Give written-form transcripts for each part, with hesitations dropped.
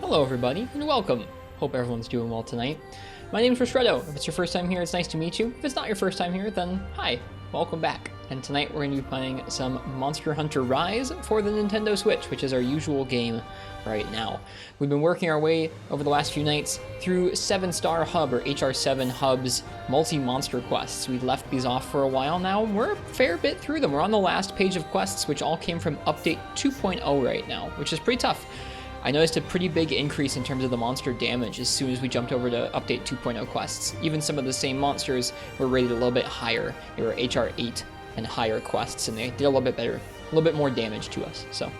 Hello everybody, and welcome! Hope everyone's doing well tonight. My name is Ristretto. If it's your first time here, it's nice to meet you. If it's not your first time here, then hi, welcome back. And tonight we're going to be playing some Monster Hunter Rise for the Nintendo Switch, which is our usual game right now. We've been working our way over the last few nights through 7-Star Hub, or HR7 Hub's multi-monster quests. We left these off for a while now, and we're a fair bit through them. We're on the last page of quests, which all came from Update 2.0 right now, which is pretty tough. I noticed a pretty big increase in terms of the monster damage as soon as we jumped over to Update 2.0 quests. Even some of the same monsters were rated a little bit higher. They were HR 8 and higher quests, and they did a little bit better, a little bit more damage to us. So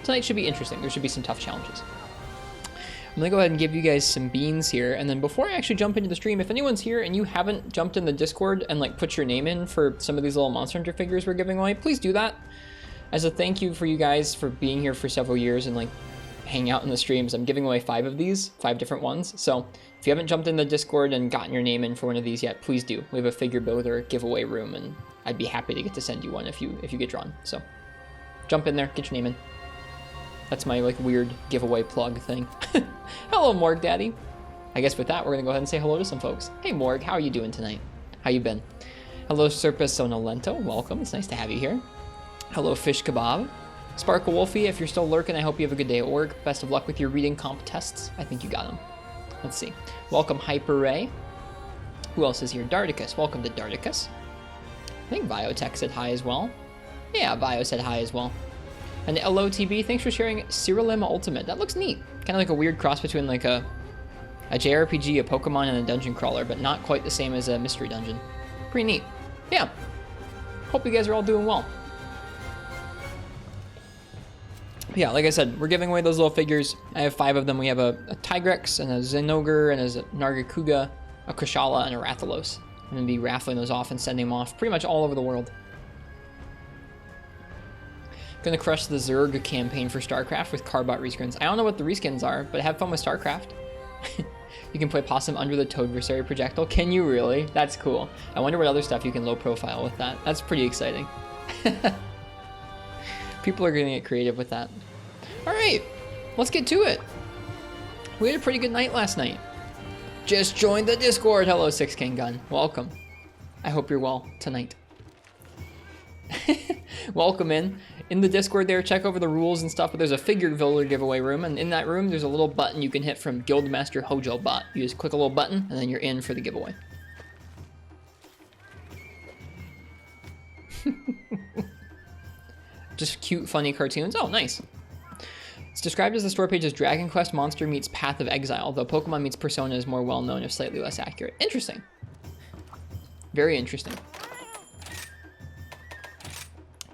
tonight should be interesting. There should be some tough challenges. I'm gonna go ahead and give you guys some beans here, and then before I actually jump into the stream, if anyone's here and you haven't jumped in the Discord and like put your name in for some of these little Monster Hunter figures we're giving away, please do that. As a thank you for you guys for being here for several years and like hang out in the streams. I'm giving away 5 of these, 5 different ones. So if you haven't jumped in the Discord and gotten your name in for one of these yet, please do. We have a figure builder giveaway room, and I'd be happy to get to send you one if you get drawn. So jump in there, get your name in. That's my like weird giveaway plug thing. Hello, Morg Daddy. I guess with that, we're gonna go ahead and say hello to some folks. Hey Morg, how are you doing tonight? How you been? Hello, Serpus Sonolento. Welcome. It's nice to have you here. Hello, Fish Kebab. Sparkle Wolfie, if you're still lurking, I hope you have a good day at work. Best of luck with your reading comp tests. I think you got them. Let's see. Welcome, Hyper Ray. Who else is here? Dardicus. Welcome to Dardicus. I think Biotech said hi as well. Yeah, Bio said hi as well. And LOTB, thanks for sharing Cyrilema Ultimate. That looks neat. Kind of like a weird cross between like a JRPG, a Pokemon, and a dungeon crawler, but not quite the same as a mystery dungeon. Pretty neat. Yeah. Hope you guys are all doing well. Yeah, like I said, we're giving away those little figures. I have 5 of them. We have a Tigrex and a Zenogre and a Nargacuga, a Kushala, and a Rathalos. I'm going to be raffling those off and sending them off pretty much all over the world. Gonna crush the Zerg campaign for StarCraft with Carbot reskins. I don't know what the reskins are, but have fun with StarCraft. You can play Possum under the Toadversary projectile. Can you really? That's cool. I wonder what other stuff you can low profile with that. That's pretty exciting. People are gonna get creative with that. All right, let's get to it. We had a pretty good night last night. Just joined the Discord. Hello, 6King Gun. Welcome. I hope you're well tonight. Welcome in. In the Discord there, check over the rules and stuff, but there's a figure builder giveaway room, and in that room, there's a little button you can hit from Guildmaster Hojo Bot. You just click a little button, and then you're in for the giveaway. Just cute, funny cartoons. Oh, nice. It's described as the store page as Dragon Quest Monster meets Path of Exile, though Pokemon meets Persona is more well-known if slightly less accurate. Interesting. Very interesting.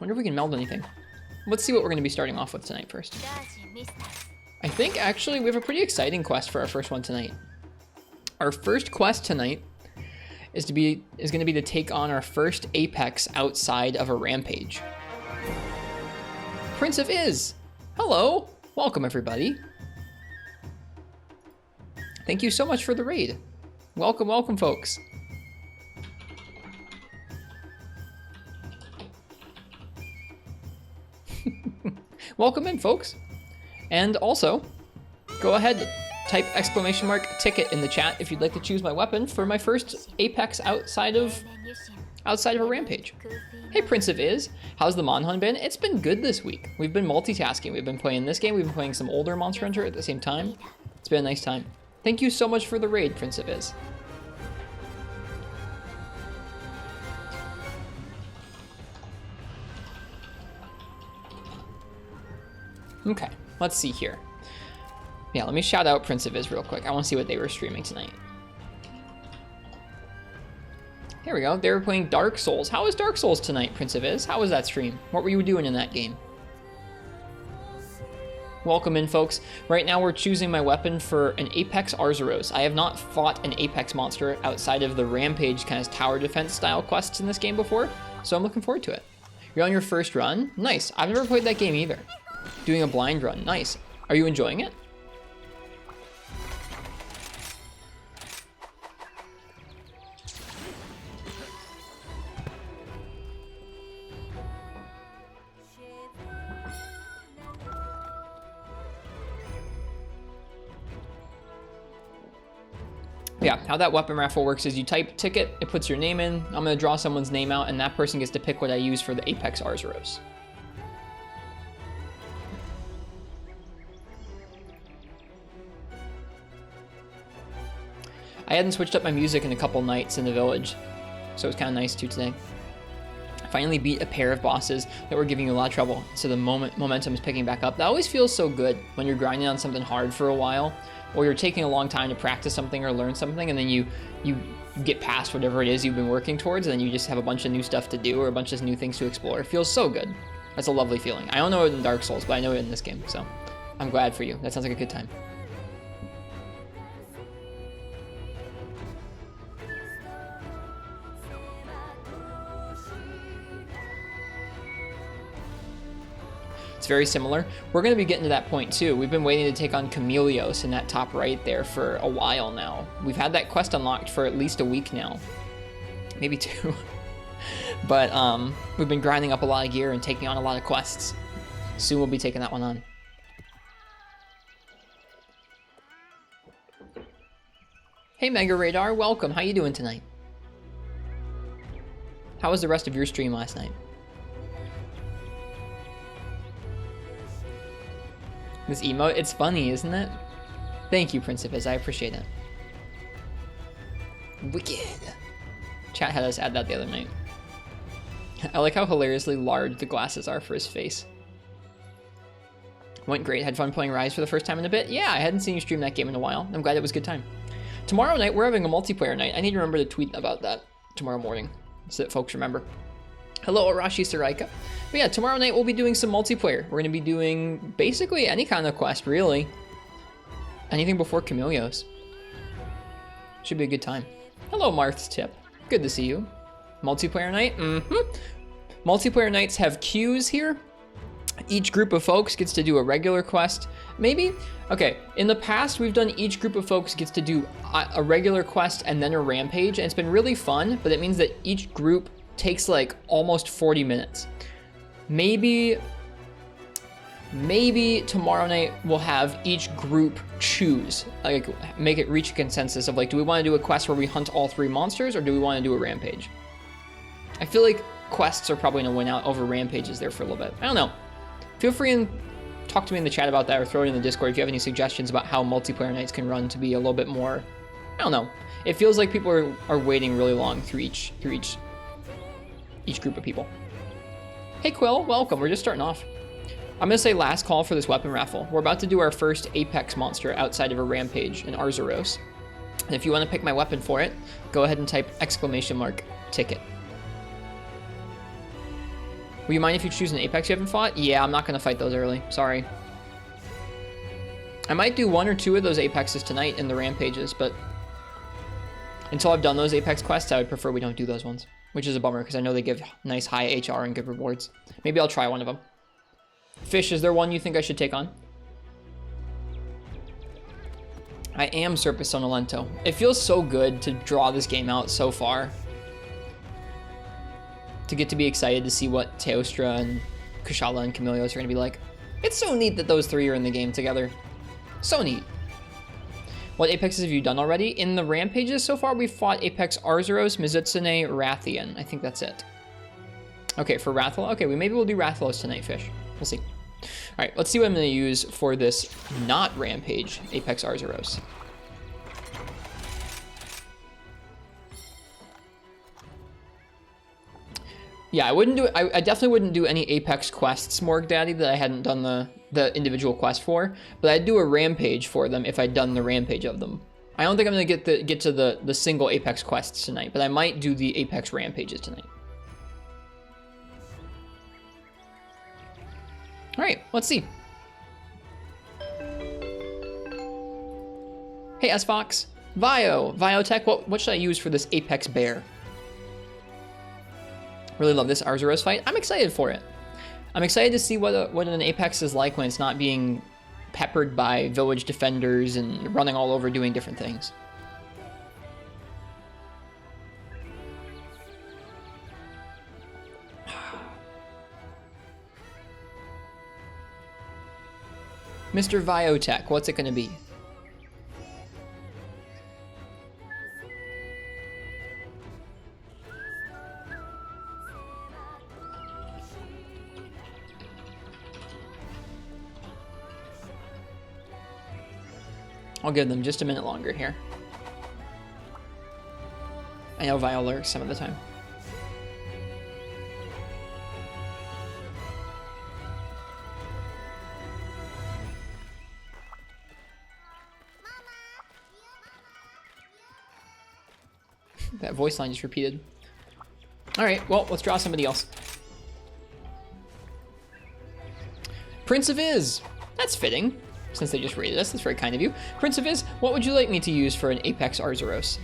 Wonder if we can meld anything. Let's see what we're going to be starting off with tonight first. I think, actually, we have a pretty exciting quest for our first one tonight. Our first quest tonight is going to be to take on our first Apex outside of a rampage. Prince of Iz! Hello! Welcome, everybody. Thank you so much for the raid. Welcome, welcome, folks. Welcome in, folks. And also, go ahead, type !ticket in the chat if you'd like to choose my weapon for my first Apex outside of a rampage. Hey, Prince of Iz, how's the Monhun been? It's been good this week. We've been multitasking. We've been playing this game. We've been playing some older Monster Hunter at the same time. It's been a nice time. Thank you so much for the raid, Prince of Iz. Okay, let's see here. Yeah, let me shout out Prince of Iz real quick. I want to see what they were streaming tonight. Here we go. They were playing Dark Souls. How was Dark Souls tonight, Prince of Iz? How was that stream? What were you doing in that game? Welcome in, folks. Right now we're choosing my weapon for an Apex Arzuros. I have not fought an Apex monster outside of the Rampage kind of tower defense style quests in this game before, so I'm looking forward to it. You're on your first run? Nice. I've never played that game either. Doing a blind run. Nice. Are you enjoying it? Yeah, how that weapon raffle works is you type ticket, it puts your name in, I'm gonna draw someone's name out, and that person gets to pick what I use for the Apex Arzuros. I hadn't switched up my music in a couple nights in the village, so it was kind of nice too today. I finally beat a pair of bosses that were giving you a lot of trouble, so the momentum is picking back up. That always feels so good when you're grinding on something hard for a while, or you're taking a long time to practice something or learn something, and then you get past whatever it is you've been working towards, and then you just have a bunch of new stuff to do or a bunch of new things to explore. It feels so good. That's a lovely feeling. I don't know it in Dark Souls, but I know it in this game, so I'm glad for you. That sounds like a good time. It's very similar. We're going to be getting to that point too. We've been waiting to take on Chameleos in that top right there for a while now. We've had that quest unlocked for at least a week now. Maybe 2. But we've been grinding up a lot of gear and taking on a lot of quests. Soon we'll be taking that one on. Hey Mega Radar, welcome. How you doing tonight? How was the rest of your stream last night? This emote, it's funny, isn't it? Thank you, Principes, I appreciate it. Wicked. Chat had us add that the other night. I like how hilariously large the glasses are for his face. Went great, had fun playing Rise for the first time in a bit. Yeah, I hadn't seen you stream that game in a while. I'm glad it was a good time. Tomorrow night, we're having a multiplayer night. I need to remember to tweet about that tomorrow morning so that folks remember. Hello, Arashi Saraika. But yeah, tomorrow night we'll be doing some multiplayer. We're going to be doing basically any kind of quest, really. Anything before Chameleos. Should be a good time. Hello, Marth's Tip. Good to see you. Multiplayer night? Multiplayer nights have queues here. Each group of folks gets to do a regular quest. Maybe? Okay, in the past we've done each group of folks gets to do a regular quest and then a rampage, and it's been really fun, but it means that each group takes like almost 40 minutes. Maybe tomorrow night we'll have each group choose, like make it reach a consensus of like, do we want to do a quest where we hunt all 3 monsters, or do we want to do a rampage? I feel like quests are probably gonna win out over rampages there for a little bit. I don't know. Feel free and talk to me in the chat about that, or throw it in the Discord if you have any suggestions about how multiplayer nights can run to be a little bit more, I don't know. It feels like people are waiting really long through each group of people. Hey Quill, welcome. We're just starting off. I'm gonna say last call for this weapon raffle. We're about to do our first Apex monster outside of a rampage in Arzuros. And if you want to pick my weapon for it, go ahead and type !ticket. Will you mind if you choose an Apex you haven't fought? Yeah, I'm not gonna fight those early. Sorry. I might do 1 or 2 of those Apexes tonight in the rampages, but until I've done those Apex quests, I would prefer we don't do those ones. Which is a bummer, because I know they give nice high HR and good rewards. Maybe I'll try one of them. Fish, is there one you think I should take on? I am Serpus Sonolento. It feels so good to draw this game out so far. To get to be excited to see what Teostra and Kushala and Chameleos are going to be like. It's so neat that those 3 are in the game together. So neat. What Apexes have you done already? In the rampages so far, we've fought Apex Arzuros, Mizutsune, Rathian. I think that's it. Okay, for Rathalos. Okay, maybe we'll do Rathalos tonight, Fish. We'll see. All right, let's see what I'm going to use for this not rampage Apex Arzuros. Yeah, I definitely wouldn't do any Apex quests, Morg Daddy, that I hadn't done the individual quest for, but I'd do a rampage for them if I'd done the rampage of them. I don't think I'm gonna get to the single Apex quests tonight, but I might do the Apex rampages tonight. All right, let's see. Hey, S-Fox. Viotech, what should I use for this Apex Bear? Really love this Arzuros fight. I'm excited for it. I'm excited to see what an Apex is like when it's not being peppered by village defenders and running all over doing different things. Mr. Viotech, what's it gonna be? I'll give them just a minute longer here. I know Vile lurks some of the time. That voice line just repeated. All right, well, let's draw somebody else. Prince of Iz. That's fitting, since they just rated us. That's very kind of you. Prince of Iz, what would you like me to use for an Apex Arzuros?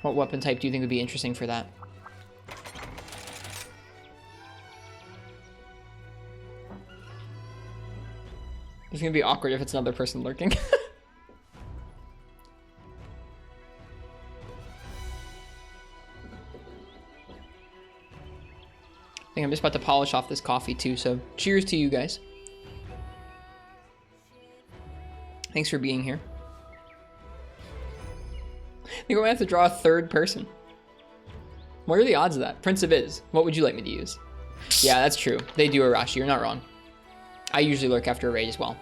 What weapon type do you think would be interesting for that? It's gonna be awkward if it's another person lurking. I think I'm just about to polish off this coffee too, so cheers to you guys. Thanks for being here. I think we're gonna have to draw a third person. What are the odds of that? Prince of Iz, what would you like me to use? Yeah, that's true. They do Arashi, you're not wrong. I usually lurk after a raid as well.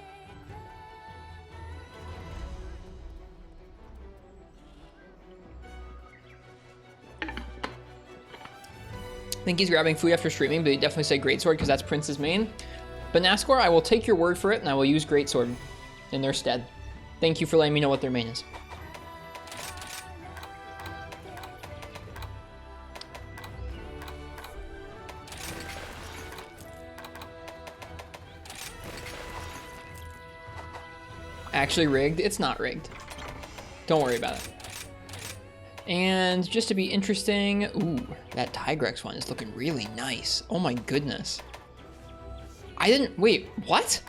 I think he's grabbing food after streaming, but he definitely said Greatsword because that's Prince's main. But Nascor, I will take your word for it and I will use Greatsword in their stead. Thank you for letting me know what their main is. Actually rigged? It's not rigged. Don't worry about it. And just to be interesting, ooh, that Tigrex one is looking really nice. Oh my goodness. Wait, what?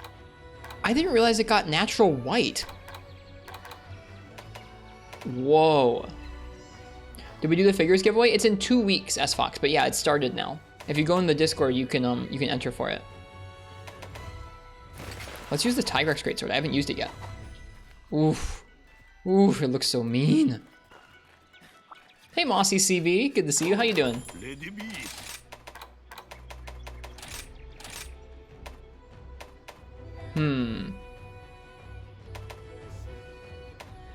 I didn't realize it got natural white. Whoa. Did we do the figures giveaway? It's in 2 weeks, S-Fox, but yeah, it started now. If you go in the Discord, you can enter for it. Let's use the Tigrex Greatsword. I haven't used it yet. Oof. Oof, it looks so mean. Hey, Mossy CB, good to see you. How you doing?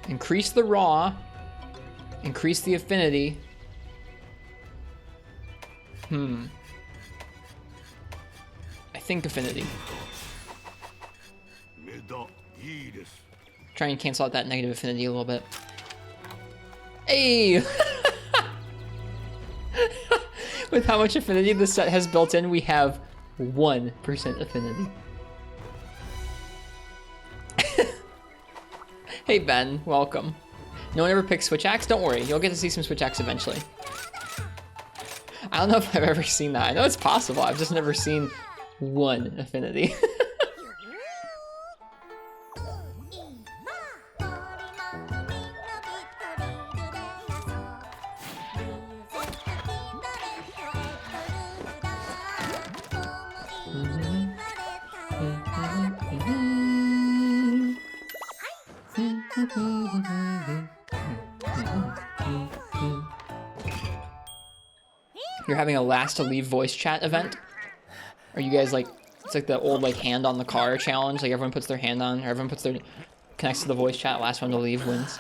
Increase the raw. Increase the affinity. I think affinity. Try and cancel out that negative affinity a little bit. Hey! With how much affinity this set has built in, we have 1% affinity. Hey Ben, welcome. No one ever picks Switch Axe? Don't worry, you'll get to see some Switch Axe eventually. I don't know if I've ever seen that. I know it's possible, I've just never seen 1 affinity. You're having a last to leave voice chat event? Are you guys like, it's like the old like hand on the car challenge, like everyone puts their hand on, or everyone puts their, connects to the voice chat, last one to leave wins.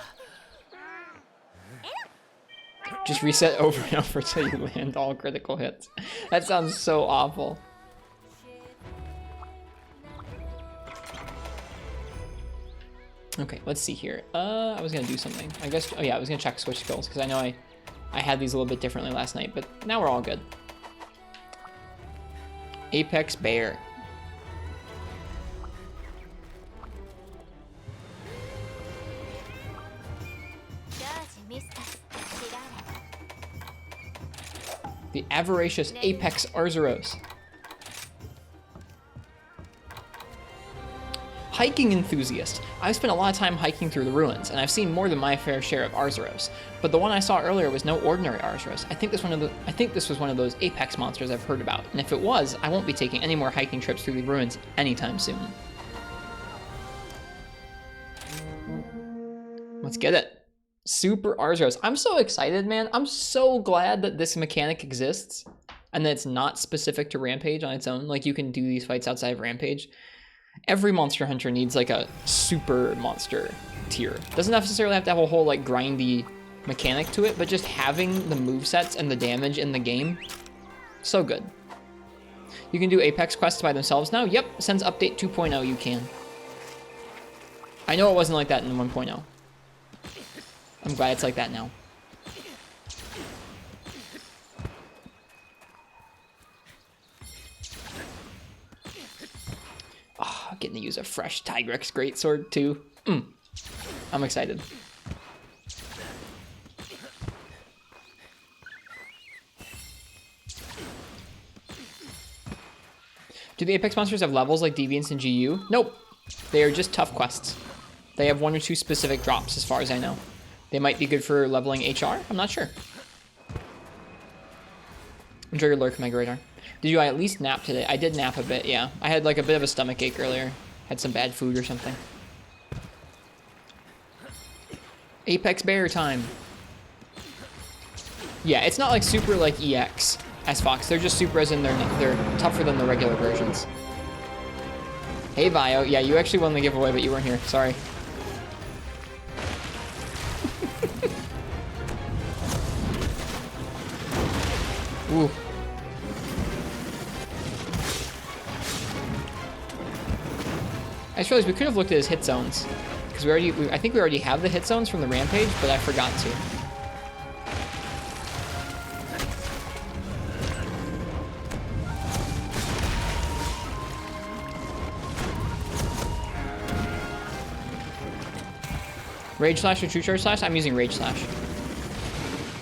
Just reset over and over till you land all critical hits. That sounds so awful. Okay, let's see here. I was gonna do something. I guess, oh yeah, I was gonna check switch skills, because I know I had these a little bit differently last night, but now we're all good. Apex Bear. The avaricious Apex Arzuros. Hiking enthusiast. I've spent a lot of time hiking through the ruins, and I've seen more than my fair share of Arzuros. But the one I saw earlier was no ordinary Arzuros. I think this was one of those Apex monsters I've heard about, and if it was, I won't be taking any more hiking trips through the ruins anytime soon. Let's get it. Super Arzuros. I'm so excited, man. I'm so glad that this mechanic exists. and that it's not specific to Rampage on its own. Like, you can do these fights outside of Rampage. Every Monster Hunter needs like a super monster tier. Doesn't necessarily have to have a whole like grindy mechanic to it, but just having the movesets and the damage in the game, so good. You can do Apex quests by themselves now. Yep, since update 2.0 you can. I know it wasn't like that in 1.0. I'm glad it's like that now. Oh, getting to use a fresh Tigrex greatsword too. I'm excited. Do the Apex monsters have levels like Deviants and GU? Nope. They are just tough quests. They have 1 or 2 specific drops as far as I know. They might be good for leveling HR? I'm not sure. Enjoy your lurk, Mega Radar. Did you at least nap today? I did nap a bit, yeah. I had like a bit of a stomach ache earlier. Had some bad food or something. Apex Bear time. Yeah, it's not like super like EX as Fox. They're just super as in they're tougher than the regular versions. Hey Vio, yeah, you actually won the giveaway, but you weren't here. Sorry. Ooh. I just realized we could have looked at his hit zones, because I think we already have the hit zones from the Rampage, but I forgot to. Rage Slash or True Charge Slash? I'm using Rage Slash.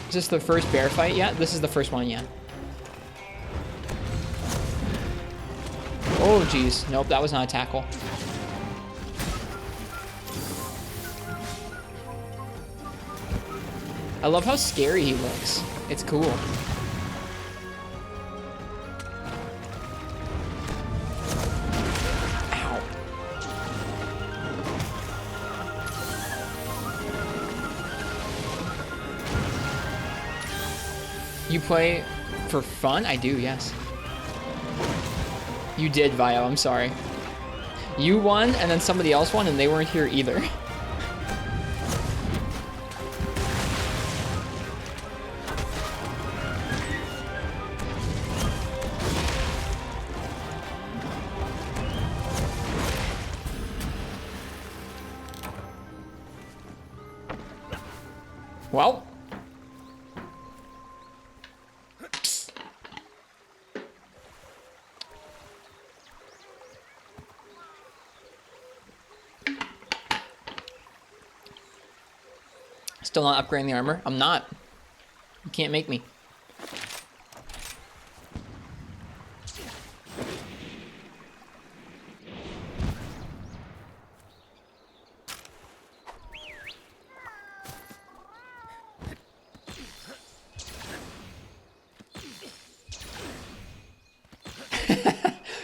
Is this the first bear fight yet? This is the first one, yeah. Oh, geez. Nope, that was not a tackle. I love how scary he looks. It's cool. Ow. You play for fun? I do, yes. You did, Vio, I'm sorry. You won, and then somebody else won, and they weren't here either. Well. Still not upgrading the armor? I'm not. You can't make me.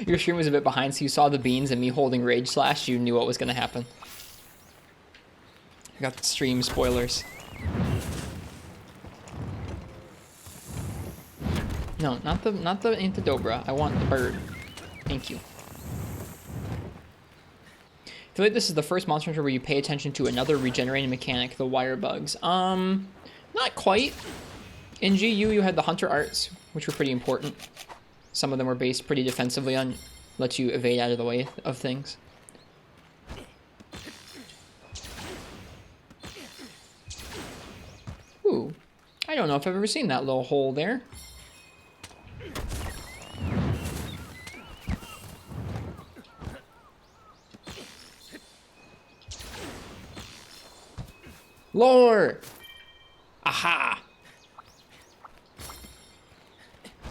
Your stream was a bit behind, so you saw the beans and me holding Rage Slash, you knew what was going to happen. I got the stream spoilers. No, not the Antidobra. I want the bird. Thank you. I feel like this is the first Monster Hunter where you pay attention to another regenerating mechanic, the wire bugs. Not quite. In GU, you had the Hunter Arts, which were pretty important. Some of them were based pretty defensively on let you evade out of the way of things. Ooh, I don't know if I've ever seen that little hole there. Lore! Aha!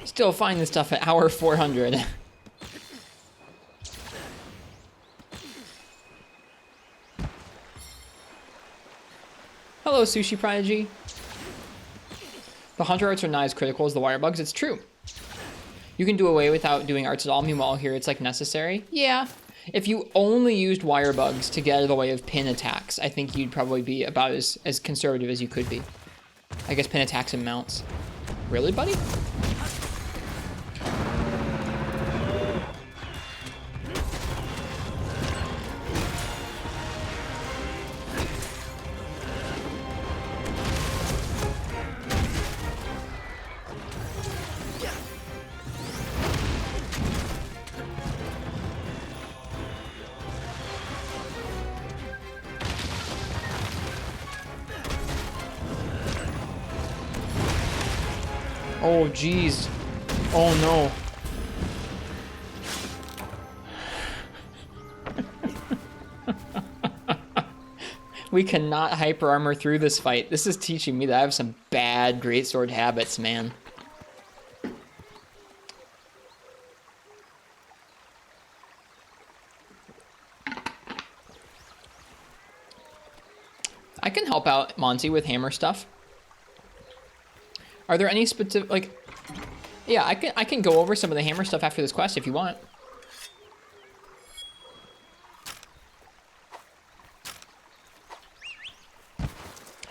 Still find this stuff at hour 400. Hello, Sushi Prodigy. The Hunter Arts are not as critical as the wire bugs. It's true. You can do away without doing arts at all. Meanwhile, here it's like necessary. Yeah. If you only used wire bugs to get out of the way of pin attacks, I think you'd probably be about as conservative as you could be. I guess pin attacks and mounts. Really, buddy? Oh, jeez. Oh, no. We cannot hyper armor through this fight. This is teaching me that I have some bad greatsword habits, man. I can help out Monty with hammer stuff. Are there any specific, like, yeah, I can go over some of the hammer stuff after this quest if you want.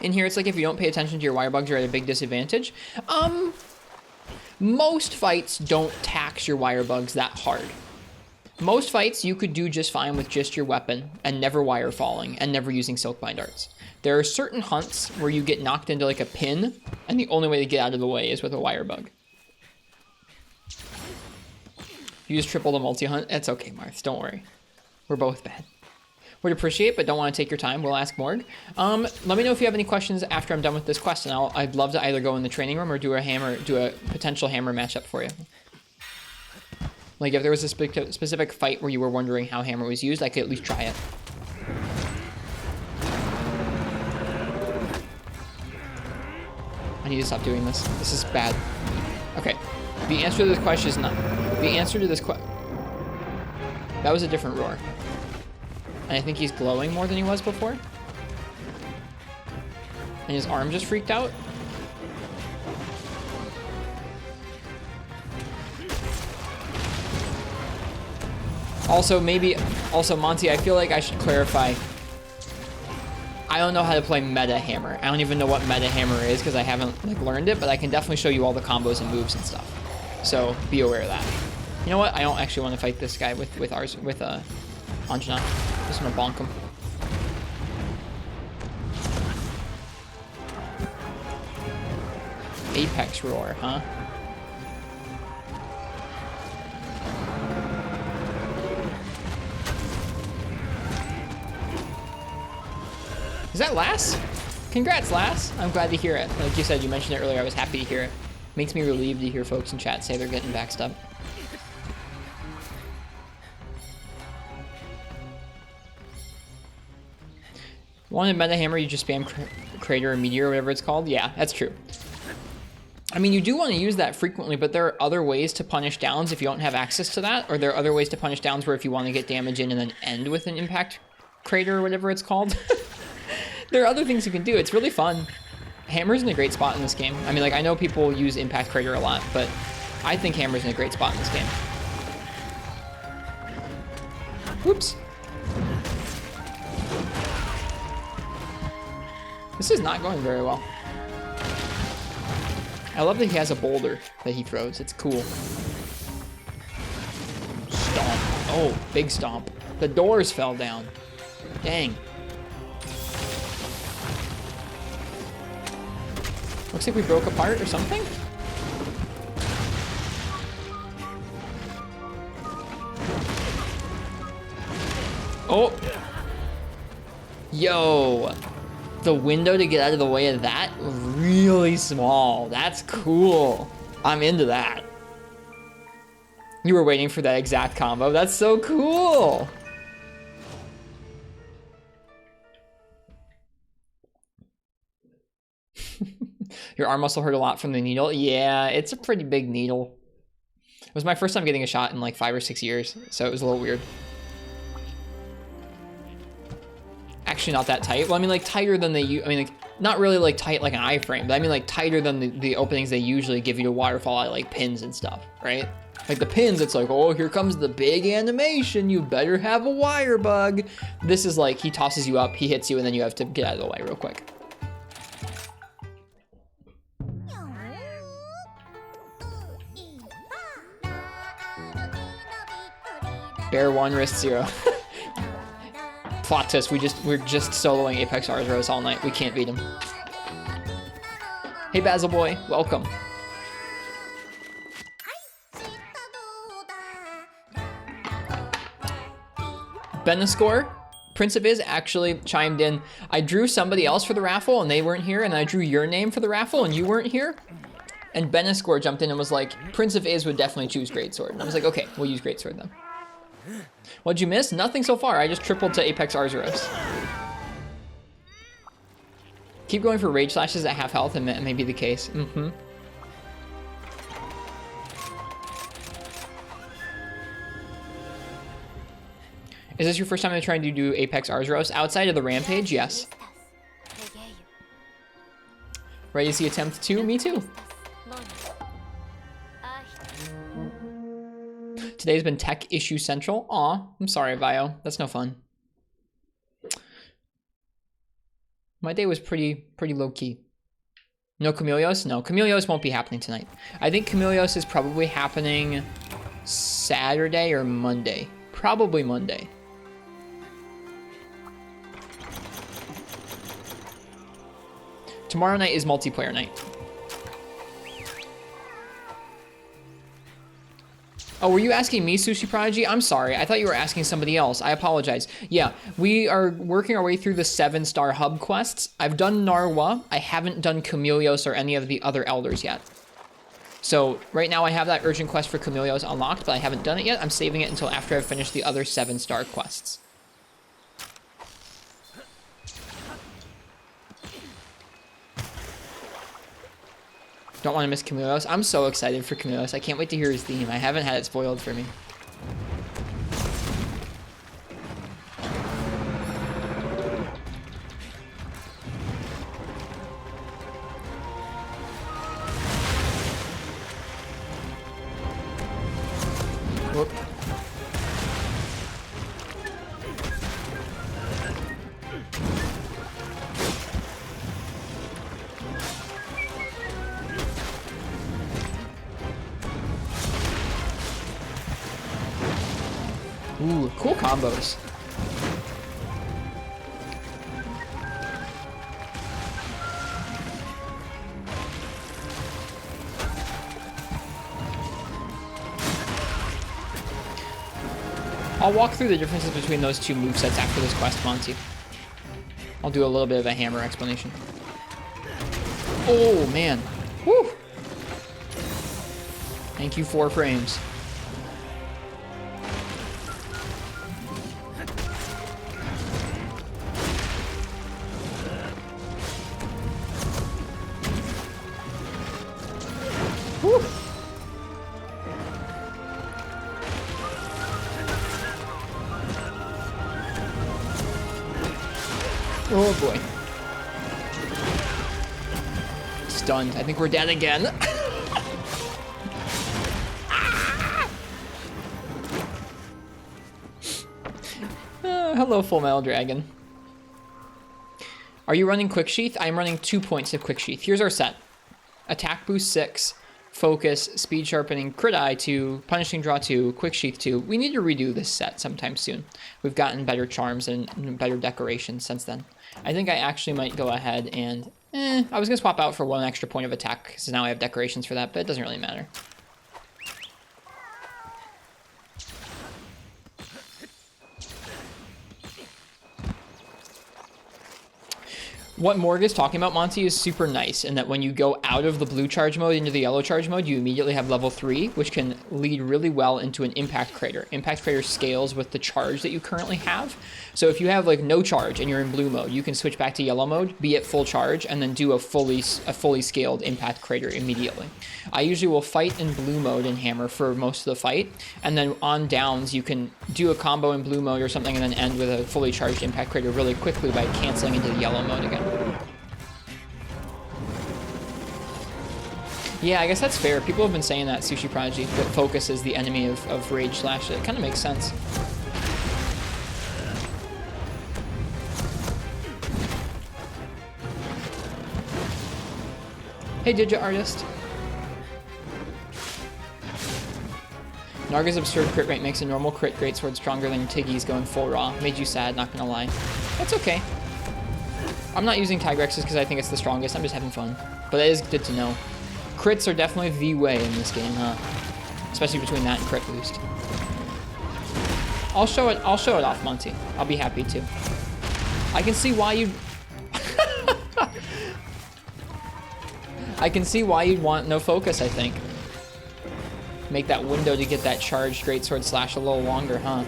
In here, it's like if you don't pay attention to your wire bugs, you're at a big disadvantage. Most fights don't tax your wire bugs that hard. Most fights you could do just fine with just your weapon and never wire falling and never using silkbind darts. There are certain hunts where you get knocked into like a pin and the only way to get out of the way is with a wire bug. You just triple the multi-hunt. It's okay, Marth, don't worry. We're both bad. Would appreciate, but don't want to take your time. We'll ask Morg. Let me know if you have any questions after I'm done with this quest, and I'd love to either go in the training room or do a potential hammer matchup for you. Like if there was a specific fight where you were wondering how hammer was used, I could at least try it. I need to stop doing this. This is bad. Okay. The answer to this question is not. The answer to this question. That was a different roar. And I think he's glowing more than he was before. And his arm just freaked out. Also, Monty, I feel like I should clarify. I don't know how to play meta hammer. I don't even know what meta hammer is because I haven't like learned it, but I can definitely show you all the combos and moves and stuff. So be aware of that. You know what? I don't actually want to fight this guy with Anjana. Just gonna bonk him. Apex roar, huh? Is that Lass? Congrats, Lass. I'm glad to hear it. Like you said, you mentioned it earlier. I was happy to hear it. Makes me relieved to hear folks in chat say they're getting backstabbed. Wanted meta hammer, you just spam crater or meteor or whatever it's called. Yeah, that's true. I mean, you do want to use that frequently, but there are other ways to punish downs if you don't have access to that, or there are other ways to punish downs where if you want to get damage in and then end with an impact crater or whatever it's called. There are other things you can do. It's really fun. Hammer's in a great spot in this game. I mean, like, I know people use impact crater a lot, but I think hammer's in a great spot in this game. Whoops. This is not going very well. I love that he has a boulder that he throws. It's cool. Stomp. Oh, big stomp. The doors fell down. Dang. Looks like we broke apart or something. Oh. Yo. The window to get out of the way of that, really small. That's cool. I'm into that. You were waiting for that exact combo. That's so cool. Your arm muscle hurt a lot from the needle. Yeah, it's a pretty big needle. It was my first time getting a shot in like 5 or 6 years, so it was a little weird. Actually not that tight. Well, I mean like tighter than I mean like not really like tight like an iframe, but I mean like tighter than the openings they usually give you to waterfall at like pins and stuff, right? Like the pins, it's like, oh, here comes the big animation. You better have a wire bug. This is like he tosses you up, he hits you, and then you have to get out of the way real quick. Bear 1, wrist 0. Plot twist, we're just soloing Apex Arzros all night. We can't beat him. Hey Basil boy, welcome. Beniscore, Prince of Iz actually chimed in. I drew somebody else for the raffle and they weren't here, and I drew your name for the raffle and you weren't here. And Beniscore jumped in and was like, Prince of Iz would definitely choose Greatsword. And I was like, okay, we'll use Greatsword then. What'd you miss? Nothing so far. I just tripled to Apex Arzuros. Keep going for Rage Slashes at half health, and that may be the case. Mm-hmm. Is this your first time trying to do Apex Arzuros? Outside of the Rampage, yes. Ready to see attempt 2? Me too. Today's been tech issue central. Aw, I'm sorry, Vio. That's no fun. My day was pretty low key. No Camelios? No, Camelios won't be happening tonight. I think Camelios is probably happening Saturday or Monday. Probably Monday. Tomorrow night is multiplayer night. Oh, were you asking me, Sushi Prodigy? I'm sorry. I thought you were asking somebody else. I apologize. Yeah, we are working our way through the 7-star hub quests. I've done Narwa. I haven't done Camelios or any of the other elders yet. So right now I have that urgent quest for Camelios unlocked, but I haven't done it yet. I'm saving it until after I've finished the other 7-star quests. Don't want to miss Camelios. I'm so excited for Camelios. I can't wait to hear his theme. I haven't had it spoiled for me. Whoop. Ooh, cool combos. I'll walk through the differences between those two movesets after this quest, Monty. I'll do a little bit of a hammer explanation. Oh, man. Woo! Thank you, 4 frames. Oh boy. Stunned. I think we're dead again. Hello, Full Metal Dragon. Are you running Quick Sheath? I'm running 2 points of Quick Sheath. Here's our set. Attack Boost 6, Focus, Speed Sharpening, Crit Eye 2, Punishing Draw 2, Quick Sheath 2. We need to redo this set sometime soon. We've gotten better charms and better decorations since then. I think I actually might go ahead and... I was going to swap out for 1 extra point of attack, because now I have decorations for that, but it doesn't really matter. What Morg is talking about, Monty, is super nice in that when you go out of the blue charge mode into the yellow charge mode, you immediately have level 3, which can lead really well into an impact crater. Impact crater scales with the charge that you currently have. So if you have like no charge and you're in blue mode, you can switch back to yellow mode, be at full charge, and then do a fully scaled impact crater immediately. I usually will fight in blue mode in Hammer for most of the fight, and then on downs you can do a combo in blue mode or something and then end with a fully charged impact crater really quickly by canceling into the yellow mode again. Yeah, I guess that's fair. People have been saying that, Sushi Prodigy, that Focus is the enemy of Rage Slash. It kind of makes sense. Hey, Digit Artist. Narga's absurd crit rate makes a normal crit greatsword stronger than Tiggy's going full raw. Made you sad, not gonna lie. That's okay. I'm not using Tigrex's because I think it's the strongest. I'm just having fun. But it is good to know. Crits are definitely the way in this game, huh? Especially between that and crit boost. I'll show it off, Monty. I'll be happy to. I can see why you I can see why you'd want no focus, I think. Make that window to get that charged greatsword slash a little longer, huh?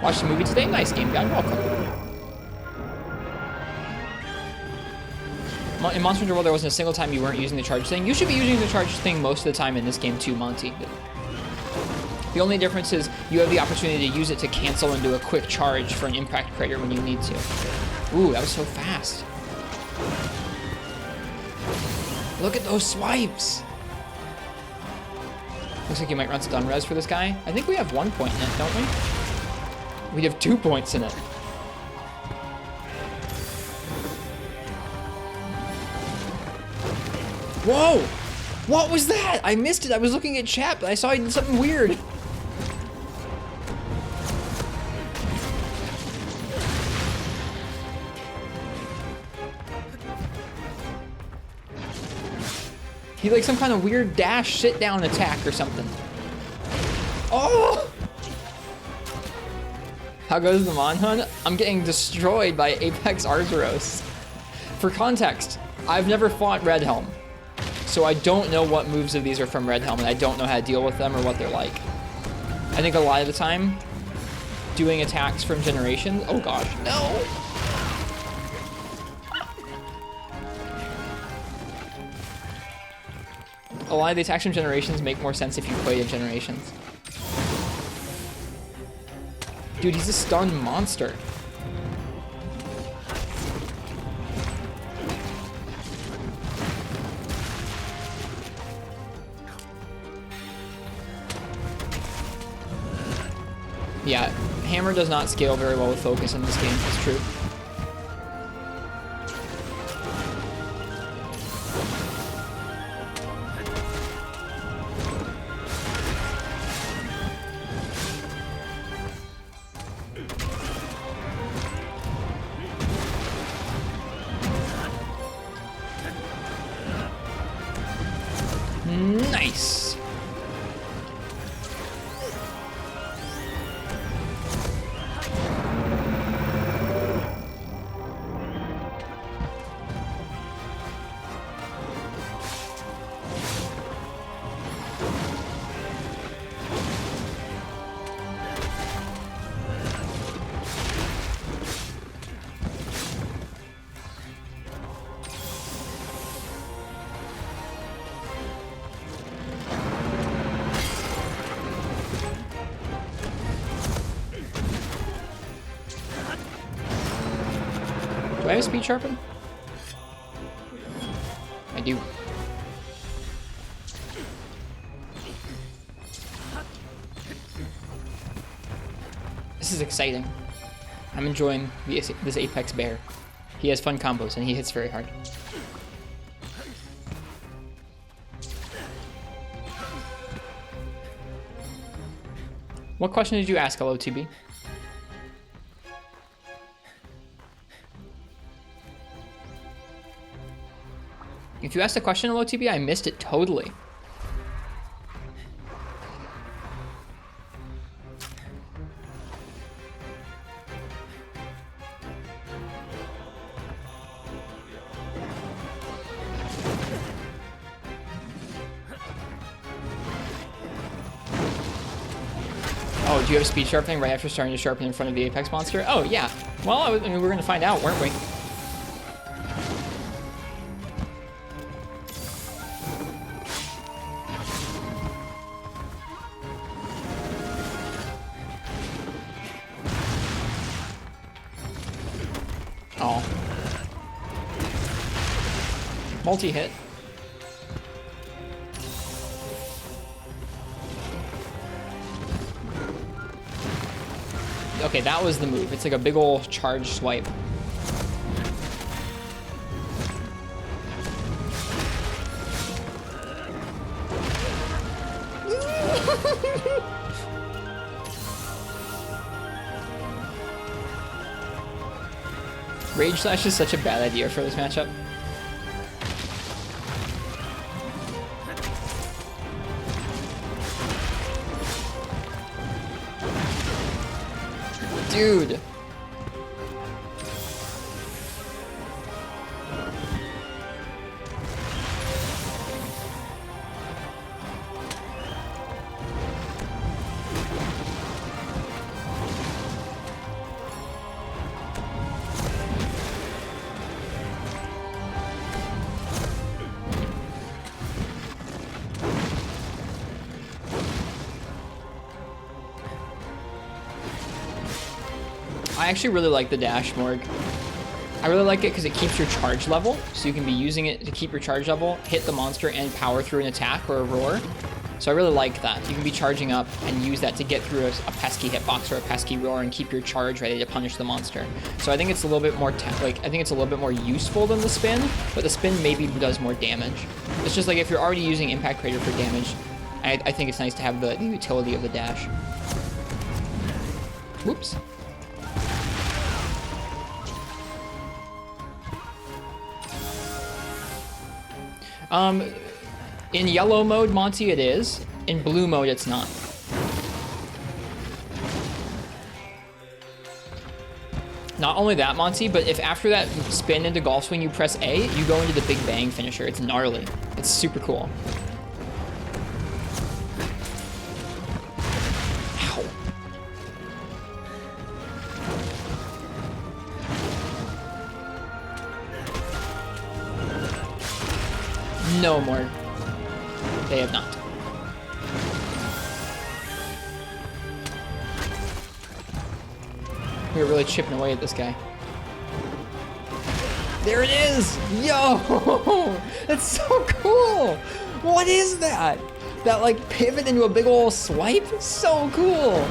Watch the movie today? Nice game, guy. Welcome. In Monster Hunter World, there wasn't a single time you weren't using the charge thing. You should be using the charge thing most of the time in this game too, Monty. The only difference is you have the opportunity to use it to cancel and do a quick charge for an impact crater when you need to. Ooh, that was so fast. Look at those swipes. Looks like you might run stun res for this guy. I think we have 1 point in it, don't we? We have 2 points in it. Whoa! What was that? I missed it. I was looking at chat, but I saw he did something weird. He like some kind of weird dash sit down attack or something. Oh! How goes the Monhunt? I'm getting destroyed by Apex Arzuros. For context, I've never fought Red Helm, so I don't know what moves of these are from Red Helm, and I don't know how to deal with them or what they're like. I think a lot of the time, doing attacks from Generations... Oh gosh, no! A lot of the attacks from Generations make more sense if you play Generations. Dude, he's a stun monster. Yeah, Hammer does not scale very well with focus in this game, that's true. Nice. Do I have speed sharpen? I do. This is exciting. I'm enjoying this Apex Bear. He has fun combos and he hits very hard. What question did you ask, LOTB? If you asked a question, LOTB, I missed it totally. Oh, do you have speed sharpening right after starting to sharpen in front of the Apex monster? Oh, yeah. Well, I mean, we were going to find out, weren't we? Oh. Multi-hit. Okay, that was the move. It's like a big ol' charge swipe. Rage Slash is such a bad idea for this matchup. Dude. I actually really like the dash, Morg. I really like it because it keeps your charge level, so you can be using it to keep your charge level, hit the monster, and power through an attack or a roar. So I really like that. You can be charging up and use that to get through a pesky hitbox or a pesky roar and keep your charge ready to punish the monster. So I think it's a little bit more I think it's a little bit more useful than the spin, but the spin maybe does more damage. It's just like if you're already using Impact Crater for damage, I think it's nice to have the utility of the dash. Whoops. In yellow mode, Monty, it is. In blue mode, it's not. Not only that, Monty, but if after that spin into Golf Swing you press A, you go into the Big Bang finisher. It's gnarly. It's super cool. Ow. No more. They have not. We're really chipping away at this guy. There it is! Yo! That's so cool! What is that? That like pivot into a big ol' swipe? So cool!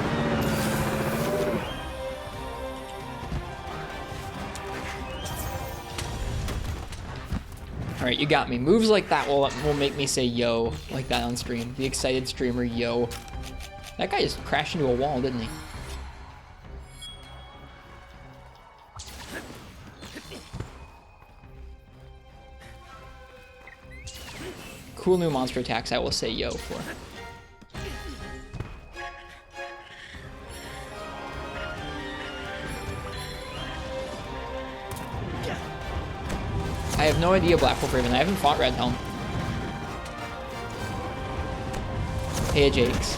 All right, you got me. Moves like that will make me say yo like that on stream. The excited streamer, yo. That guy just crashed into a wall, didn't he? Cool new monster attacks I will say yo for. I have no idea, Black Wolf Raven. I haven't fought Red Helm. Hey, Jakes.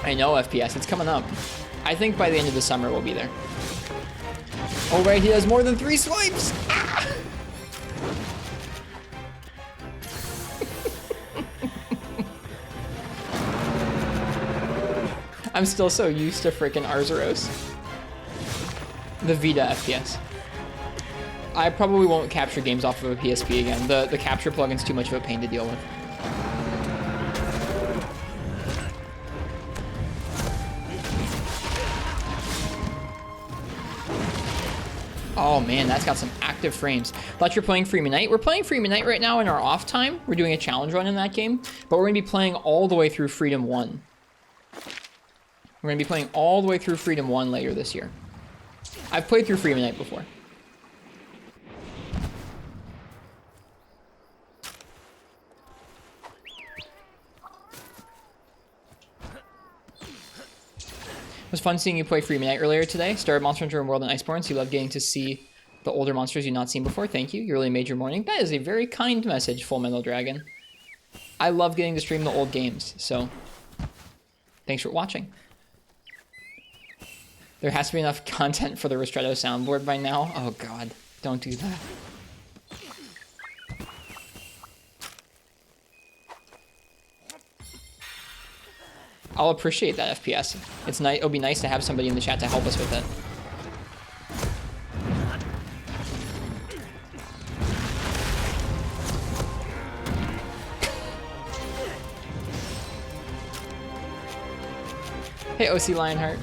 I know, FPS. It's coming up. I think by the end of the summer we'll be there. Oh, right. He has more than 3 swipes. Ah! I'm still so used to freaking Arzuros. The Vita FPS. I probably won't capture games off of a PSP again. The capture plugin's too much of a pain to deal with. Oh man, that's got some active frames. Thought you're playing Freeman Knight. We're playing Freeman Knight right now in our off time. We're doing a challenge run in that game, but we're gonna be playing all the way through Freedom 1. We're gonna be playing all the way through Freedom 1 later this year. I've played through Freeman Knight before. It was fun seeing you play Freeman Knight earlier today. Started Monster Hunter World and Iceborne, so you love getting to see the older monsters you've not seen before. Thank you. You really made your morning. That is a very kind message, Full Metal Dragon. I love getting to stream the old games, so thanks for watching. There has to be enough content for the Ristretto soundboard by now. Oh god, don't do that. I'll appreciate that FPS. It's nice. It'll be nice to have somebody in the chat to help us with it. Hey, OC Lionheart.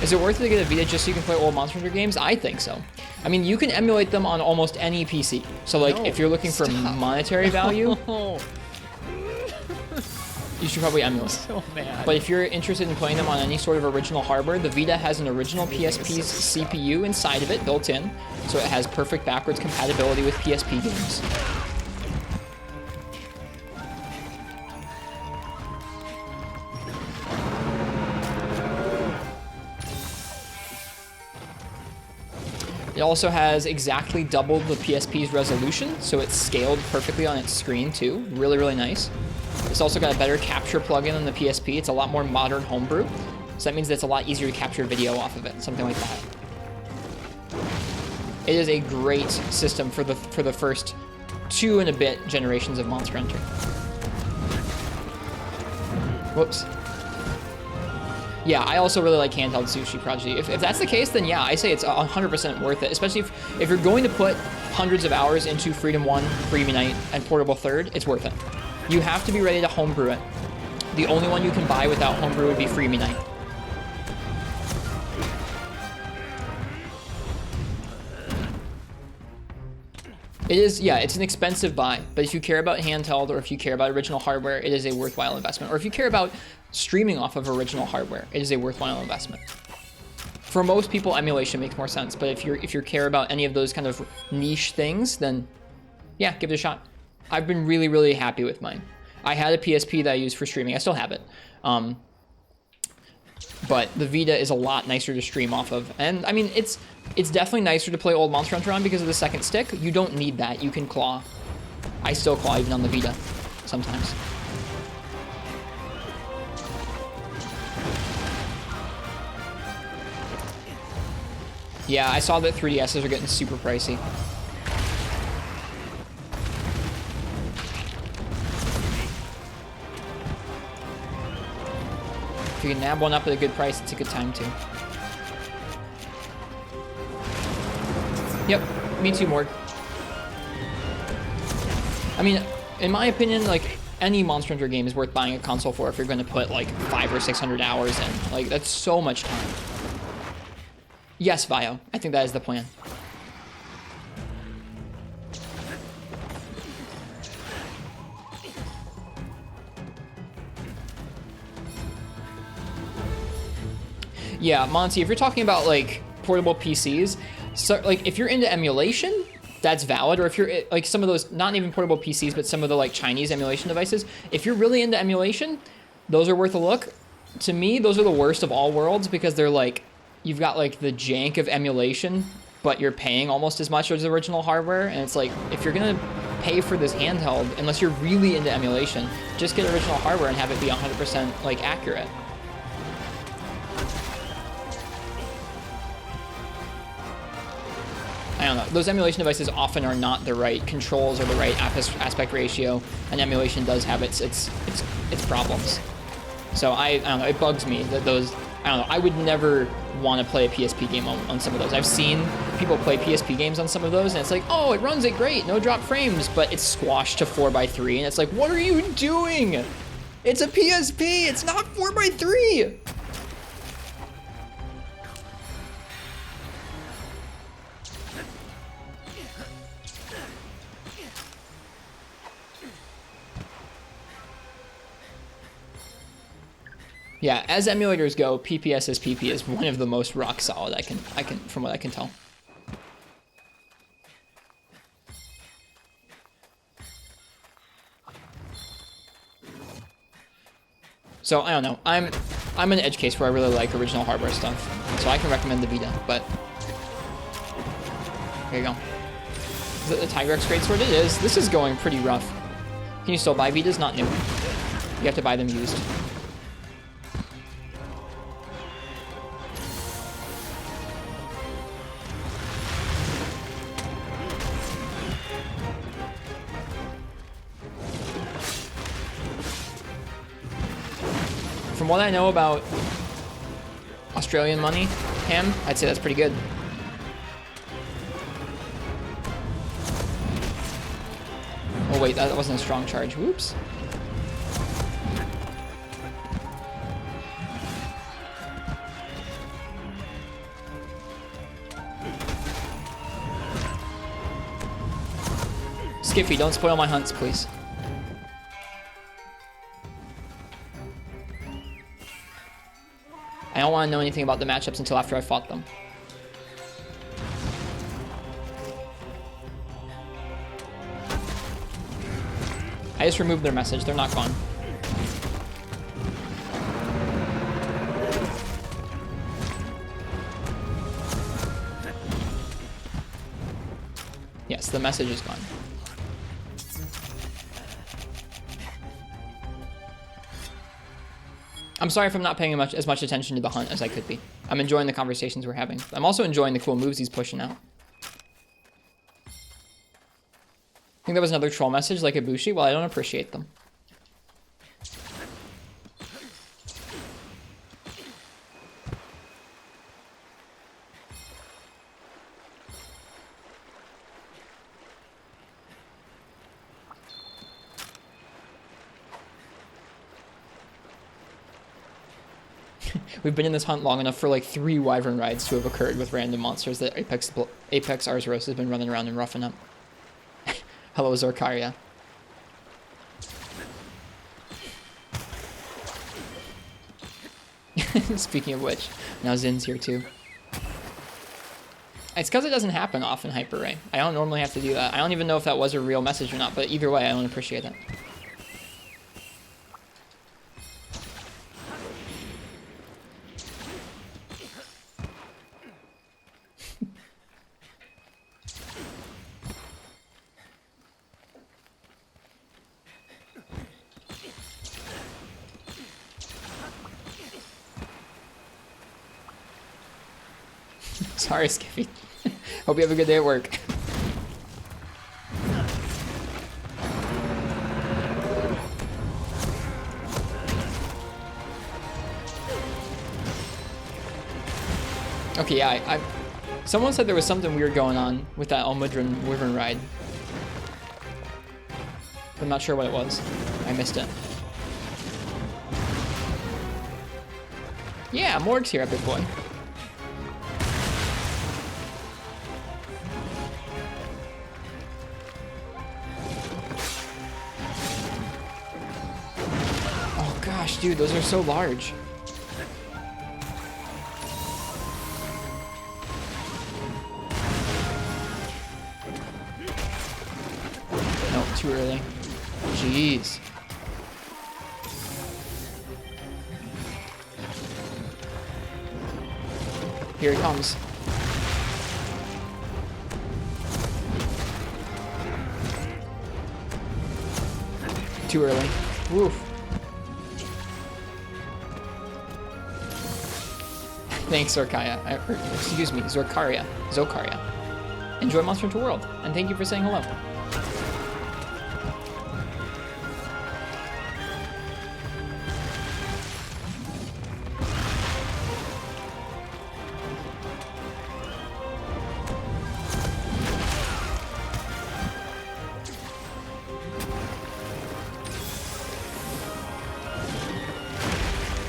Is it worth it to get a Vita just so you can play old Monster Hunter games? I think so. I mean, you can emulate them on almost any PC. So, like, if you're looking for monetary value, you should probably emulate. So mad. But if you're interested in playing them on any sort of original hardware, the Vita has an original PSP's CPU inside of it, built in, so it has perfect backwards compatibility with PSP games. It also has exactly double the PSP's resolution, so it's scaled perfectly on its screen too. Really, really nice. It's also got a better capture plugin than the PSP. It's a lot more modern homebrew, so that means that it's a lot easier to capture video off of it, something like that. It is a great system for the first 2 and a bit generations of Monster Hunter. Whoops. Yeah, I also really like handheld Sushi Prodigy. If that's the case, then yeah, I say it's 100% worth it, especially if you're going to put hundreds of hours into Freedom 1, Freedom Unite, and Portable Third, it's worth it. You have to be ready to homebrew it. The only one you can buy without homebrew would be Freedom Unite. It is, yeah, it's an expensive buy, but if you care about handheld or if you care about original hardware, it is a worthwhile investment. Or if you care about streaming off of original hardware, it is a worthwhile investment. For most people, emulation makes more sense, but if you care about any of those kind of niche things, then yeah, give it a shot. I've been really, really happy with mine. I had a PSP that I used for streaming. I still have it. But the Vita is a lot nicer to stream off of. And I mean, it's definitely nicer to play old Monster Hunter on because of the second stick. You don't need that. You can claw. I still claw even on the Vita sometimes. Yeah, I saw that 3DSs are getting super pricey. If you can nab one up at a good price, it's a good time too. Yep, me too, Morg. I mean, in my opinion, like, any Monster Hunter game is worth buying a console for if you're going to put like 500 or 600 hours in. Like, that's so much time. Yes, Vio. I think that is the plan. Yeah, Monty, if you're talking about like portable PCs, so like if you're into emulation, that's valid. Or if you're like some of those, not even portable PCs, but some of the like Chinese emulation devices, if you're really into emulation, those are worth a look. To me, those are the worst of all worlds because they're like, you've got like the jank of emulation, but you're paying almost as much as the original hardware. And it's like, if you're gonna pay for this handheld, unless you're really into emulation, just get original hardware and have it be 100% like accurate. I don't know, those emulation devices often are not the right controls or the right aspect ratio, and emulation does have its problems. So I don't know, it bugs me that those, I don't know, I would never want to play a PSP game on some of those. I've seen people play PSP games on some of those, and it's like, oh, it runs it great, no drop frames, but it's squashed to 4x3, and it's like, what are you doing? It's a PSP, it's not 4x3! Yeah, as emulators go, PPSSPP is one of the most rock solid I can from what I can tell. So I don't know. I'm an edge case where I really like original hardware stuff, so I can recommend the Vita. But there you go. Is it the Tigrex Greatsword? It is. This is going pretty rough. Can you still buy Vitas? Not new. You have to buy them used. From what I know about Australian money, Ham, I'd say that's pretty good. Oh wait, that wasn't a strong charge. Whoops. Skiffy, don't spoil my hunts, please. I don't want to know anything about the matchups until after I fought them. I just removed their message. They're not gone. Yes, the message is gone. I'm sorry if I'm not paying as much attention to the hunt as I could be. I'm enjoying the conversations we're having. I'm also enjoying the cool moves he's pushing out. I think that was another troll message like Ibushi. Well, I don't appreciate them. We've been in this hunt long enough for like 3 wyvern rides to have occurred with random monsters that Apex Arzuros has been running around and roughing up. Hello, Zorkaria. Speaking of which, now Zin's here too. It's because it doesn't happen often, Hyper Ray. I don't normally have to do that. I don't even know if that was a real message or not, but either way, I don't appreciate that. Sorry, Skippy. Hope you have a good day at work. Okay, yeah, someone said there was something weird going on with that Almudron Wyvern ride. I'm not sure what it was. I missed it. Yeah, Morg's here, Epic Boy. Gosh, dude, those are so large. No, too early. Jeez. Here he comes. Too early. Woof. Thanks, Zorkaria. Excuse me, Zokaria. Enjoy Monster Hunter World, and thank you for saying hello.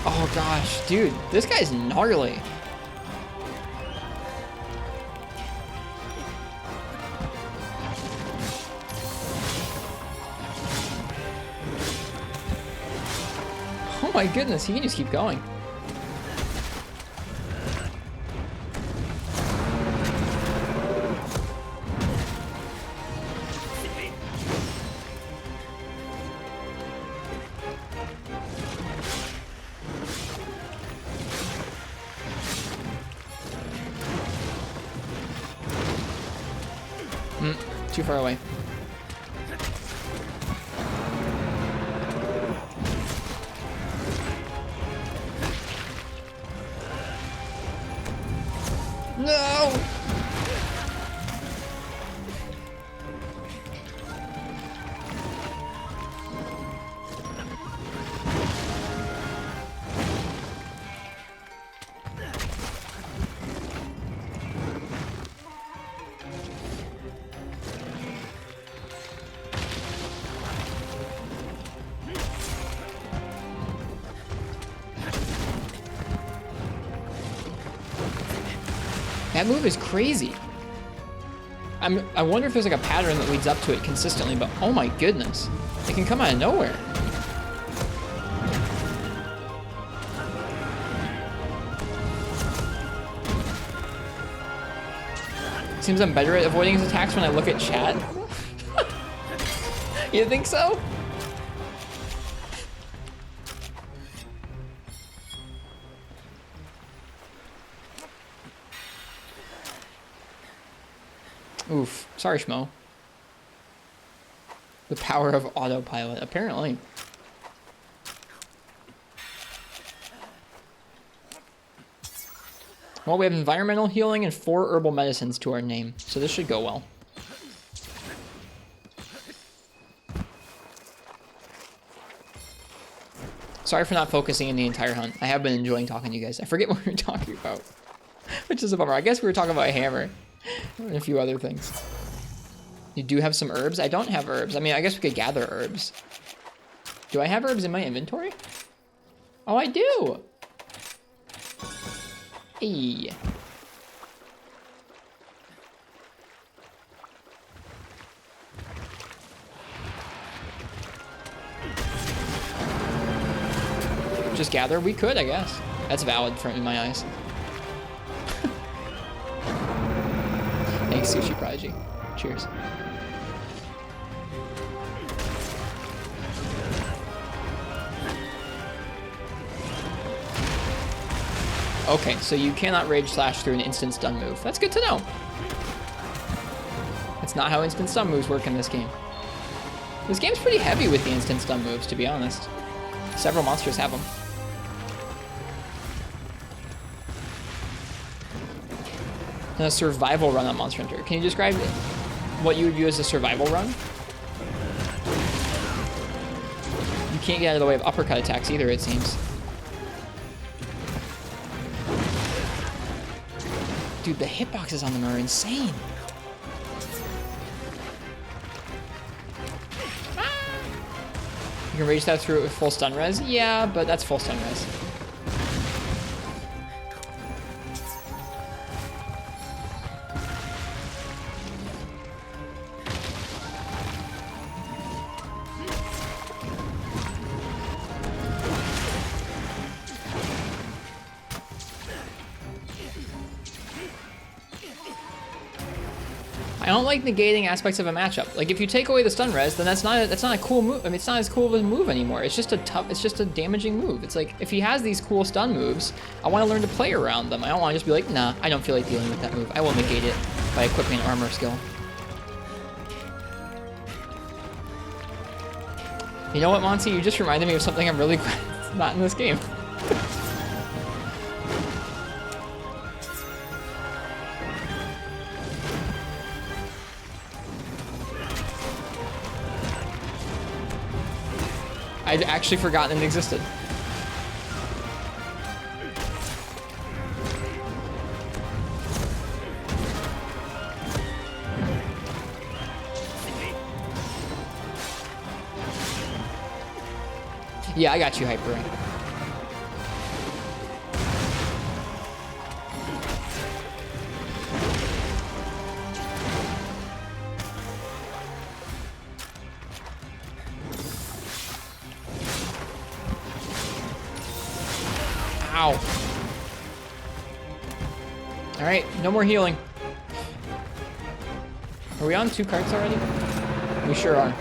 Oh gosh, dude, this guy's gnarly. Oh my goodness, he can just keep going. Too far away. No! That move is crazy. I wonder if there's like a pattern that leads up to it consistently, but oh my goodness. It can come out of nowhere. Seems I'm better at avoiding his attacks when I look at chat. You think so? Oof. Sorry, Schmo. The power of autopilot, apparently. Well, we have environmental healing and 4 herbal medicines to our name, so this should go well. Sorry for not focusing in the entire hunt. I have been enjoying talking to you guys. I forget what we were talking about, which is a bummer. I guess we were talking about a hammer and a few other things. You do have some herbs? I don't have herbs. I mean, I guess we could gather herbs. Do I have herbs in my inventory? Oh, I do. Hey. Just gather? We could, I guess. That's valid in my eyes. Thanks, Sushi Prodigy. Cheers. Okay, so you cannot Rage Slash through an instant stun move. That's good to know. That's not how instant stun moves work in this game. This game's pretty heavy with the instant stun moves, to be honest. Several monsters have them. And a survival run on Monster Hunter. Can you describe what you would view as a survival run? You can't get out of the way of uppercut attacks either, it seems. Dude, the hitboxes on them are insane. You can rage that through it with full stun res? Yeah, but that's full stun res. I don't like negating aspects of a matchup. Like if you take away the stun res, then that's not a cool move. I mean, it's not as cool of a move anymore. It's just a damaging move. It's like if he has these cool stun moves, I want to learn to play around them. I don't want to just be like, nah, I don't feel like dealing with that move. I will negate it by equipping an armor skill. You know what, Monty? You just reminded me of something I'm really glad it's not in this game. I'd actually forgotten it existed. Yeah, I got you, Hyper Ring. Ow. All right, no more healing. Are we on 2 carts already? We sure are.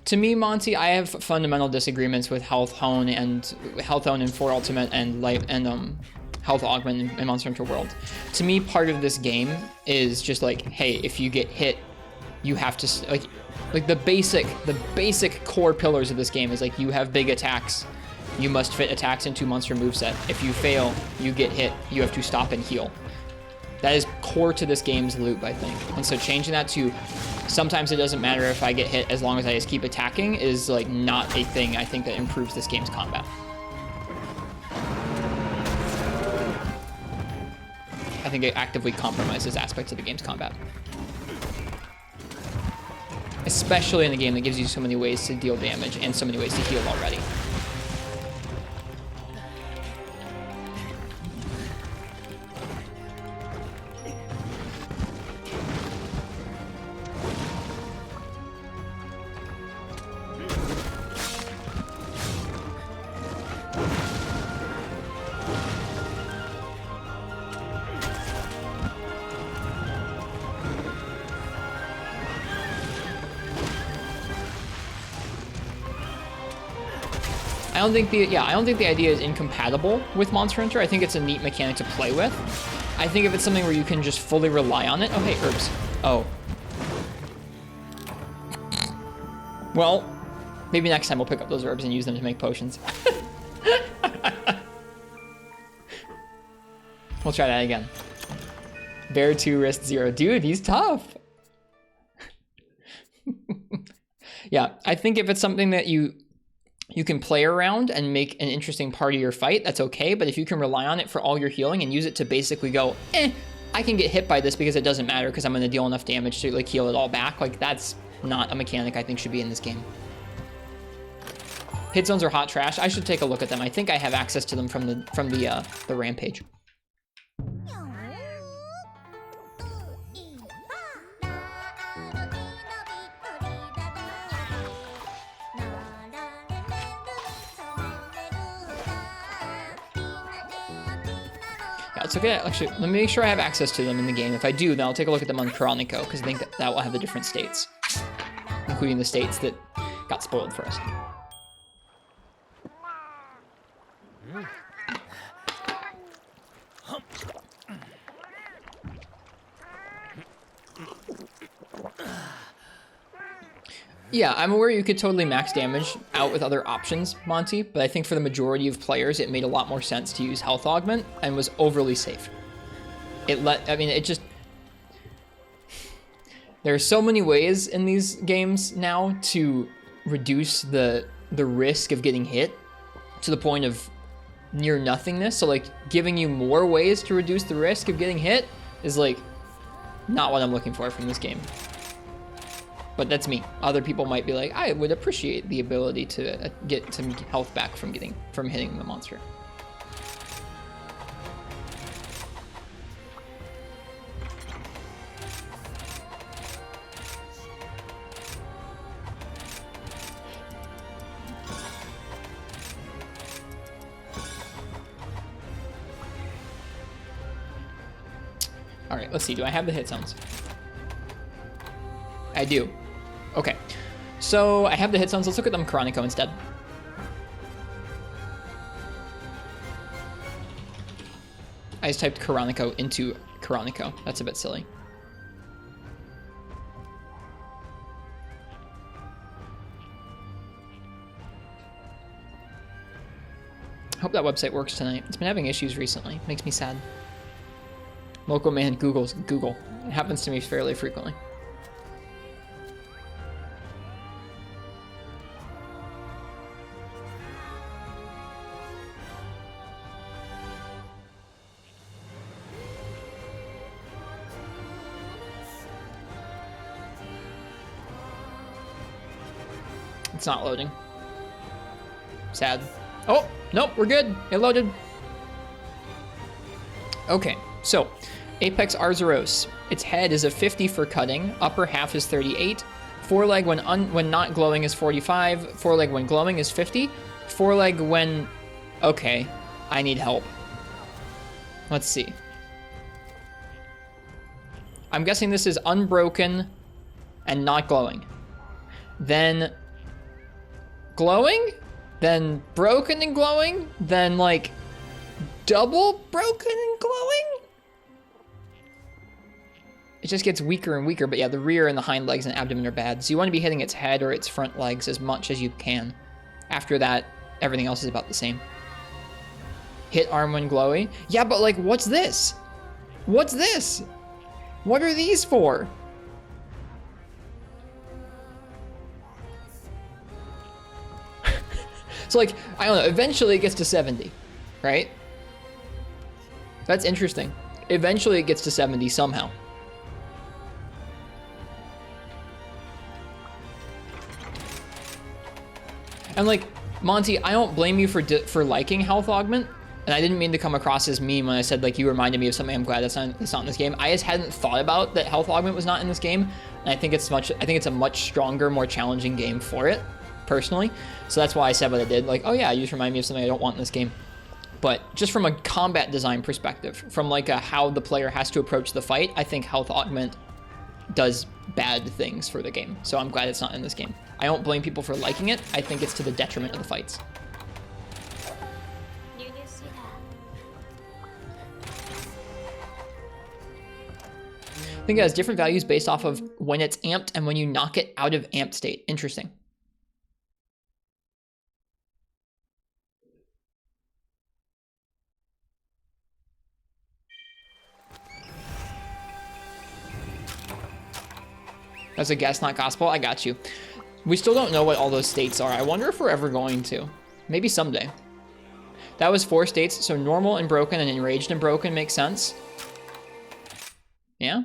To me, Monty, I have fundamental disagreements with Health Hone and 4 Ultimate and Light and Health Augment in Monster Hunter World. To me, part of this game is just like, hey, if you get hit, you have to like the basic core pillars of this game is like you have big attacks, you must fit attacks into monster moveset. If you fail, you get hit, you have to stop and heal. That is core to this game's loop, I think. And so changing that to sometimes it doesn't matter if I get hit as long as I just keep attacking is like not a thing I think that improves this game's combat. I think it actively compromises aspects of the game's combat. Especially in a game that gives you so many ways to deal damage and so many ways to heal already. don't think the idea is incompatible with Monster Hunter. I think it's a neat mechanic to play with. I think if it's something where you can just fully rely on it. Oh, hey, herbs. Oh. Well, maybe next time we'll pick up those herbs and use them to make potions. We'll try that again. Bear 2, Rist 0. Dude, he's tough. Yeah, I think if it's something that you can play around and make an interesting part of your fight, that's okay. But if you can rely on it for all your healing and use it to basically go, I can get hit by this because it doesn't matter because I'm going to deal enough damage to like heal it all back. Like that's not a mechanic I think should be in this game. Hit zones are hot trash. I should take a look at them. I think I have access to them from the rampage. It's okay. Actually, let me make sure I have access to them in the game. If I do, then I'll take a look at them on Chronico, because I think that will have the different states, including the states that got spoiled for us. Yeah, I'm aware you could totally max damage out with other options, Monty, but I think for the majority of players, it made a lot more sense to use health augment and was overly safe. There are so many ways in these games now to reduce the risk of getting hit to the point of near nothingness. So like giving you more ways to reduce the risk of getting hit is like not what I'm looking for from this game. But that's me. Other people might be like, I would appreciate the ability to get some health back from hitting the monster. All right, let's see. Do I have the hit zones? I do. Okay, so I have the hit zones. Let's look at them Chronico instead. I just typed Chronico into Chronico. That's a bit silly. Hope that website works tonight. It's been having issues recently. Makes me sad. Local man Googles Google. It happens to me fairly frequently. It's not loading. Sad. Oh, nope, we're good. It loaded. Okay, so Apex Arzuros. Its head is a 50 for cutting. Upper half is 38. Foreleg when not glowing is 45. Foreleg when glowing is 50. Foreleg when... Okay, I need help. Let's see. I'm guessing this is unbroken and not glowing. Then... glowing, then broken and glowing, then like double broken and glowing. It just gets weaker and weaker, but yeah, the rear and the hind legs and abdomen are bad. So you want to be hitting its head or its front legs as much as you can. After that, everything else is about the same. Hit arm when glowy. Yeah, but like, what's this? What's this? What are these for? So like, I don't know, eventually it gets to 70, right? That's interesting. Eventually it gets to 70 somehow. And like, Monty, I don't blame you for liking health augment. And I didn't mean to come across as mean when I said like you reminded me of something I'm glad that's not in this game. I just hadn't thought about that health augment was not in this game. And I think it's a much stronger, more challenging game for it. Personally, so that's why I said what I did. Like, oh yeah, you just remind me of something I don't want in this game. But just from a combat design perspective, from like how the player has to approach the fight, I think health augment does bad things for the game. So I'm glad it's not in this game. I don't blame people for liking it. I think it's to the detriment of the fights. think it has different values based off of when it's amped and when you knock it out of amped state. Interesting. That's a guess, not gospel. I got you. We still don't know what all those states are. I wonder if we're ever going to. Maybe someday. That was 4 states, so normal and broken and enraged and broken makes sense. Yeah?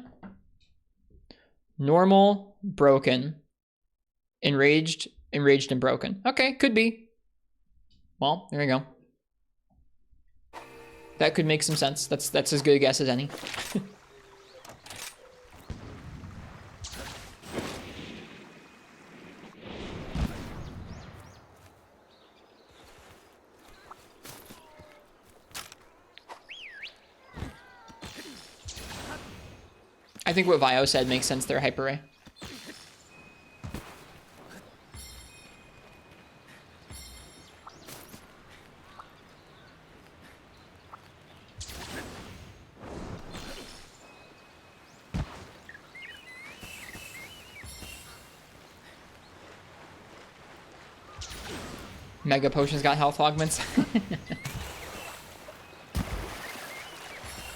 Normal, broken, enraged, and broken. Okay, could be. Well, there you go. That could make some sense. That's as good a guess as any. I think what Vio said makes sense there, Hyper Ray. Mega Potions got health augments.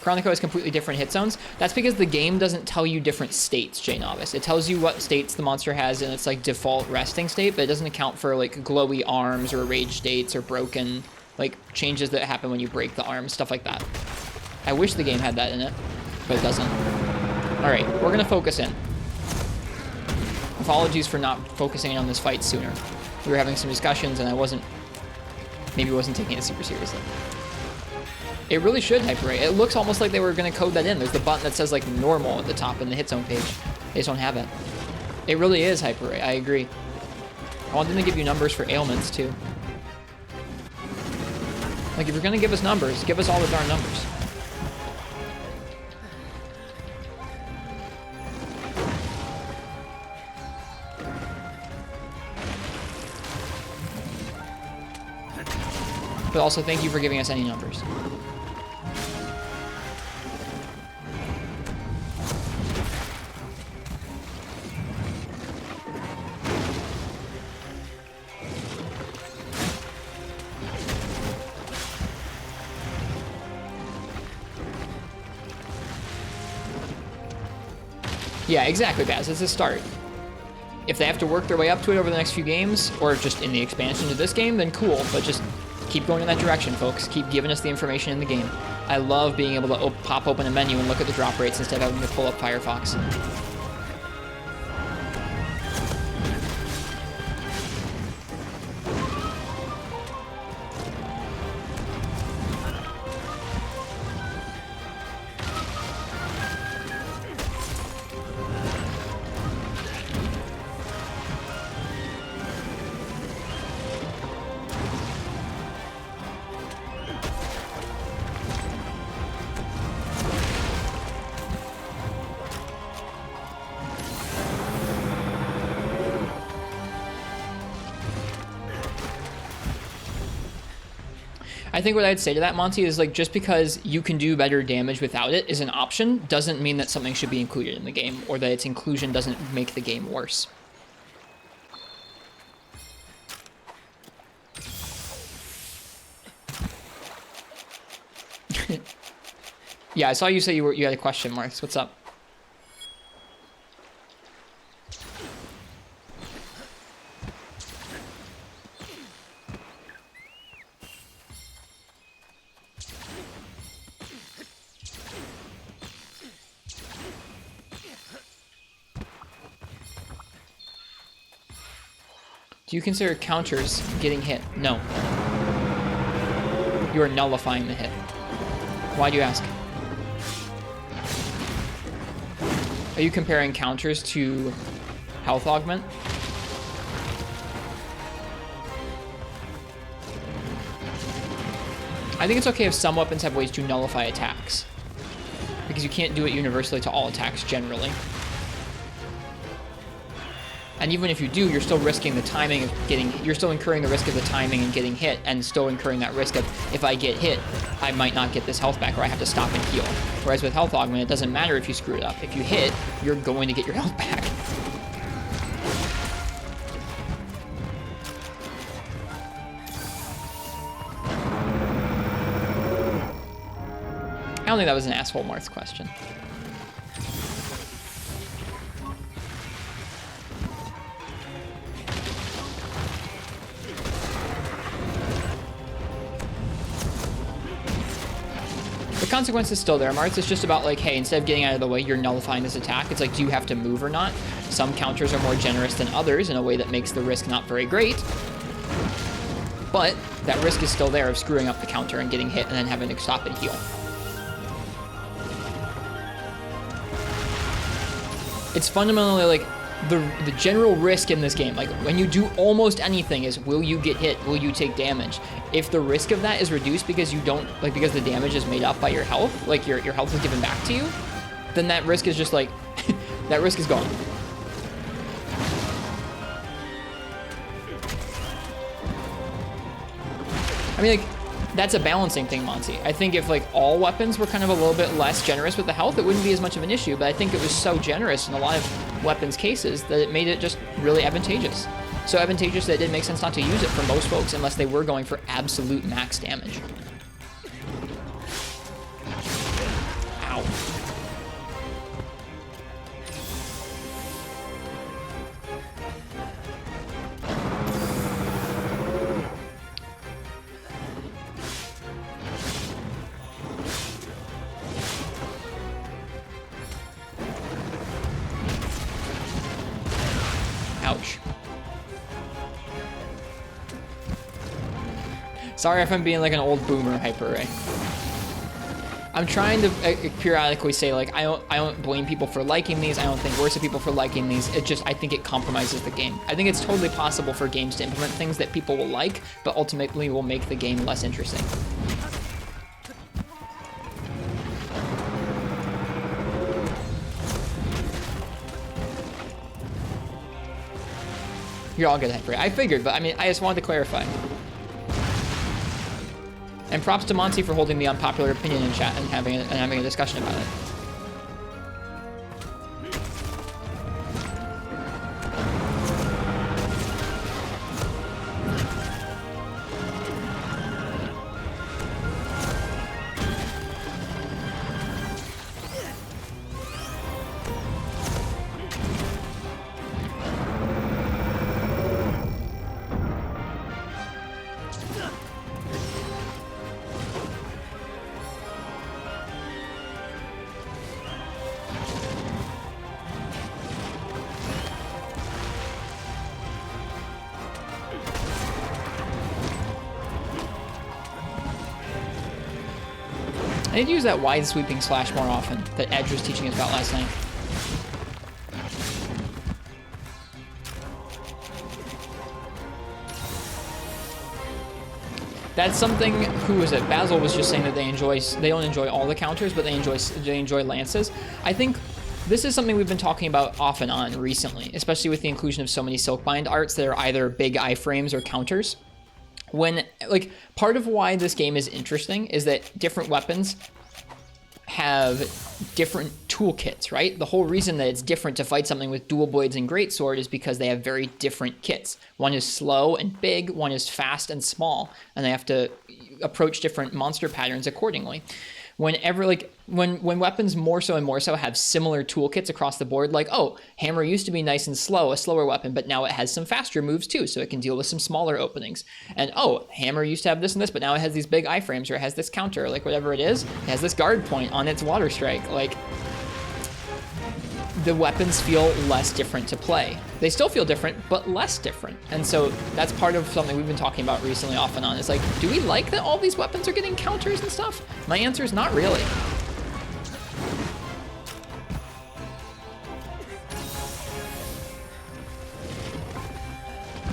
Chronico has completely different hit zones. That's because the game doesn't tell you different states, J Novice. It tells you what states the monster has in its like default resting state, but it doesn't account for like glowy arms or rage states or broken like changes that happen when you break the arms, stuff like that. I wish the game had that in it, but it doesn't. All right, we're gonna focus in. Apologies for not focusing on this fight sooner. We were having some discussions and I wasn't taking it super seriously. It really should, Hyper Ray. It looks almost like they were going to code that in. There's the button that says, like, normal at the top in the hit zone page. They just don't have it. It really is, Hyper Ray. I agree. I want them to give you numbers for ailments, too. Like, if you're going to give us numbers, give us all the darn numbers. But also, thank you for giving us any numbers. Yeah, exactly, Baz. It's a start. If they have to work their way up to it over the next few games, or just in the expansion to this game, then cool. But just keep going in that direction, folks. Keep giving us the information in the game. I love being able to pop open a menu and look at the drop rates instead of having to pull up Firefox. I think what I'd say to that, Monty, is like just because you can do better damage without it is an option doesn't mean that something should be included in the game or that its inclusion doesn't make the game worse. Yeah, I saw you say you had a question, Marks. What's up? Do you consider counters getting hit? No. You are nullifying the hit. Why do you ask? Are you comparing counters to health augment? I think it's okay if some weapons have ways to nullify attacks, because you can't do it universally to all attacks generally. And even if you do, you're still risking the timing of getting, you're still incurring the risk of the timing and getting hit, and still incurring that risk of, if I get hit, I might not get this health back, or I have to stop and heal. Whereas with health augment, it doesn't matter if you screw it up. If you hit, you're going to get your health back. I don't think that was an asshole Marth question. The consequence is still there, Marth. It's just about like, hey, instead of getting out of the way, you're nullifying this attack. It's like, do you have to move or not? Some counters are more generous than others in a way that makes the risk not very great. But that risk is still there of screwing up the counter and getting hit and then having to stop and heal. It's fundamentally like the general risk in this game, like when you do almost anything, is will you get hit? Will you take damage? If the risk of that is reduced because you don't, like because the damage is made up by your health, like your health is given back to you, then that risk is just like, that risk is gone. I mean, like, that's a balancing thing, Monty. I think if like all weapons were kind of a little bit less generous with the health, it wouldn't be as much of an issue, but I think it was so generous in a lot of weapons cases that it made it just really advantageous. So advantageous that it didn't make sense not to use it for most folks unless they were going for absolute max damage. Ow. Ouch. Sorry if I'm being like an old boomer Hyper Ray. I'm trying to periodically say like I don't blame people for liking these. I don't think worse of people for liking these. It just, I think it compromises the game. I think it's totally possible for games to implement things that people will like, but ultimately will make the game less interesting. You're all good, Hyper Ray. I figured, but I mean, I just wanted to clarify. And props to Monty for holding the unpopular opinion in chat and having a discussion about it. I need to use that wide sweeping slash more often that Edge was teaching us about last night. That's something, who was it? Basil was just saying that they don't enjoy all the counters, but they enjoy lances. I think this is something we've been talking about off and on recently, especially with the inclusion of so many Silkbind arts that are either big iframes or counters. When, like, part of why this game is interesting is that different weapons have different toolkits, right? The whole reason that it's different to fight something with dual blades and greatsword is because they have very different kits. One is slow and big, one is fast and small, and they have to approach different monster patterns accordingly. Whenever, like, when weapons more so and more so have similar toolkits across the board, like, oh, hammer used to be nice and slow, a slower weapon, but now it has some faster moves too, so it can deal with some smaller openings. And oh, hammer used to have this and this, but now it has these big iframes, or it has this counter, like whatever it is, it has this guard point on its water strike. Like, the weapons feel less different to play. They still feel different, but less different. And so that's part of something we've been talking about recently off and on. It's like, do we like that all these weapons are getting counters and stuff? My answer is not really.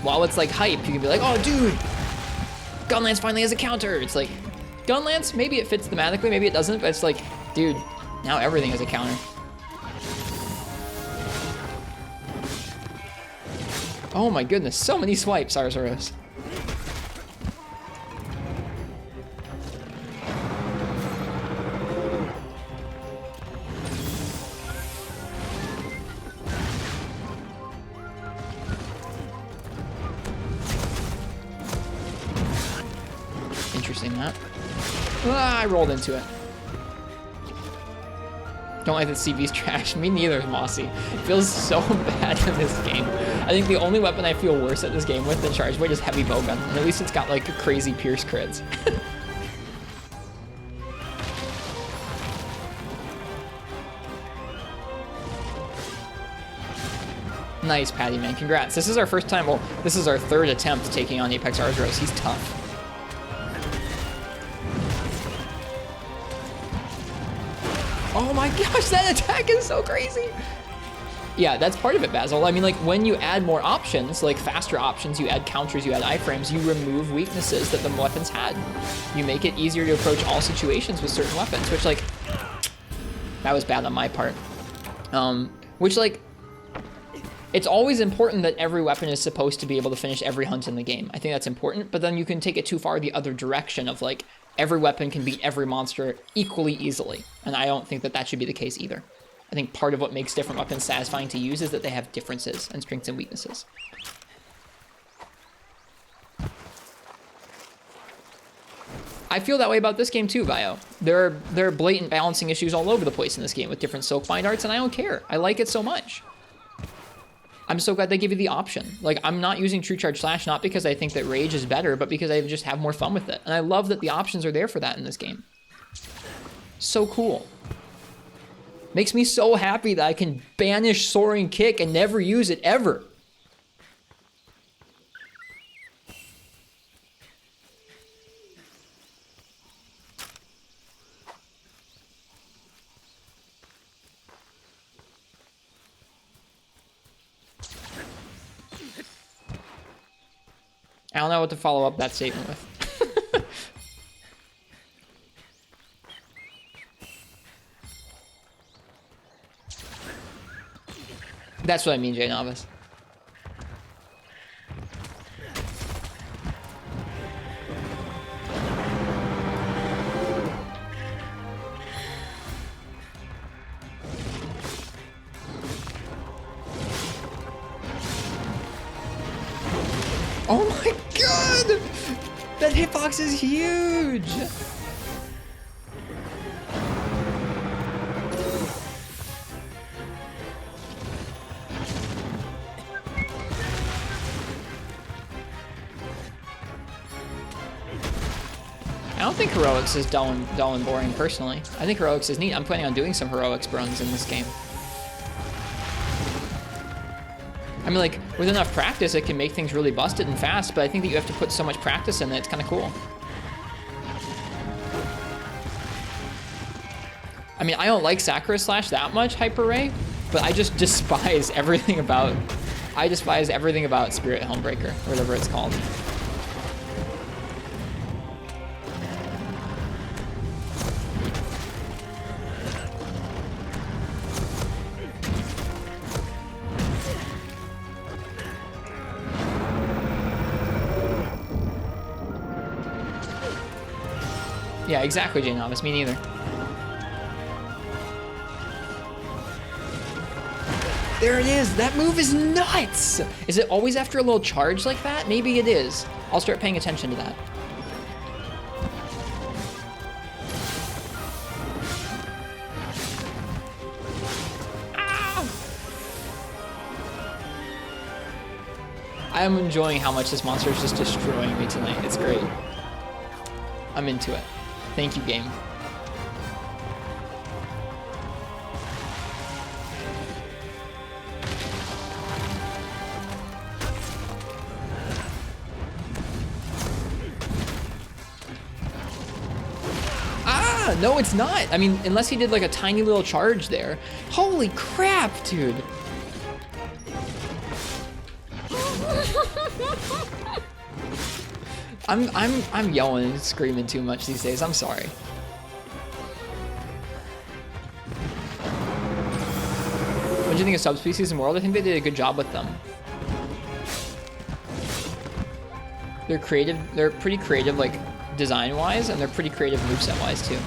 While it's like hype, you can be like, oh dude, Gunlance finally has a counter. It's like, Gunlance, maybe it fits thematically, maybe it doesn't, but it's like, dude, now everything has a counter. Oh my goodness, so many swipes, Arzuros. Interesting that. Ah, I rolled into it. Don't like that CV's trash. Me neither, Mossy. It feels so bad in this game. I think the only weapon I feel worse at this game with than Charge Blade is Heavy Bowgun. And at least it's got like crazy pierce crits. Nice, Patty Man. Congrats. This is our first time, well, this is our third attempt taking on Apex Arzuros. He's tough. Oh my gosh, that attack is so crazy. Yeah, that's part of it, Basil. I mean, like, when you add more options, like faster options, you add counters, you add iframes, you remove weaknesses that the weapons had. You make it easier to approach all situations with certain weapons, which, like, that was bad on my part. Which, like, it's always important that every weapon is supposed to be able to finish every hunt in the game. I think that's important, but then you can take it too far the other direction of, like, every weapon can beat every monster equally easily. And I don't think that that should be the case either. I think part of what makes different weapons satisfying to use is that they have differences and strengths and weaknesses. I feel that way about this game too, Vio. There are blatant balancing issues all over the place in this game with different Silkbind arts, and I don't care. I like it so much. I'm so glad they give you the option. Like, I'm not using True Charge Slash not because I think that Rage is better, but because I just have more fun with it. And I love that the options are there for that in this game. So cool. Makes me so happy that I can banish Soaring Kick and never use it ever. I don't know what to follow up that statement with. That's what I mean, Jay Novice. Oh my god! That hitbox is huge! I don't think Heroics is dull and boring, personally. I think Heroics is neat. I'm planning on doing some Heroics runs in this game. I mean, like, with enough practice, it can make things really busted and fast, but I think that you have to put so much practice in that it's kind of cool. I mean, I don't like Sakura Slash that much, Hyper Ray, but I just despise everything about... I despise everything about Spirit Helmbreaker, or whatever it's called. Yeah, exactly, Jay Novice. Me neither. There it is. That move is nuts. Is it always after a little charge like that? Maybe it is. I'll start paying attention to that. Ah! I'm enjoying how much this monster is just destroying me tonight. It's great. I'm into it. Thank you, game. Ah, no, it's not. I mean, unless he did like a tiny little charge there. Holy crap, dude. I'm yelling and screaming too much these days. I'm sorry. What do you think of subspecies in World? I think they did a good job with them. They're creative. They're pretty creative, like design-wise, and they're pretty creative moveset-wise too.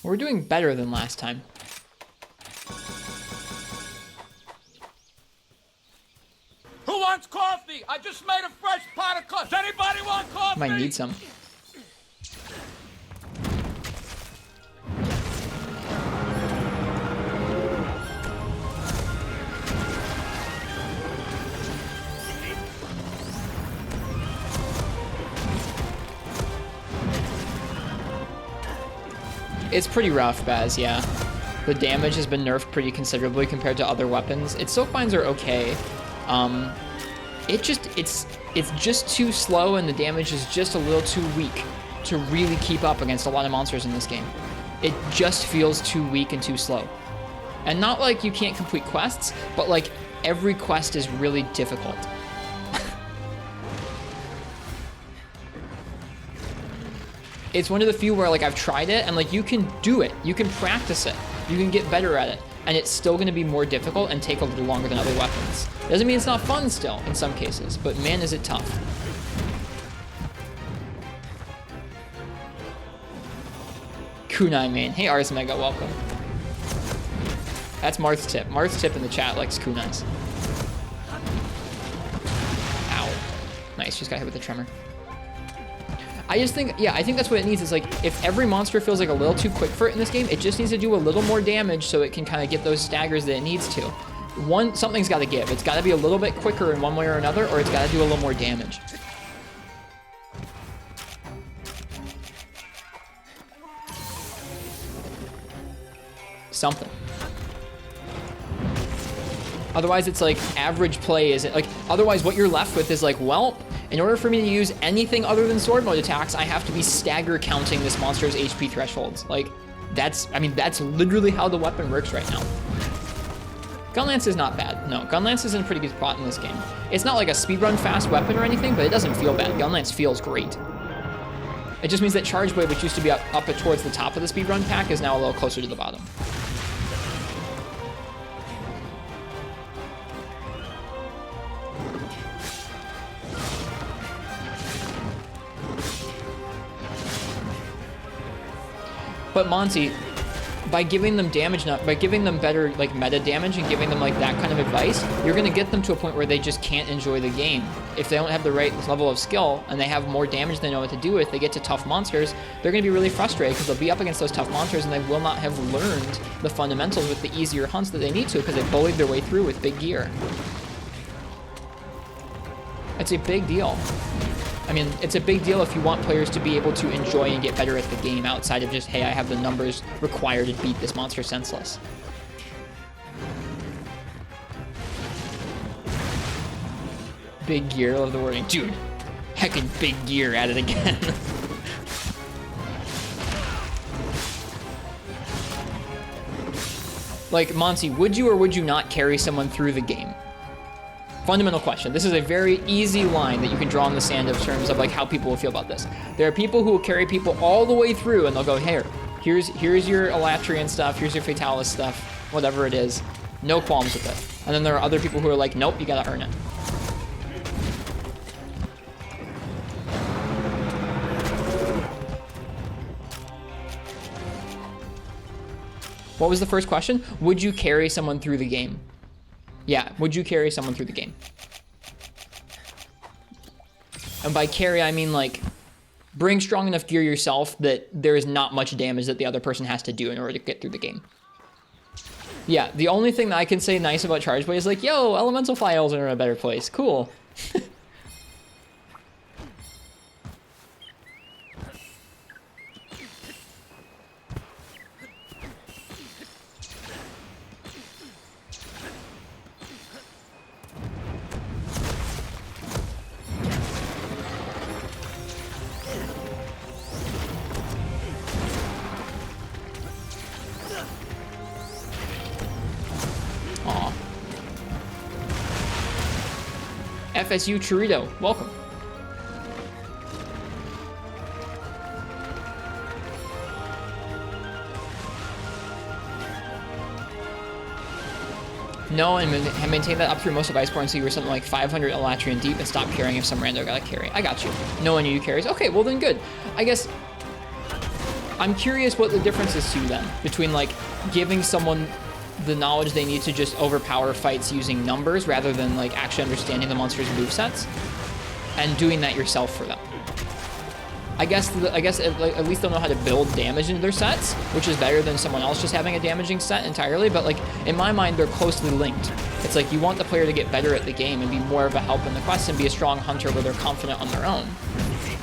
We're doing better than last time. Who wants coffee? I just made a fresh pot of coffee. Does anybody want coffee? Might need some. It's pretty rough, Baz, yeah. The damage has been nerfed pretty considerably compared to other weapons. Its silk binds are okay. It's just too slow, and the damage is just a little too weak to really keep up against a lot of monsters in this game. It just feels too weak and too slow. And not like you can't complete quests, but like every quest is really difficult. It's one of the few where like I've tried it and like you can do it, you can practice it, you can get better at it, and it's still gonna be more difficult and take a little longer than other weapons. Doesn't mean it's not fun still in some cases, but man is it tough. Kunai main. Hey Ars Mega, welcome. That's Marth's tip. Marth's tip in the chat likes kunais. Ow. Nice, just got hit with a tremor. I just think, yeah, I think that's what it needs. Is like, if every monster feels like a little too quick for it in this game, it just needs to do a little more damage so it can kind of get those staggers that it needs to. Something's got to give. It's got to be a little bit quicker in one way or another, or it's got to do a little more damage. Something. Otherwise, it's like average play isn't like, otherwise what you're left with is like, well, in order for me to use anything other than sword mode attacks, I have to be stagger counting this monster's HP thresholds. Like, that's literally how the weapon works right now. Gunlance is not bad. No, Gunlance is in a pretty good spot in this game. It's not like a speedrun fast weapon or anything, but it doesn't feel bad. Gunlance feels great. It just means that Charge Blade, which used to be up towards the top of the speedrun pack, is now a little closer to the bottom. But Monty, by giving them damage, by giving them better like meta damage and giving them like that kind of advice, you're gonna get them to a point where they just can't enjoy the game. If they don't have the right level of skill and they have more damage they know what to do with, they get to tough monsters, they're gonna be really frustrated because they'll be up against those tough monsters and they will not have learned the fundamentals with the easier hunts that they need to because they bullied their way through with big gear. It's a big deal. I mean, it's a big deal if you want players to be able to enjoy and get better at the game outside of just, hey, I have the numbers required to beat this monster senseless. Big gear, love the wording. Dude, heckin' big gear at it again. Like, Monty, would you or would you not carry someone through the game? Fundamental question. This is a very easy line that you can draw in the sand in terms of like how people will feel about this. There are people who will carry people all the way through and they'll go, here's your Elatrian stuff, here's your Fatalis stuff, whatever it is. No qualms with it. And then there are other people who are like, nope, you gotta earn it. What was the first question? Would you carry someone through the game? Yeah, would you carry someone through the game? And by carry, I mean like, bring strong enough gear yourself that there is not much damage that the other person has to do in order to get through the game. Yeah, the only thing that I can say nice about Charge Blade is like, yo, elemental files are in a better place. Cool. Aw. FSU Churrito, welcome. No, and maintain that up through most of Iceborne, so you were something like 500 Elatrian deep and stop carrying if some rando got a carry. I got you. No one knew carries. Okay, well then good. I guess I'm curious what the difference is to you then between like giving someone the knowledge they need to just overpower fights using numbers rather than like actually understanding the monster's movesets and doing that yourself for them. I guess at least they'll know how to build damage into their sets, which is better than someone else just having a damaging set entirely. But like in my mind, they're closely linked. It's like you want the player to get better at the game and be more of a help in the quest and be a strong hunter where they're confident on their own.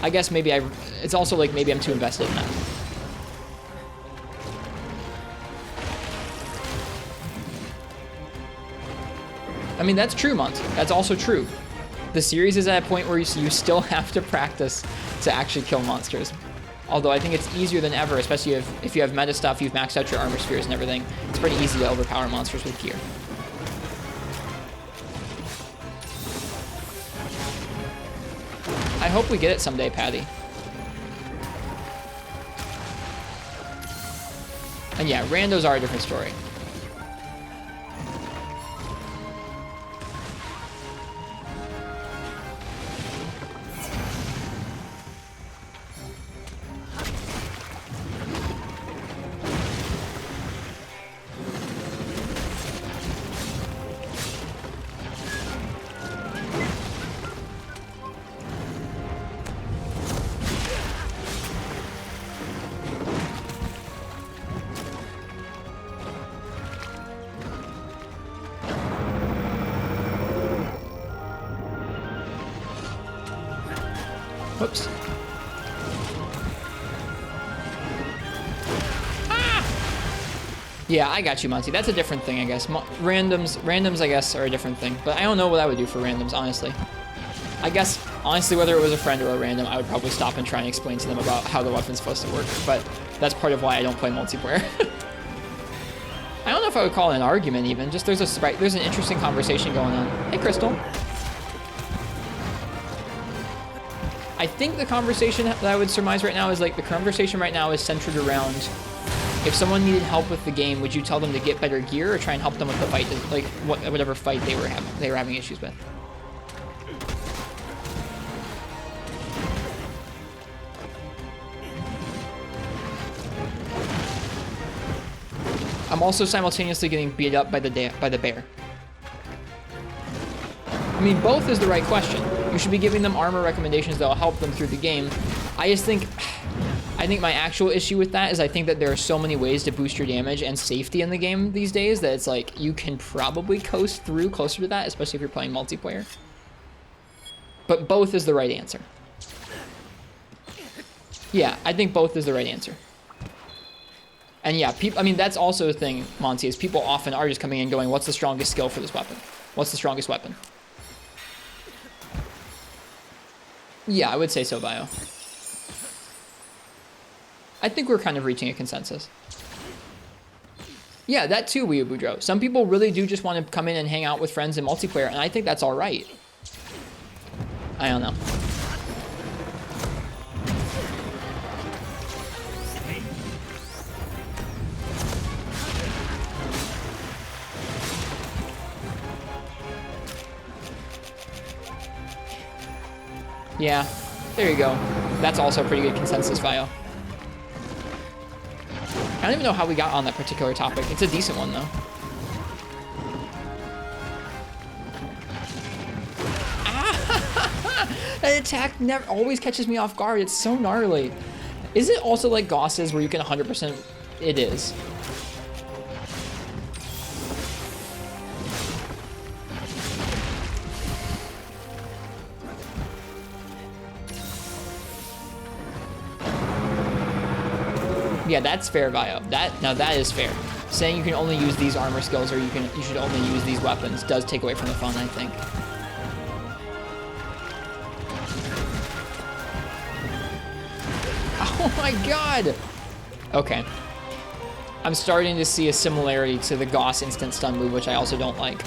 I guess maybe it's also like maybe I'm too invested in that. I mean, that's true, Monty. That's also true. The series is at a point where you still have to practice to actually kill monsters. Although I think it's easier than ever, especially if you have meta stuff, you've maxed out your armor spheres and everything. It's pretty easy to overpower monsters with gear. I hope we get it someday, Patty. And yeah, randos are a different story. Whoops. Ah! Yeah, I got you, Monty. That's a different thing, I guess. Randoms, I guess, are a different thing. But I don't know what I would do for randoms, honestly. I guess, honestly, whether it was a friend or a random, I would probably stop and try and explain to them about how the weapon's supposed to work. But that's part of why I don't play multiplayer. I don't know if I would call it an argument, even. Just there's an interesting conversation going on. Hey, Crystal. I think the conversation that I would surmise right now is like the conversation right now is centered around if someone needed help with the game, would you tell them to get better gear or try and help them with the fight, like whatever fight they were having issues with. I'm also simultaneously getting beat up by the bear. I mean, both is the right question. You should be giving them armor recommendations that will help them through the game. I think my actual issue with that is I think that there are so many ways to boost your damage and safety in the game these days that it's like you can probably coast through closer to that, especially if you're playing multiplayer. But both is the right answer. Yeah, I think both is the right answer. And yeah, I mean, that's also a thing, Monty, is people often are just coming in going, what's the strongest skill for this weapon? What's the strongest weapon? Yeah, I would say so, Bio. I think we're kind of reaching a consensus. Yeah, that too, Wee Boudreaux. Some people really do just want to come in and hang out with friends in multiplayer, and I think that's all right. I don't know. Yeah, there you go. That's also a pretty good consensus, Vio. I don't even know how we got on that particular topic. It's a decent one, though. Ah! That attack never always catches me off guard. It's so gnarly. Is it also like Goss's where you can 100%? It is. Yeah, that's fair, Vio. Now that is fair. Saying you can only use these armor skills or you should only use these weapons does take away from the fun, I think. Oh my god! Okay. I'm starting to see a similarity to the Goss instant stun move, which I also don't like.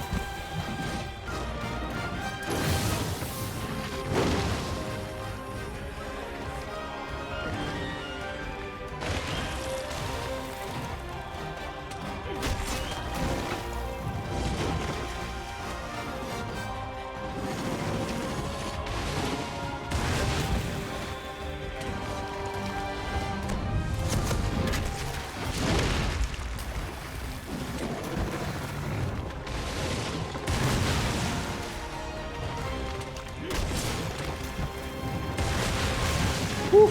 Whew.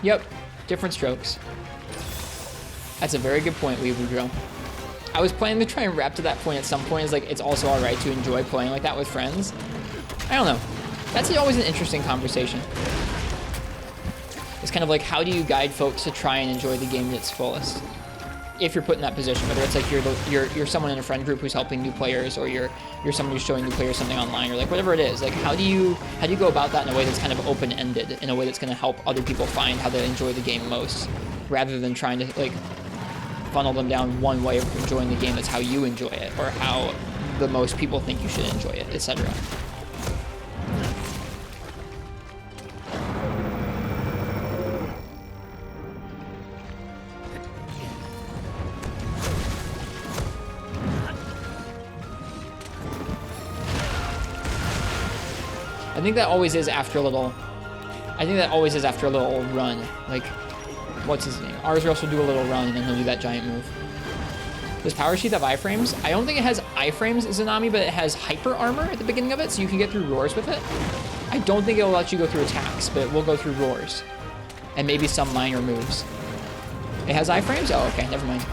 Yep, different strokes. That's a very good point, Weeble Drill. I was planning to try and wrap to that point at some point. It's like, it's also alright to enjoy playing like that with friends. I don't know. That's always an interesting conversation. It's kind of like, how do you guide folks to try and enjoy the game at its fullest? If you're put in that position, whether it's like you're someone in a friend group who's helping new players, or you're someone who's showing new players something online, or like whatever it is, like how do you go about that in a way that's kind of open-ended, in a way that's going to help other people find how they enjoy the game most, rather than trying to like funnel them down one way of enjoying the game that's how you enjoy it, or how the most people think you should enjoy it, etc. I think that always is after a little run. Like, what's his name? Arzros will do a little run and then he'll do that giant move. Does Power Sheath have iframes? I don't think it has iframes, Zanami, but it has hyper armor at the beginning of it, so you can get through roars with it. I don't think it'll let you go through attacks, but it will go through roars. And maybe some minor moves. It has iframes? Oh, okay, never mind.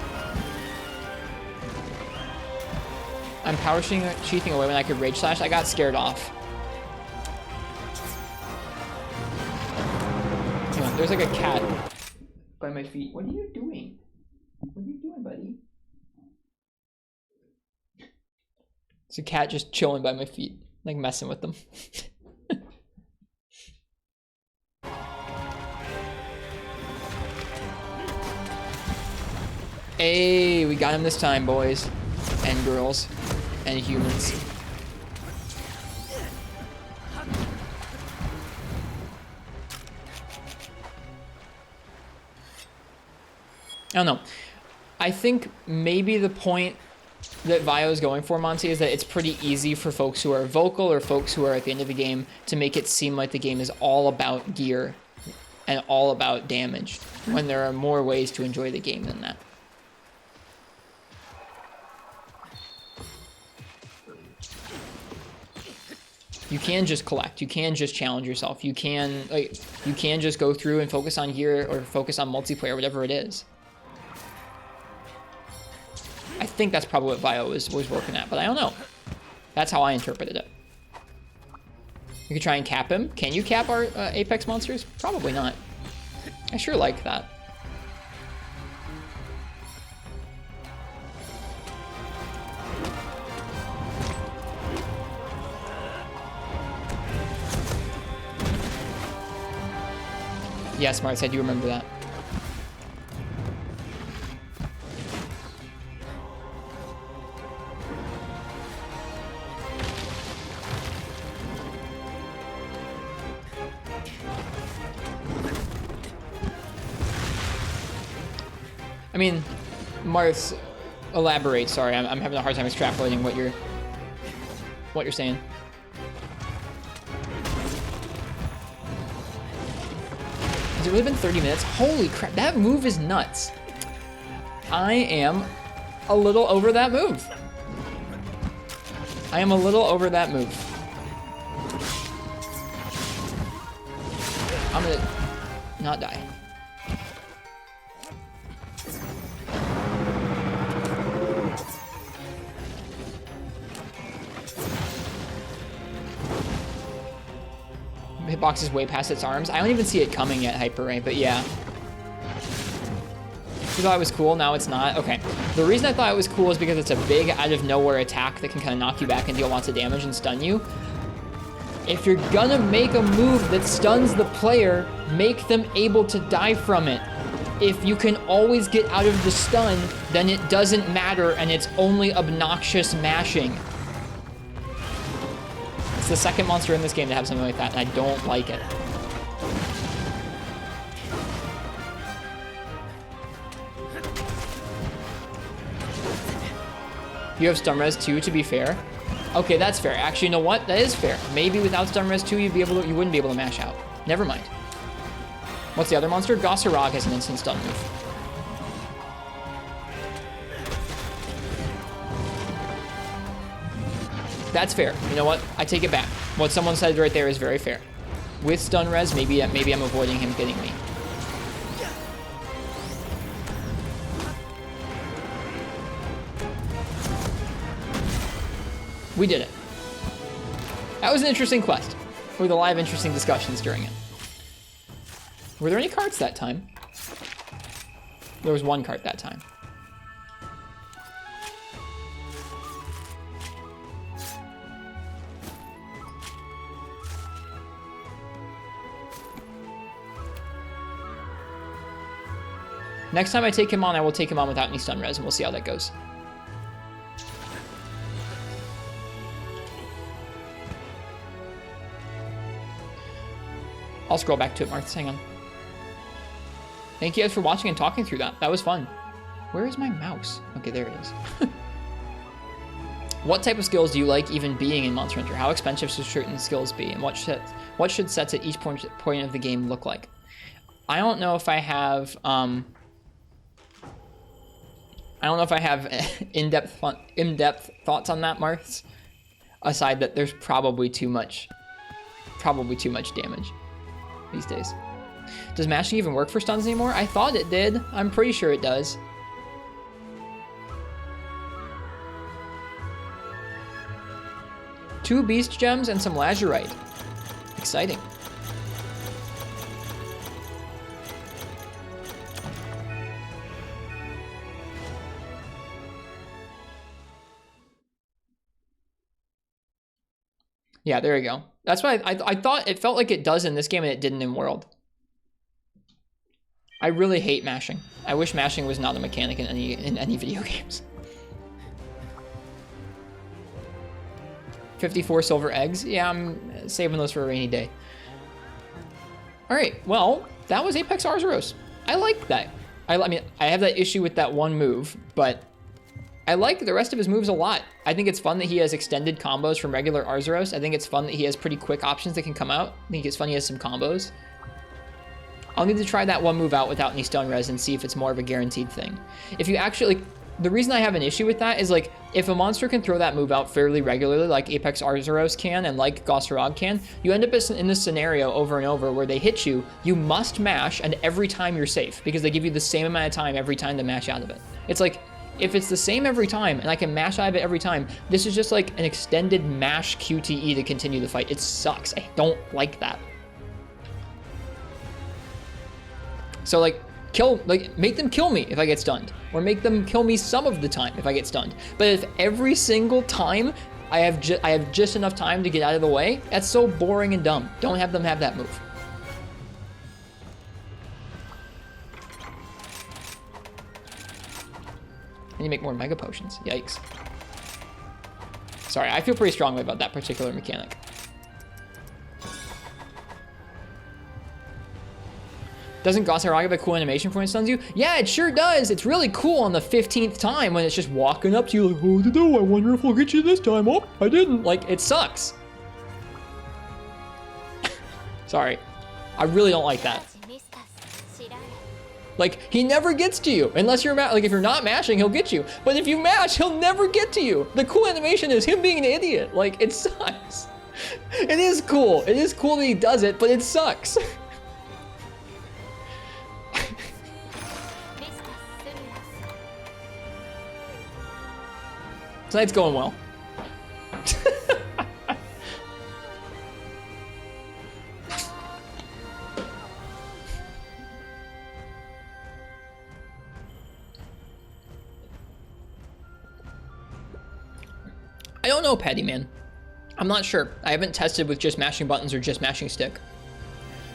I'm Power Sheathing away when I could Rage Slash. I got scared off. There's like a cat by my feet. What are you doing? What are you doing, buddy? It's a cat just chilling by my feet, like messing with them. Hey, we got him this time, boys and girls and humans. I don't know. I think maybe the point that Vio is going for, Monty, is that it's pretty easy for folks who are vocal or folks who are at the end of the game to make it seem like the game is all about gear and all about damage, when there are more ways to enjoy the game than that. You can just collect. You can just challenge yourself. You can just go through and focus on gear or focus on multiplayer, whatever it is. I think that's probably what Vio was working at, but I don't know. That's how I interpreted it. You could try and cap him. Can you cap our Apex monsters? Probably not. I sure like that. Yeah, Smarts, I do remember that. I mean, Marth, elaborate. Sorry, I'm having a hard time extrapolating what you're saying. Has it really been 30 minutes? Holy crap, that move is nuts. I am a little over that move. I am a little over that move. I'm gonna not die. Hitbox is way past its arms. I don't even see it coming yet, Hyper Ray, but yeah. You thought it was cool, now it's not? Okay. The reason I thought it was cool is because it's a big out-of-nowhere attack that can kind of knock you back and deal lots of damage and stun you. If you're gonna make a move that stuns the player, make them able to die from it. If you can always get out of the stun, then it doesn't matter and it's only obnoxious mashing. It's the second monster in this game to have something like that, and I don't like it. You have stun res too, to be fair. Okay, that's fair. Actually, you know what? That is fair. Maybe without stun res 2, you wouldn't be able to mash out. Never mind. What's the other monster? Gossarog has an instant stun move. That's fair. You know what? I take it back. What someone said right there is very fair. With stun res, maybe I'm avoiding him getting me. We did it. That was an interesting quest with a lot of interesting discussions during it. Were there any carts that time? There was one cart that time. Next time I take him on, I will take him on without any stun res, and we'll see how that goes. I'll scroll back to it, Martha. Hang on. Thank you guys for watching and talking through that. That was fun. Where is my mouse? Okay, there it is. What type of skills do you like even being in Monster Hunter? How expensive should certain skills be? And what should sets at each point of the game look like? I don't know if I have... I don't know if I have in-depth thoughts on that, Marths. Aside that there's probably too much damage these days. Does mashing even work for stuns anymore? I thought it did. I'm pretty sure it does. Two beast gems and some lazurite. Exciting. Yeah, there you go. That's why I thought it felt like it does in this game and it didn't in World. I really hate mashing. I wish mashing was not a mechanic in any video games. 54 silver eggs. Yeah, I'm saving those for a rainy day. All right, well, that was Apex Arzuros. I like that. I mean, I have that issue with that one move, but I like the rest of his moves a lot. I think it's fun that he has extended combos from regular Arzuros. I think it's fun that he has pretty quick options that can come out. I think it's fun he has some combos. I'll need to try that one move out without any stun res and see if it's more of a guaranteed thing. If you actually, like, the reason I have an issue with that is, like, if a monster can throw that move out fairly regularly, like Apex Arzuros can and like Gossarog can, you end up in this scenario over and over where they hit you, you must mash, and every time you're safe because they give you the same amount of time every time to mash out of it. It's like, if it's the same every time and I can mash out of it every time, this is just like an extended mash QTE to continue the fight. It sucks. I don't like that. So like, make them kill me if I get stunned, or make them kill me some of the time if I get stunned. But if every single time I have just enough time to get out of the way, that's so boring and dumb. Don't have them have that move. I need to make more mega potions. Yikes. Sorry, I feel pretty strongly about that particular mechanic. Doesn't Gossarog have a cool animation for when it stuns you? Yeah, it sure does. It's really cool on the 15th time when it's just walking up to you like, oh, no, I wonder if I'll get you this time. Oh, I didn't. Like, it sucks. Sorry. I really don't like that. Like, he never gets to you unless you're like, if you're not mashing, he'll get you. But if you mash, he'll never get to you. The cool animation is him being an idiot. Like, it sucks. It is cool. It is cool that he does it, but it sucks. Tonight's going well. I don't know, Patty Man. I'm not sure. I haven't tested with just mashing buttons or just mashing stick.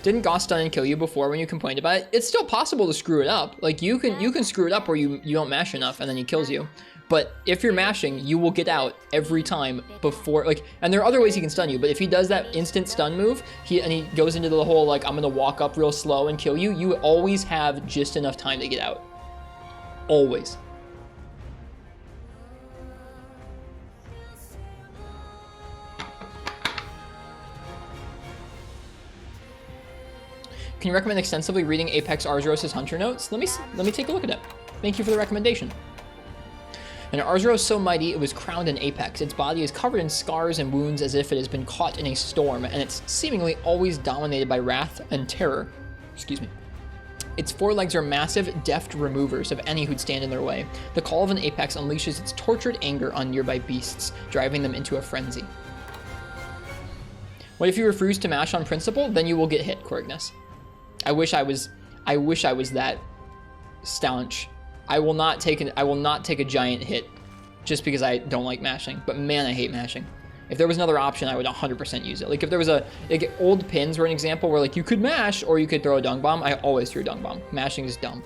Didn't Goss stun and kill you before when you complained about it? It's still possible to screw it up. Like, you can screw it up where you don't mash enough and then he kills you. But if you're mashing, you will get out every time before, like, and there are other ways he can stun you, but if he does that instant stun move, he goes into the whole, like, I'm gonna walk up real slow and kill you, you always have just enough time to get out. Always. Can you recommend extensively reading Apex Arzuros' Hunter Notes? Let me take a look at it. Thank you for the recommendation. An Arzuros so mighty it was crowned in Apex. Its body is covered in scars and wounds as if it has been caught in a storm, and it's seemingly always dominated by wrath and terror. Excuse me. Its forelegs are massive, deft removers of any who'd stand in their way. The call of an Apex unleashes its tortured anger on nearby beasts, driving them into a frenzy. What if you refuse to mash on principle? Then you will get hit, Corgnus. I wish I was that staunch. I will not take a giant hit just because I don't like mashing. But man, I hate mashing. If there was another option, I would 100% use it. Like if there was like old pins were an example where like you could mash or you could throw a dung bomb. I always threw a dung bomb. Mashing is dumb.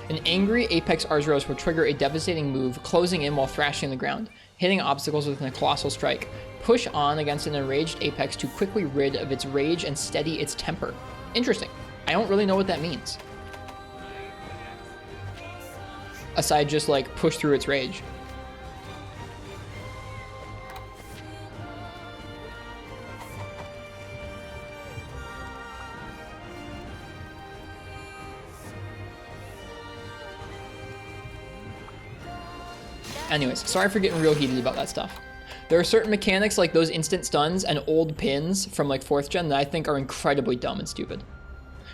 An angry Apex Arzuros will trigger a devastating move, closing in while thrashing the ground, hitting obstacles with a colossal strike. Push on against an enraged Apex to quickly rid of its rage and steady its temper. Interesting. I don't really know what that means. Aside just like push through its rage. Anyways, sorry for getting real heated about that stuff. There are certain mechanics like those instant stuns and old pins from like 4th gen that I think are incredibly dumb and stupid.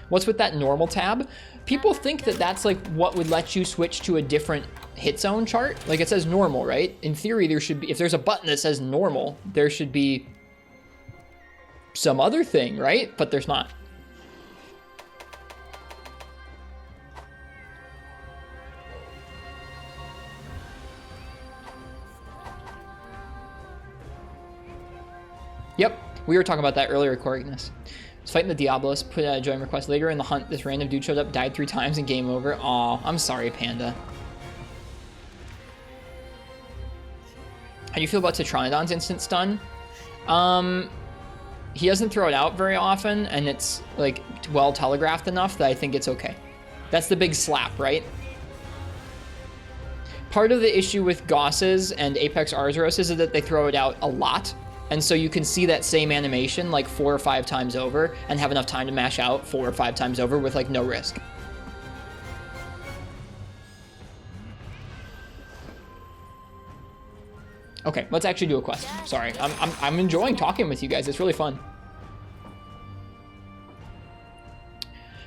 What's with that normal tab? People think that that's like what would let you switch to a different hit zone chart. Like it says normal, right? In theory, there should be, if there's a button that says normal, there should be some other thing, right? But there's not. Yep, we were talking about that earlier, Corgnus. Was fighting the Diablos, put a join request later in the hunt. This random dude showed up, died 3 times, and game over. Aw, I'm sorry, Panda. How do you feel about Tetranodon's instant stun? He doesn't throw it out very often, and it's like well telegraphed enough that I think it's okay. That's the big slap, right? Part of the issue with Gosses and Apex Arzuros is that they throw it out a lot. And so you can see that same animation like 4 or 5 times over and have enough time to mash out 4 or 5 times over with like no risk. Okay, let's actually do a quest. Sorry, I'm enjoying talking with you guys. It's really fun.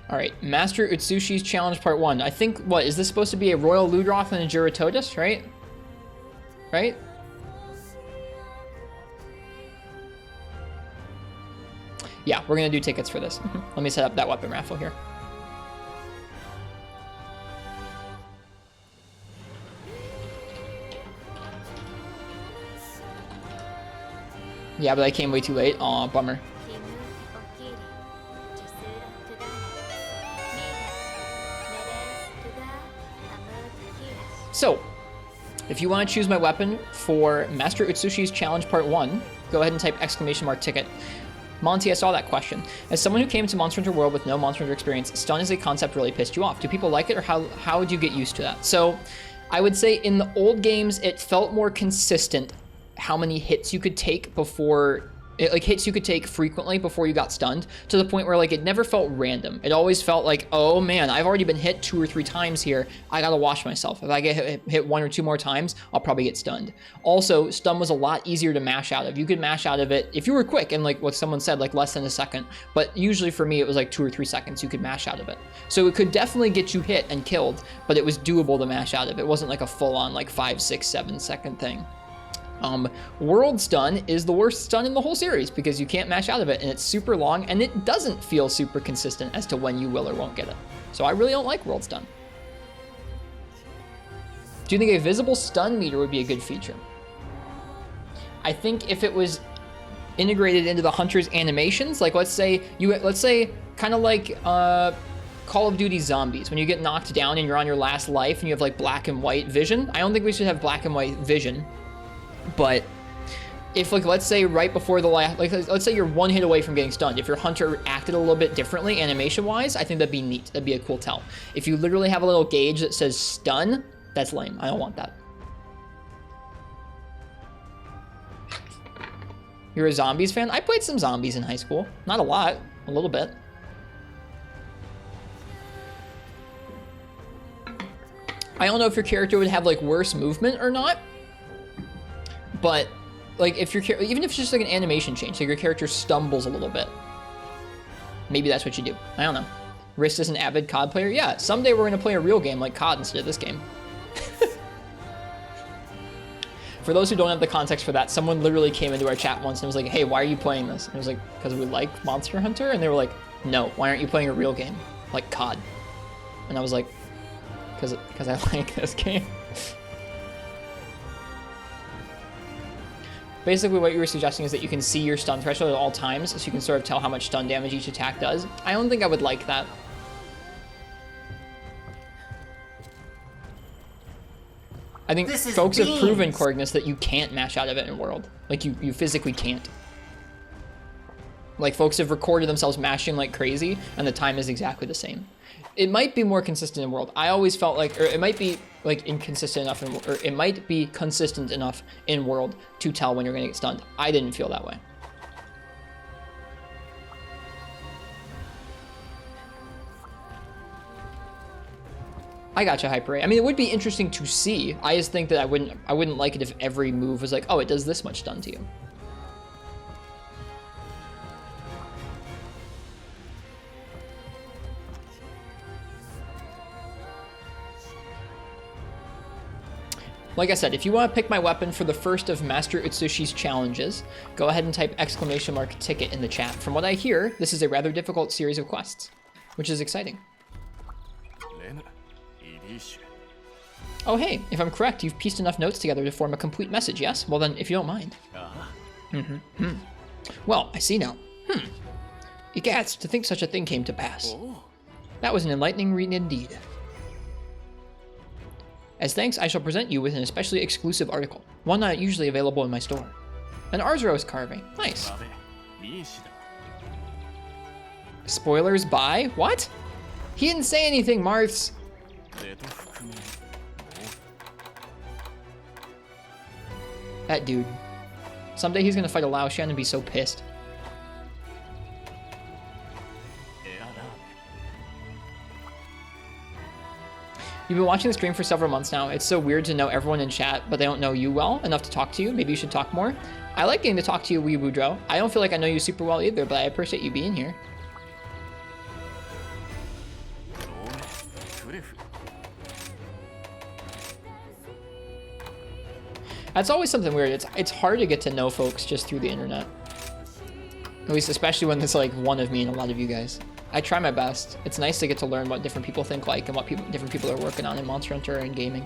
All right, Master Utsushi's Challenge Part 1. I think, what, is this supposed to be a Royal Ludroth and a Juratodus, right? Right? Yeah, we're gonna do tickets for this. Let me set up that weapon raffle here. Yeah, but I came way too late. Aw, bummer. So, if you want to choose my weapon for Master Utsushi's Challenge Part 1, go ahead and type !ticket. Monty, I saw that question. As someone who came to Monster Hunter World with no Monster Hunter experience, stun as a concept really pissed you off. Do people like it, or how would you get used to that? So, I would say in the old games, it felt more consistent how many hits you could take before It like hits you could take frequently before you got stunned, to the point where like it never felt random. It always felt like, oh man, I've already been hit 2 or 3 times here. I gotta watch myself. If I get hit 1 or 2 more times, I'll probably get stunned. Also, stun was a lot easier to mash out of. You could mash out of it if you were quick, and like what someone said, like less than a second. But usually for me, it was like 2 or 3 seconds you could mash out of it. So it could definitely get you hit and killed, but it was doable to mash out of. It wasn't like a full-on like 5, 6, 7 second thing. World stun is the worst stun in the whole series because you can't mash out of it, and it's super long, and it doesn't feel super consistent as to when you will or won't get it. So I really don't like world stun. Do you think a visible stun meter would be a good feature? I think if it was integrated into the hunter's animations, like let's say kind of like Call of Duty Zombies, when you get knocked down and you're on your last life and you have like black and white vision. I don't think we should have black and white vision. But if like, let's say right before the last, like let's say you're 1 hit away from getting stunned. If your hunter acted a little bit differently animation wise, I think that'd be neat. That'd be a cool tell. If you literally have a little gauge that says stun, that's lame. I don't want that. You're a Zombies fan? I played some Zombies in high school. Not a lot, a little bit. I don't know if your character would have like worse movement or not. But like if your even if it's just like an animation change, like your character stumbles a little bit, maybe that's what you do. I don't know. Rist is an avid COD player. Yeah, someday we're gonna play a real game like COD instead of this game. For those who don't have the context for that, someone literally came into our chat once and was like, "Hey, why are you playing this?" And I was like, "Because we like Monster Hunter." And they were like, "No, why aren't you playing a real game like COD?" And I was like, "Because I like this game." Basically what you were suggesting is that you can see your stun threshold at all times, so you can sort of tell how much stun damage each attack does. I don't think I would like that. I think folks have proven, Corgnus, that you can't mash out of it in World. Like, you physically can't. Like, folks have recorded themselves mashing like crazy, and the time is exactly the same. It might be more consistent in World. I always felt like, or it might be like inconsistent enough, or it might be consistent enough in World to tell when you're gonna get stunned. I didn't feel that way. I gotcha, Hyper. I mean, it would be interesting to see. I just think that I wouldn't like it if every move was like, oh, it does this much stun to you. Like I said, if you want to pick my weapon for the first of Master Utsushi's challenges, go ahead and type !ticket in the chat. From what I hear, this is a rather difficult series of quests, which is exciting. Oh hey, if I'm correct, you've pieced enough notes together to form a complete message, yes? Well then, if you don't mind. Well, I see now. Egads, to think such a thing came to pass. That was an enlightening read indeed. As thanks, I shall present you with an especially exclusive article, one not usually available in my store. An Arzros carving. Nice. Spoilers by? What? He didn't say anything, Marths. That dude. Someday he's gonna fight a Laoshan and be so pissed. You've been watching the stream for several months now. It's so weird to know everyone in chat, but they don't know you well enough to talk to you. Maybe you should talk more. I like getting to talk to you, Wee Boudreaux. I don't feel like I know you super well either, but I appreciate you being here. That's always something weird. It's hard to get to know folks just through the internet. At least especially when there's like one of me and a lot of you guys. I try my best. It's nice to get to learn what different people think like and what different people are working on in Monster Hunter and gaming.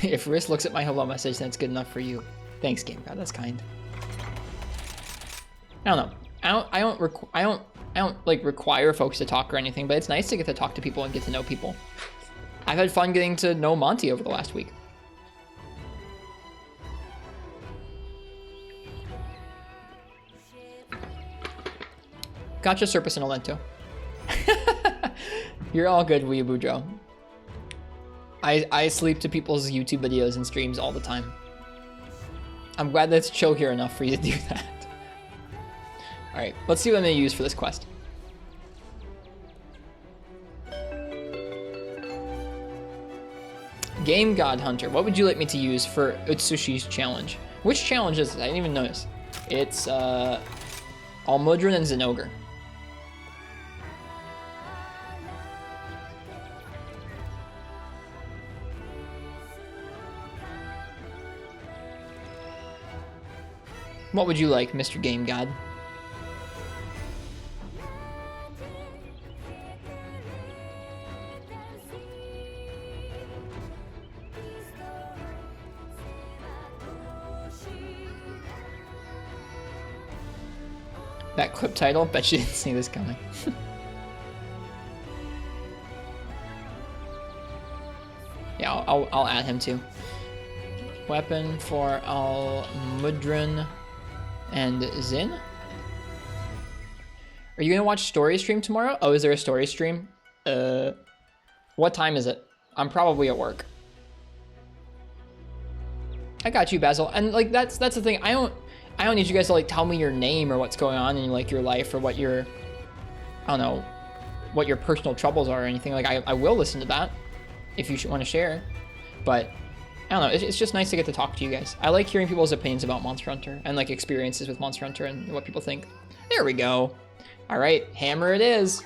If Riz looks at my hello message, then it's good enough for you. Thanks, Game God. That's kind. I don't know. I don't like require folks to talk or anything, but it's nice to get to talk to people and get to know people. I've had fun getting to know Monty over the last week. Gotcha, Serpus and Olento. You're all good, Weeaboo. I sleep to people's YouTube videos and streams all the time. I'm glad that it's chill here enough for you to do that. Alright, let's see what I'm going to use for this quest. Game God Hunter. What would you like me to use for Utsushi's challenge? Which challenge is it? I didn't even notice. It's Almudron and Zinogre. What would you like, Mr. Game God? That clip title? Bet you didn't see this coming. Yeah, I'll add him too. Weapon for Almudron and Zin? Are you gonna watch story stream tomorrow? Oh, is there a story stream? What time is it? I'm probably at work. I got you, Basil. And like that's the thing. I don't need you guys to like tell me your name or what's going on in like your life or what your, I don't know, what your personal troubles are or anything. Like I will listen to that if you want to share, but I don't know. It's just nice to get to talk to you guys. I like hearing people's opinions about Monster Hunter and like experiences with Monster Hunter and what people think. There we go. All right, hammer it is.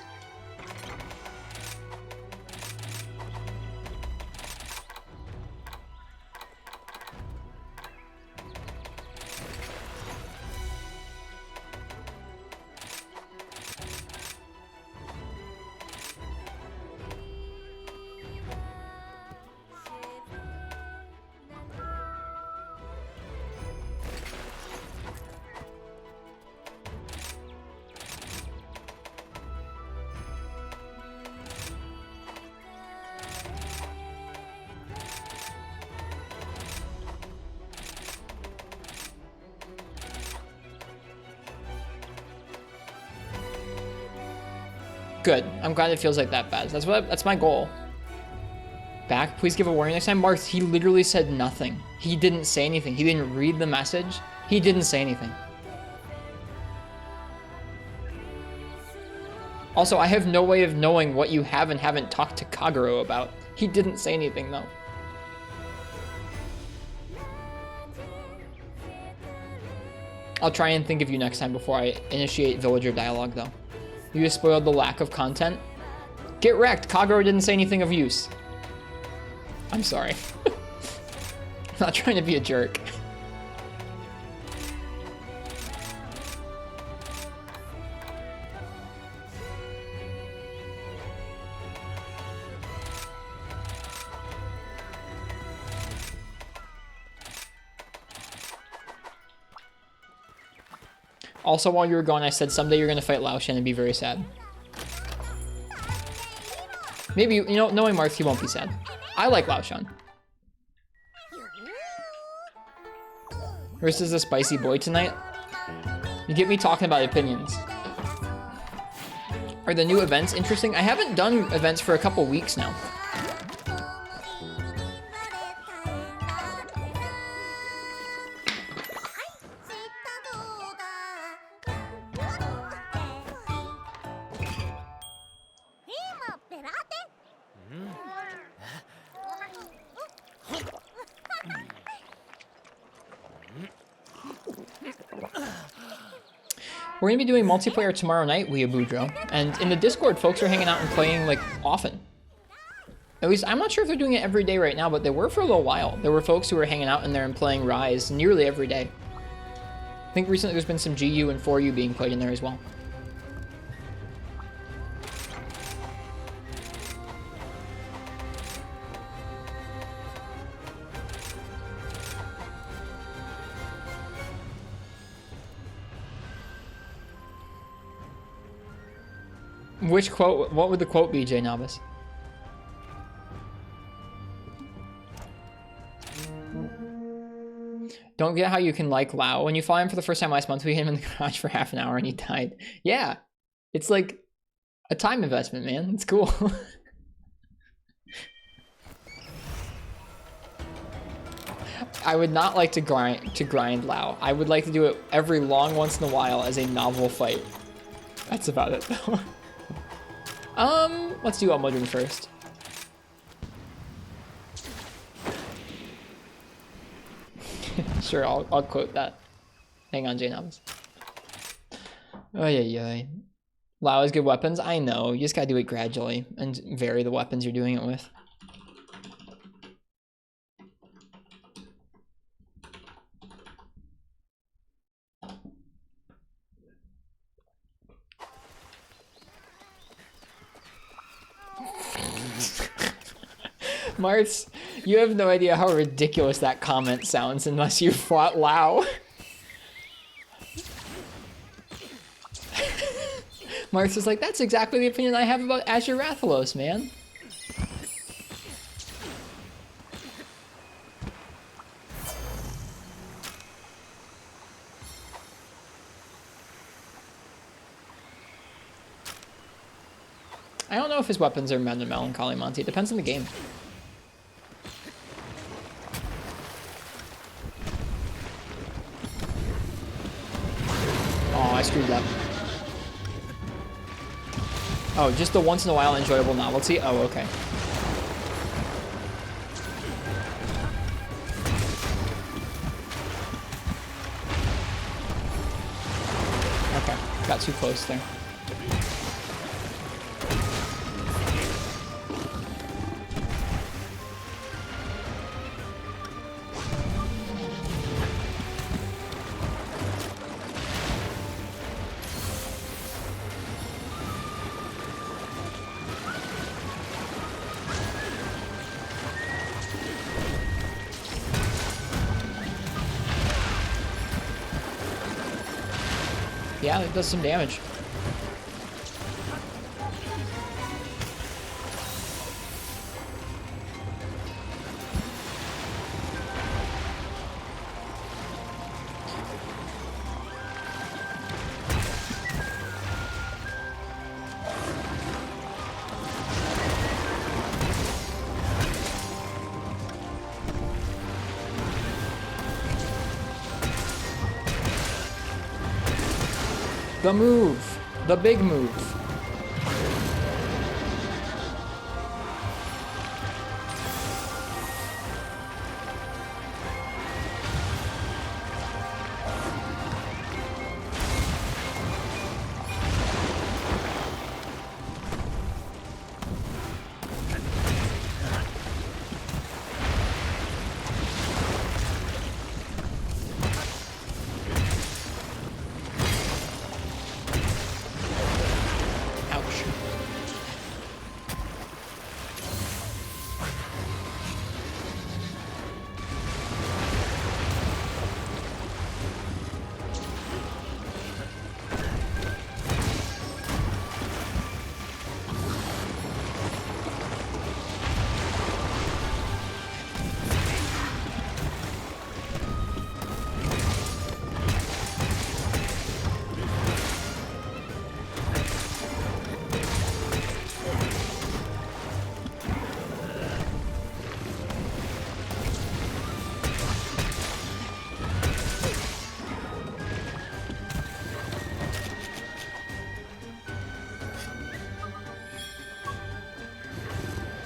Good. I'm glad it feels like that bad. That's my goal. Back, please give a warning next time. Mark, he literally said nothing. He didn't say anything. He didn't read the message. He didn't say anything. Also, I have no way of knowing what you have and haven't talked to Kagero about. He didn't say anything though. I'll try and think of you next time before I initiate villager dialogue though. You just spoiled the lack of content. Get wrecked. Kagero didn't say anything of use. I'm sorry. I'm not trying to be a jerk. Also, while you were gone, I said someday you're going to fight Lao Shen and be very sad. Maybe, you know, knowing Marth, he won't be sad. I like Lao Shen. Riss is a spicy boy tonight. You get me talking about opinions. Are the new events interesting? I haven't done events for a couple weeks now. We're gonna be doing multiplayer tomorrow night, Weeaboo, and in the Discord, folks are hanging out and playing like often. At least I'm not sure if they're doing it every day right now, but they were for a little while. There were folks who were hanging out in there and playing Rise nearly every day. I think recently there's been some GU and 4U being played in there as well. Which quote? What would the quote be, J Novice? Don't get how you can like Lao. When you fly him for the first time last month, we hit him in the garage for half an hour and he died. Yeah, it's like a time investment, man. It's cool. I would not like to grind Lao. I would like to do it every long once in a while as a novel fight. That's about it, though. Let's do Almudron first. Sure, I'll quote that. Hang on, J Novice. Oh yeah. Lao has good weapons. I know. You just gotta do it gradually and vary the weapons you're doing it with. Martz, you have no idea how ridiculous that comment sounds unless you fought Lao. Martz is like, that's exactly the opinion I have about Azure Rathalos, man. I don't know if his weapons are Men to Melancholy, Monty. It depends on the game. Oh, I screwed up. Oh, just the once in a while enjoyable novelty? Oh, okay. Okay, got too close there. Yeah, it does some damage. The move. The big move.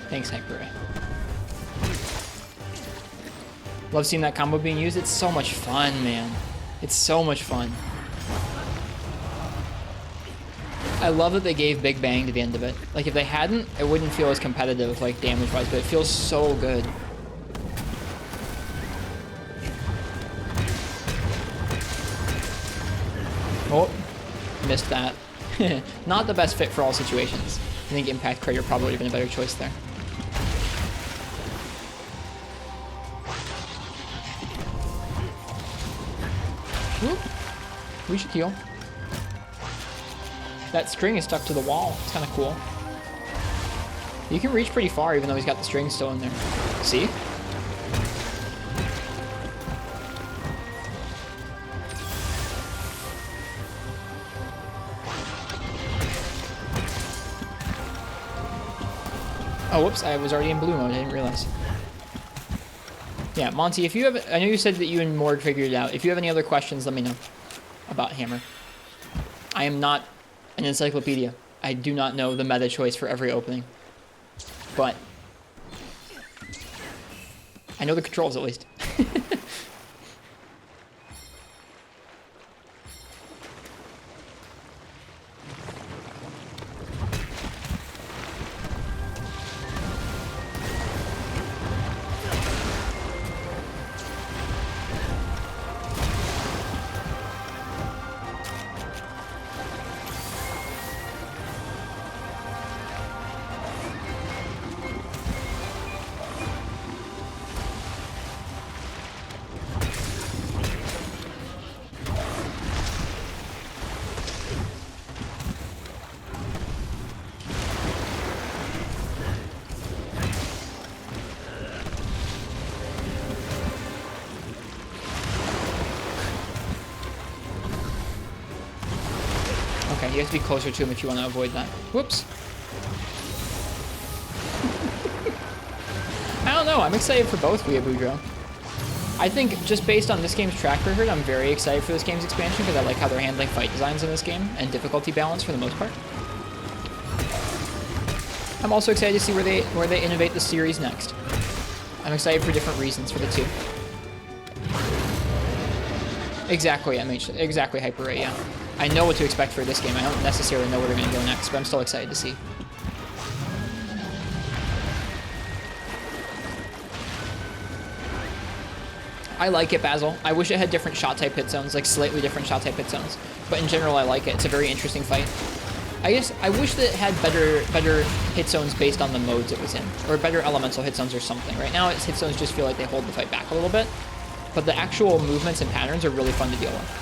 Thanks, Hyper. Love seeing that combo being used. It's so much fun, man. It's so much fun. I love that they gave Big Bang to the end of it. Like, if they hadn't, it wouldn't feel as competitive, like, damage-wise, but it feels so good. Oh, missed that. Not the best fit for all situations. I think Impact Crater probably would have been a better choice there. Whoop. We should heal. That string is stuck to the wall. It's kind of cool. You can reach pretty far even though he's got the string still in there. See? Oh, whoops, I was already in blue mode, I didn't realize. Yeah, Monty, if you have... I know you said that you and Mord figured it out. If you have any other questions, let me know about Hammer. I am not an encyclopedia. I do not know the meta choice for every opening. But I know the controls at least. Okay, you have to be closer to him if you want to avoid that. Whoops. I don't know. I'm excited for both Via Boudreaux. I think just based on this game's track record, I'm very excited for this game's expansion because I like how they're handling fight designs in this game and difficulty balance for the most part. I'm also excited to see where they innovate the series next. I'm excited for different reasons for the two. Exactly, exactly, Hyper Ray, yeah. I know what to expect for this game. I don't necessarily know where they're going to go next, but I'm still excited to see. I like it, Basil. I wish it had different shot type hit zones, like slightly different shot type hit zones. But in general, I like it. It's a very interesting fight. I wish that it had better hit zones based on the modes it was in, or better elemental hit zones or something. Right now, its hit zones just feel like they hold the fight back a little bit, but the actual movements and patterns are really fun to deal with.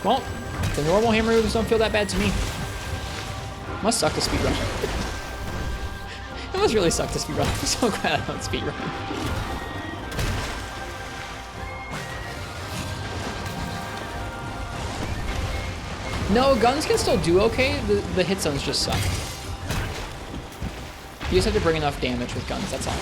Well, the normal hammer moves don't feel that bad to me. Must suck to speedrun. It must really suck to speedrun. I'm so glad I don't speedrun. No, guns can still do okay. The hit zones just suck. You just have to bring enough damage with guns, that's all.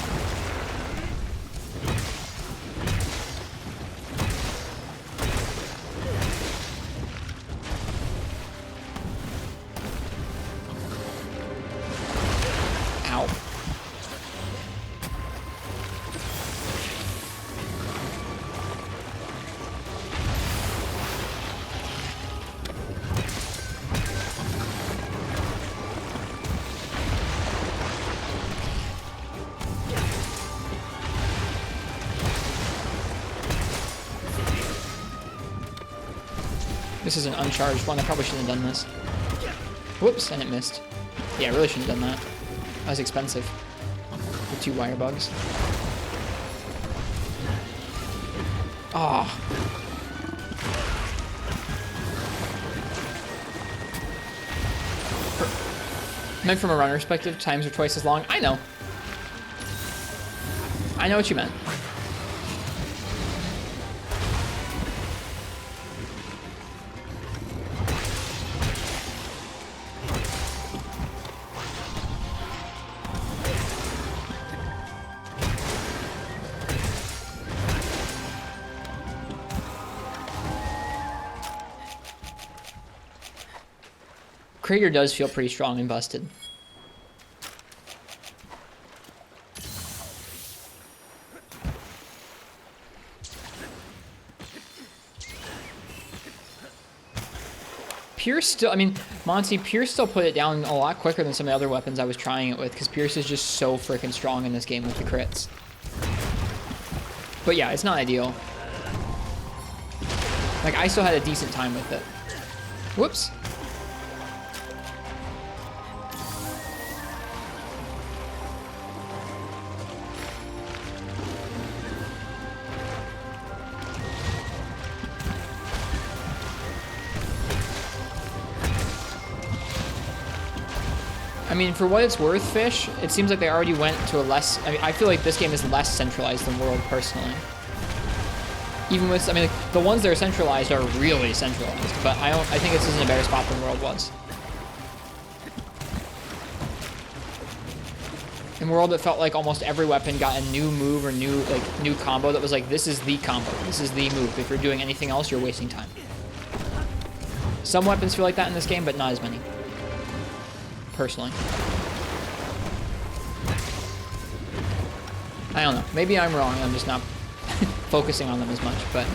This is an uncharged one. I probably shouldn't have done this. Whoops, and it missed. Yeah, I really shouldn't have done that. That was expensive. The 2 wire bugs. Ah. Meant from a runner perspective, times are twice as long. I know. I know what you meant. Crater does feel pretty strong and busted. Pierce still, I mean, Monty, Pierce still put it down a lot quicker than some of the other weapons I was trying it with, because Pierce is just so freaking strong in this game with the crits. But yeah, it's not ideal. Like, I still had a decent time with it. Whoops. mean, for what it's worth, Fish, it seems like they already went to a less... I mean, I feel like this game is less centralized than World, personally. Even with... I mean, like, the ones that are centralized are really centralized, but I think this is in a better spot than World was. In World, it felt like almost every weapon got a new move or new combo that was like, this is the combo. This is the move. If you're doing anything else, you're wasting time. Some weapons feel like that in this game, but not as many. Personally. I don't know. Maybe I'm wrong. I'm just not focusing on them as much, but...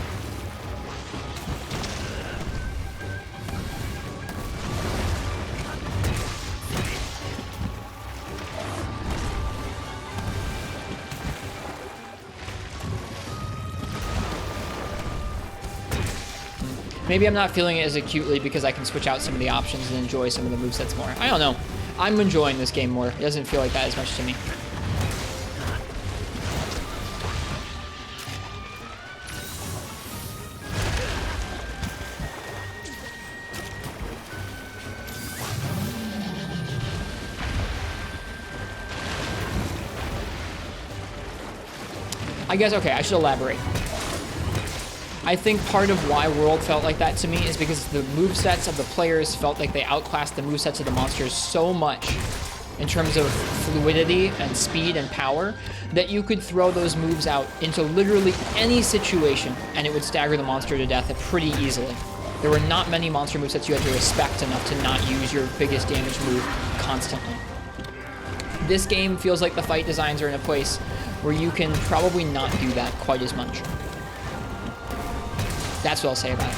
Maybe I'm not feeling it as acutely because I can switch out some of the options and enjoy some of the movesets more. I don't know. I'm enjoying this game more. It doesn't feel like that as much to me. I guess, okay, I should elaborate. I think part of why World felt like that to me is because the movesets of the players felt like they outclassed the movesets of the monsters so much in terms of fluidity and speed and power that you could throw those moves out into literally any situation and it would stagger the monster to death pretty easily. There were not many monster movesets you had to respect enough to not use your biggest damage move constantly. This game feels like the fight designs are in a place where you can probably not do that quite as much. That's what I'll say about it.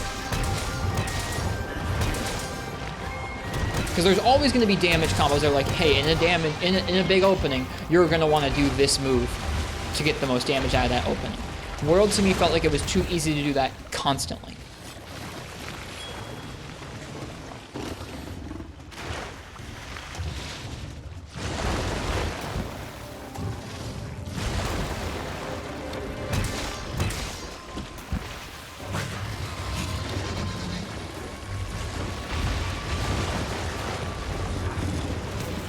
Because there's always going to be damage combos that are like, hey, in a big opening, you're going to want to do this move to get the most damage out of that opening. World to me felt like it was too easy to do that constantly.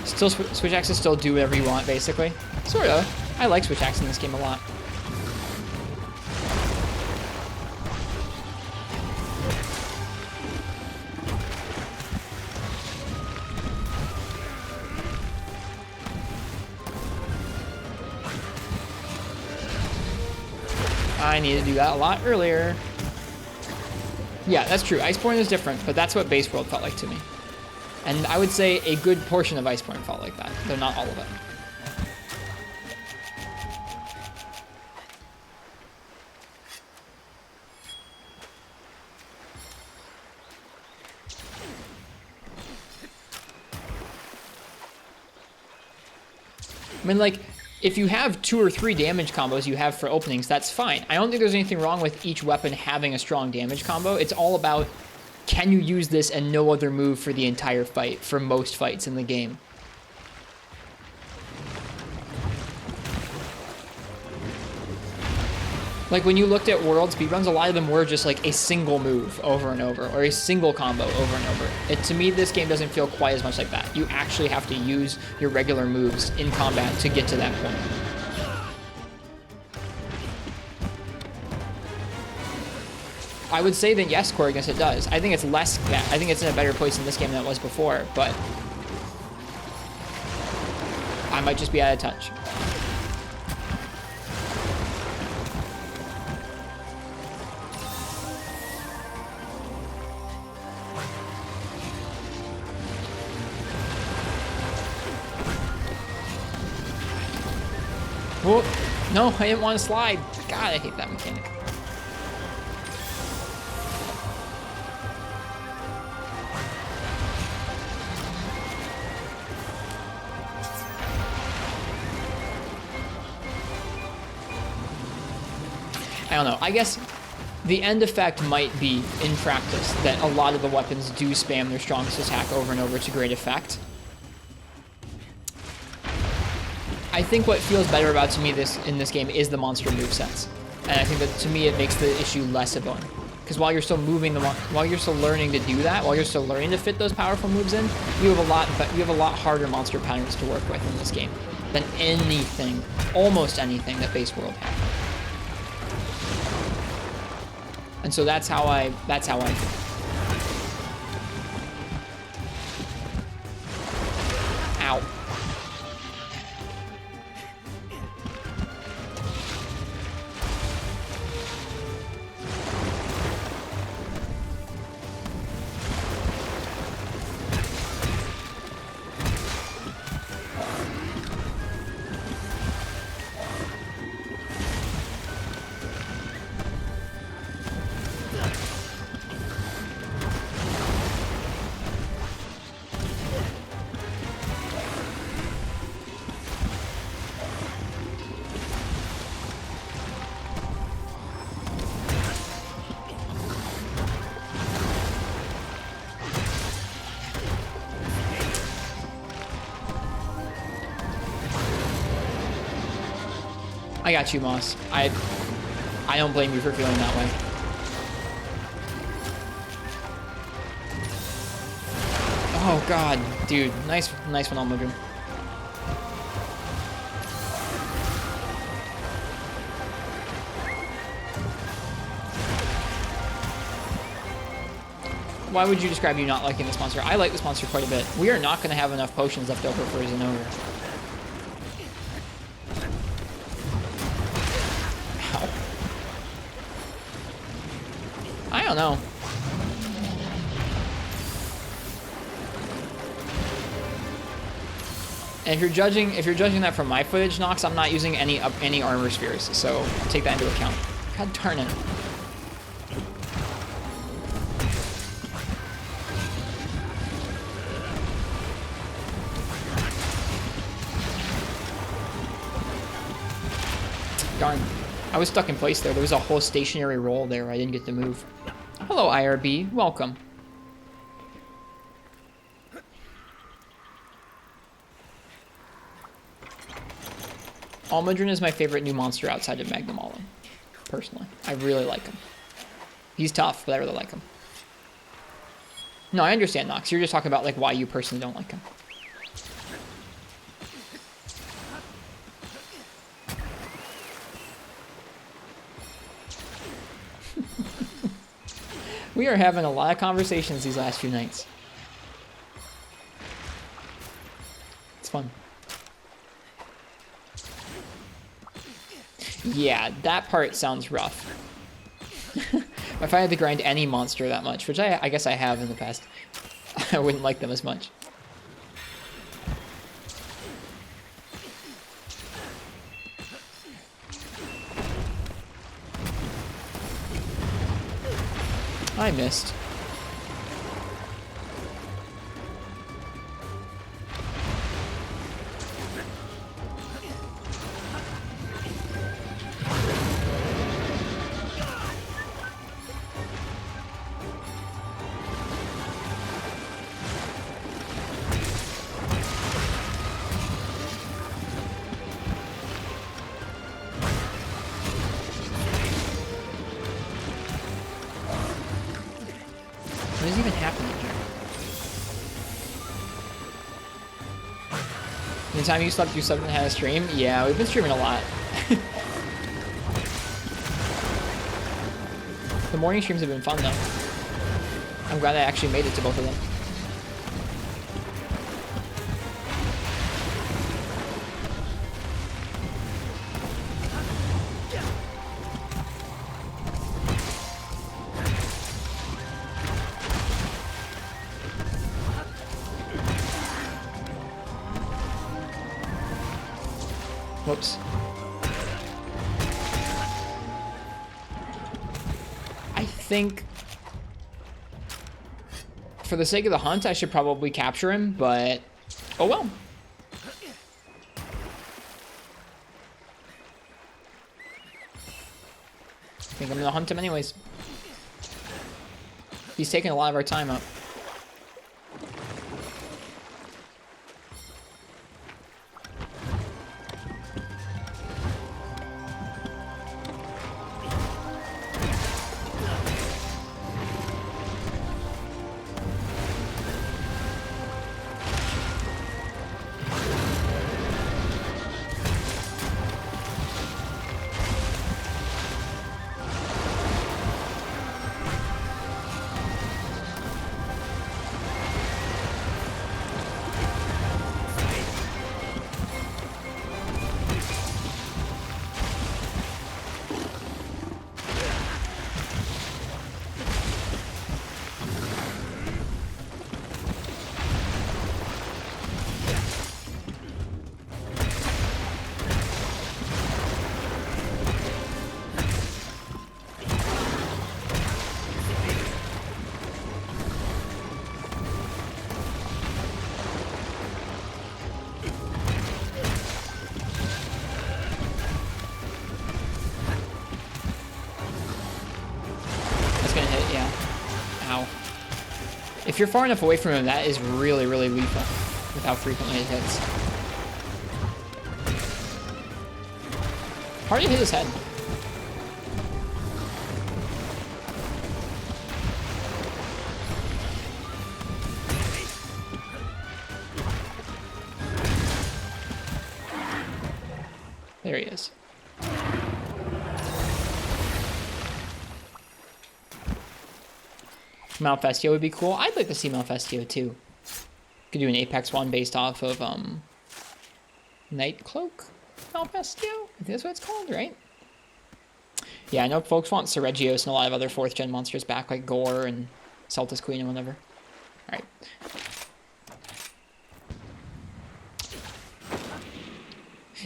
Still, switch axes still do whatever you want, basically. Sort of. I like switch axes in this game a lot. I need to do that a lot earlier. Yeah, that's true. Iceborne is different, but that's what base World felt like to me. And I would say a good portion of Iceborne felt like that, though not all of it. I mean, like, if you have 2 or 3 damage combos you have for openings, that's fine. I don't think there's anything wrong with each weapon having a strong damage combo. It's all about, can you use this and no other move for the entire fight, for most fights in the game? Like, when you looked at World speedruns, a lot of them were just like a single move over and over, or a single combo over and over. To me, this game doesn't feel quite as much like that. You actually have to use your regular moves in combat to get to that point. I would say that yes, Corrigus, it does. I think it's less, yeah, I think it's in a better place in this game than it was before, but I might just be out of touch. Whoa. No, I didn't want to slide. God, I hate that mechanic. I don't know. I guess the end effect might be, in practice, that a lot of the weapons do spam their strongest attack over and over to great effect. I think what feels better about to me in this game is the monster movesets. And I think that to me it makes the issue less of one. Because while you're still moving while you're still learning to do that, while you're still learning to fit those powerful moves in, you have a lot harder monster patterns to work with in this game than anything, almost anything that base world has. And so that's how I Ow. I got you, Moss. I don't blame you for feeling that way. Oh god, dude, nice one, Almudron. Why would you describe you not liking this monster? I like this monster quite a bit. We are not going to have enough potions left over for Zenogre. Ow. I don't know. And if you're judging that from my footage, Nox, I'm not using any armor spheres, so take that into account. God darn it. Darn. I was stuck in place there. There was a whole stationary roll there. I didn't get to move. Hello, IRB. Welcome. Almudron is my favorite new monster outside of Magnum Alum. Personally. I really like him. He's tough, but I really like him. No, I understand, Nox. You're just talking about like why you personally don't like him. We are having a lot of conversations these last few nights. It's fun. Yeah, that part sounds rough. If I had to grind any monster that much, which I guess I have in the past, I wouldn't like them as much. I missed. What is even happening here? The time you slept and had a stream? Yeah, we've been streaming a lot. The morning streams have been fun though. I'm glad I actually made it to both of them. Whoops. I think for the sake of the hunt, I should probably capture him, but oh well. I think I'm gonna hunt him anyways. He's taking a lot of our time up. If you're far enough away from him, that is really, really lethal with how frequently it hits. Hard to hit his head. There he is. Malfestio would be cool. I'd like to see Malfestio too. Could do an Apex one based off of Night Cloak Malfestio? I think that's what it's called, right? Yeah, I know folks want Seregios and a lot of other 4th gen monsters back, like Gore and Celtis Queen and whatever. Alright.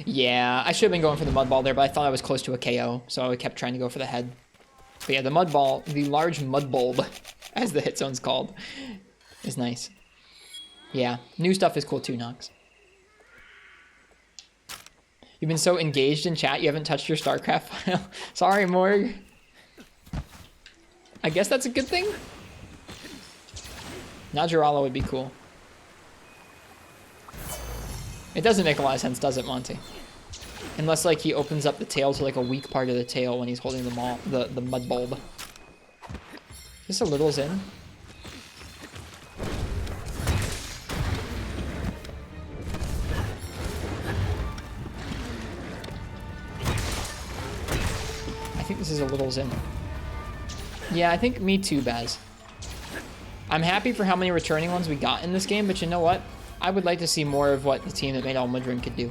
Yeah, I should have been going for the Mud Ball there, but I thought I was close to a KO, so I kept trying to go for the head. But yeah, the Mud Ball, the large Mud Bulb, as the hit zone's called, is nice. Yeah, new stuff is cool too, Nox. You've been so engaged in chat, you haven't touched your StarCraft file. Sorry, Morg. I guess that's a good thing. Najarala would be cool. It doesn't make a lot of sense, does it, Monty? Unless, like, he opens up the tail to, like, a weak part of the tail when he's holding the Mud Bulb. Just a little Zin. I think this is a little Zin. Yeah, I think me too, Baz. I'm happy for how many returning ones we got in this game, but you know what? I would like to see more of what the team that made Almudron could do.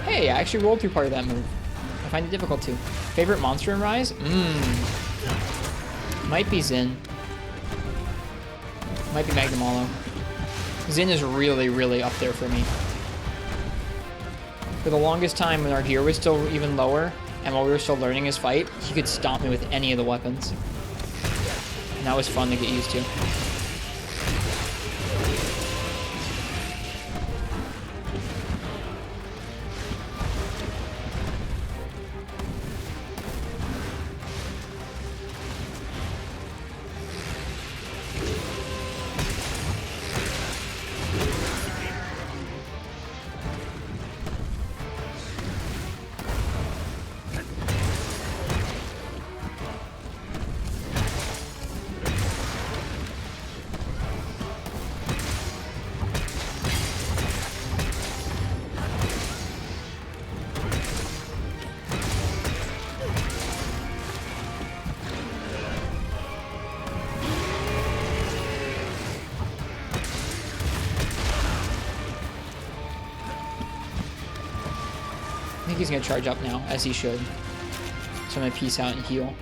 Hey, I actually rolled through part of that move. I find it difficult to. Favorite monster in Rise? Might be Zin. Might be Magnamalo. Zin is really, really up there for me. For the longest time when our gear was still even lower, and while we were still learning his fight, he could stomp me with any of the weapons. And that was fun to get used to. I think he's going to charge up now, as he should. So I'm going to peace out and heal.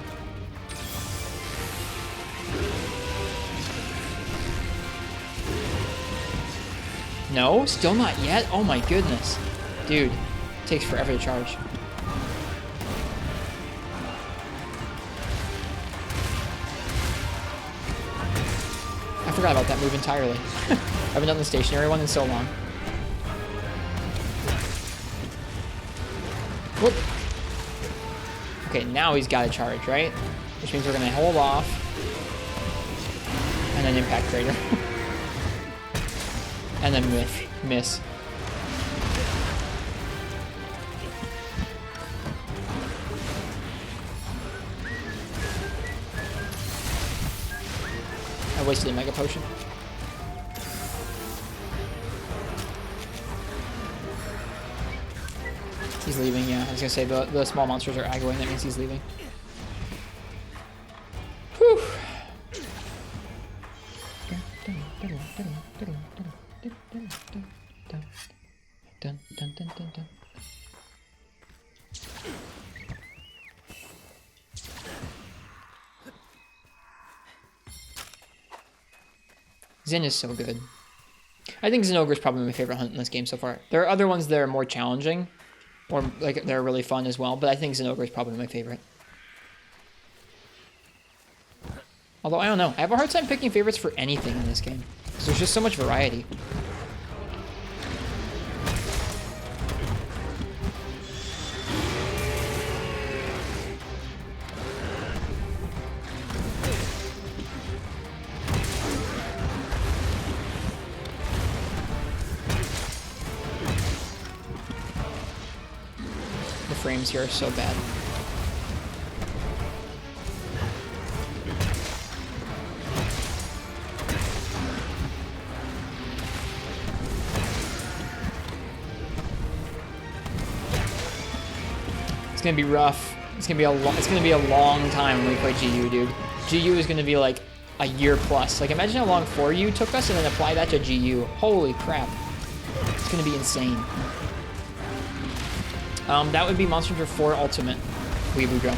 No, still not yet? Oh my goodness. Dude, it takes forever to charge. I forgot about that move entirely. I haven't done the stationary one in so long. Whoop. Okay, now he's got to charge, right? Which means we're going to hold off. And then impact crater. And then miss. I wasted a mega potion. He's leaving, yeah. I was gonna say the small monsters are aggroing, that means he's leaving. Whew. Zen is so good. I think Zenogre is probably my favorite hunt in this game so far. There are other ones that are more challenging, or like they're really fun as well, but I think Zenogre is probably my favorite. Although, I don't know. I have a hard time picking favorites for anything in this game, because there's just so much variety. The frames here are so bad. It's gonna be rough. It's gonna be a long time when we play GU, dude. GU is gonna be like a year plus. Like, imagine how long 4U took us and then apply that to GU. Holy crap. It's gonna be insane. That would be Monster Hunter 4 Ultimate Weeaboo.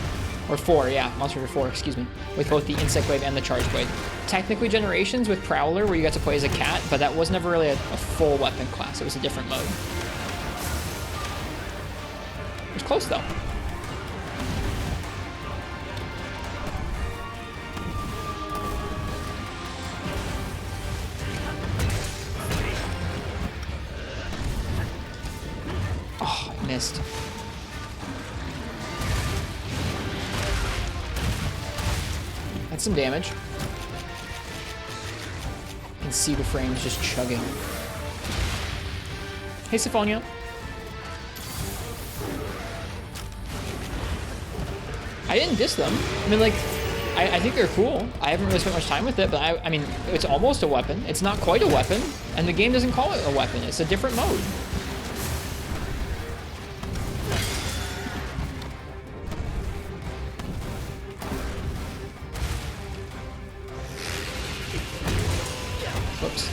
Or 4, yeah. Monster Hunter 4, excuse me. With both the Insect Wave and the Charge Blade. Technically Generations with Prowler, where you got to play as a cat, but that was never really a full weapon class. It was a different mode. It was close, though. Oh, I missed. That's some damage. You can see the frames just chugging. Hey, Syphonia. I didn't diss them. I mean, like, I think they're cool. I haven't really spent much time with it, but I mean, it's almost a weapon. It's not quite a weapon, and the game doesn't call it a weapon. It's a different mode. Whoops.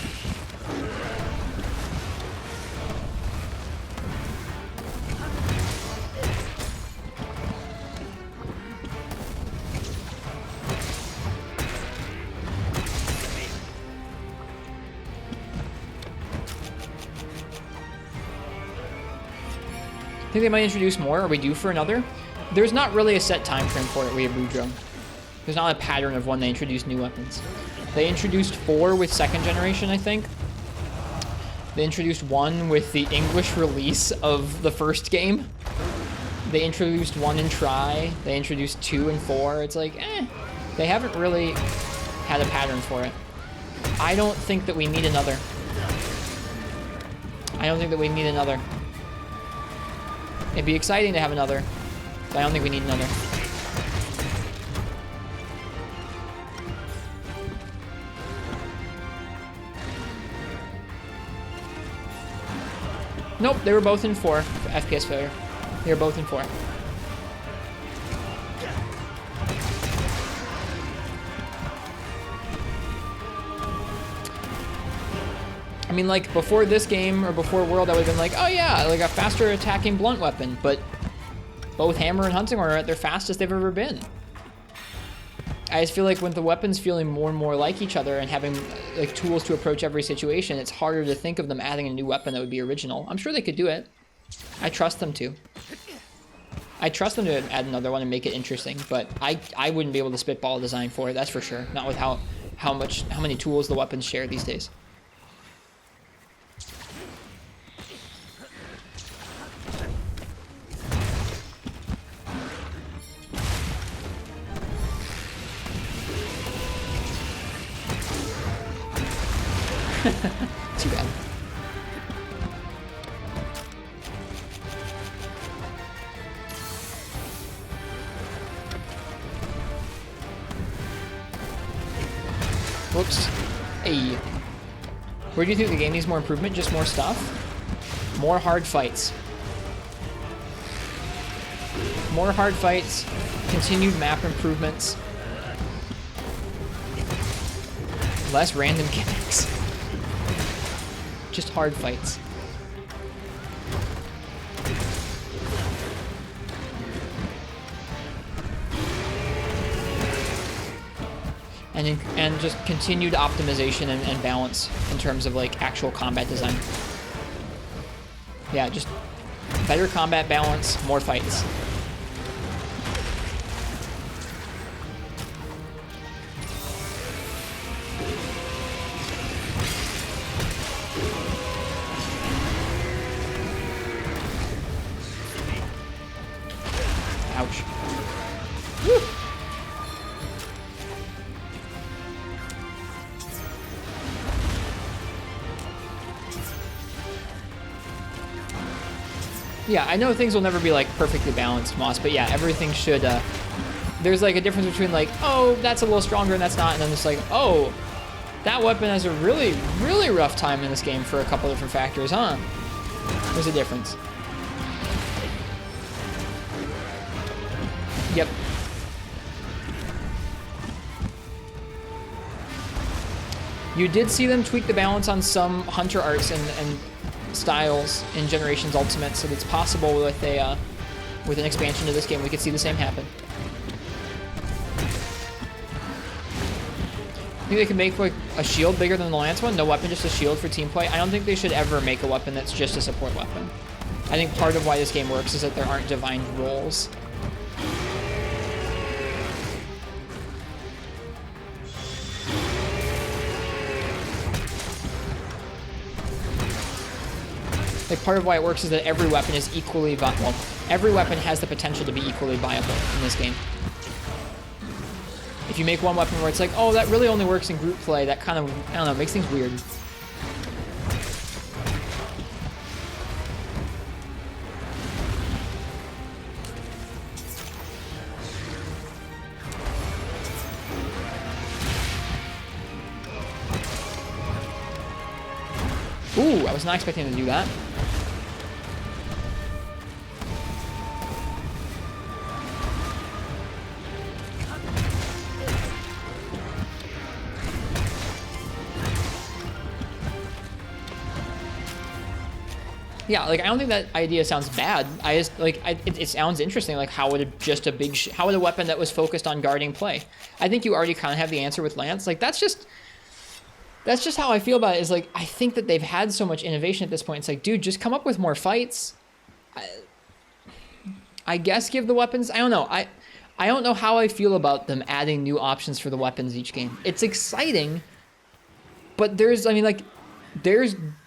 I think they might introduce more. Are we due for another? There's not really a set time frame for it, Weeaboo. There's not a pattern of when they introduce new weapons. They introduced 4 with 2nd generation, I think. They introduced 1 with the English release of the first game. They introduced 1 in Try. They introduced 2 and 4. It's like, They haven't really had a pattern for it. I don't think that we need another. I don't think that we need another. It'd be exciting to have another, but I don't think we need another. Nope, they were both in 4. FPS failure. They were both in 4. I mean, like, before this game, or before World, I would have been like, oh yeah, like a faster attacking blunt weapon, but both Hammer and Hunting are at their fastest they've ever been. I just feel like with the weapons feeling more and more like each other and having like tools to approach every situation, it's harder to think of them adding a new weapon that would be original. I'm sure they could do it. I trust them to. I trust them to add another one and make it interesting, but I wouldn't be able to spitball a design for it, that's for sure. Not with how many tools the weapons share these days. Too bad. Whoops. Hey. Where do you think the game needs more improvement? Just more stuff? More hard fights. More hard fights. Continued map improvements. Less random gimmicks. Just hard fights. And just continued optimization and balance in terms of like actual combat design. Yeah, just better combat balance, more fights. Ouch. Woo. Yeah, I know things will never be like perfectly balanced, Moss, but yeah, everything should, there's like a difference between like, oh, that's a little stronger and that's not, and then it's like, oh, that weapon has a really, really rough time in this game for a couple different factors, huh? There's a difference. Yep. You did see them tweak the balance on some hunter arts and styles in Generations Ultimate, so it's possible with a with an expansion to this game we could see the same happen. I think they could make like a shield bigger than the lance one, no weapon, just a shield for team play. I don't think they should ever make a weapon that's just a support weapon. I think part of why this game works is that there aren't defined roles. Like part of why it works is that every weapon is equally viable. Well, every weapon has the potential to be equally viable in this game. If you make one weapon where it's like, oh, that really only works in group play, that kind of, I don't know, makes things weird. Ooh, I was not expecting to do that. Yeah, like I don't think that idea sounds bad. I just like it sounds interesting. Like how would how would a weapon that was focused on guarding play? I think you already kind of have the answer with Lance. Like that's just how I feel about it. Is like I think that they've had so much innovation at this point. It's like, dude, just come up with more fights. I guess give the weapons. I don't know. I don't know how I feel about them adding new options for the weapons each game. It's exciting, but there's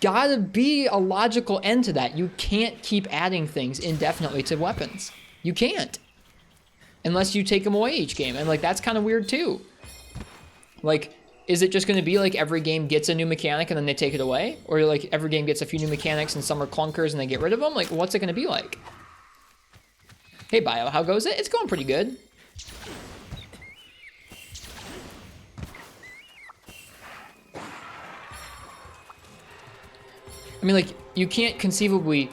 gotta be a logical end to that. You can't keep adding things indefinitely to weapons. You can't. Unless you take them away each game. And like, that's kind of weird too. Like, is it just gonna be like every game gets a new mechanic and then they take it away? Or like every game gets a few new mechanics and some are clunkers and they get rid of them? Like, what's it gonna be like? Hey Bio, how goes it? It's going pretty good. I mean, like, you can't conceivably,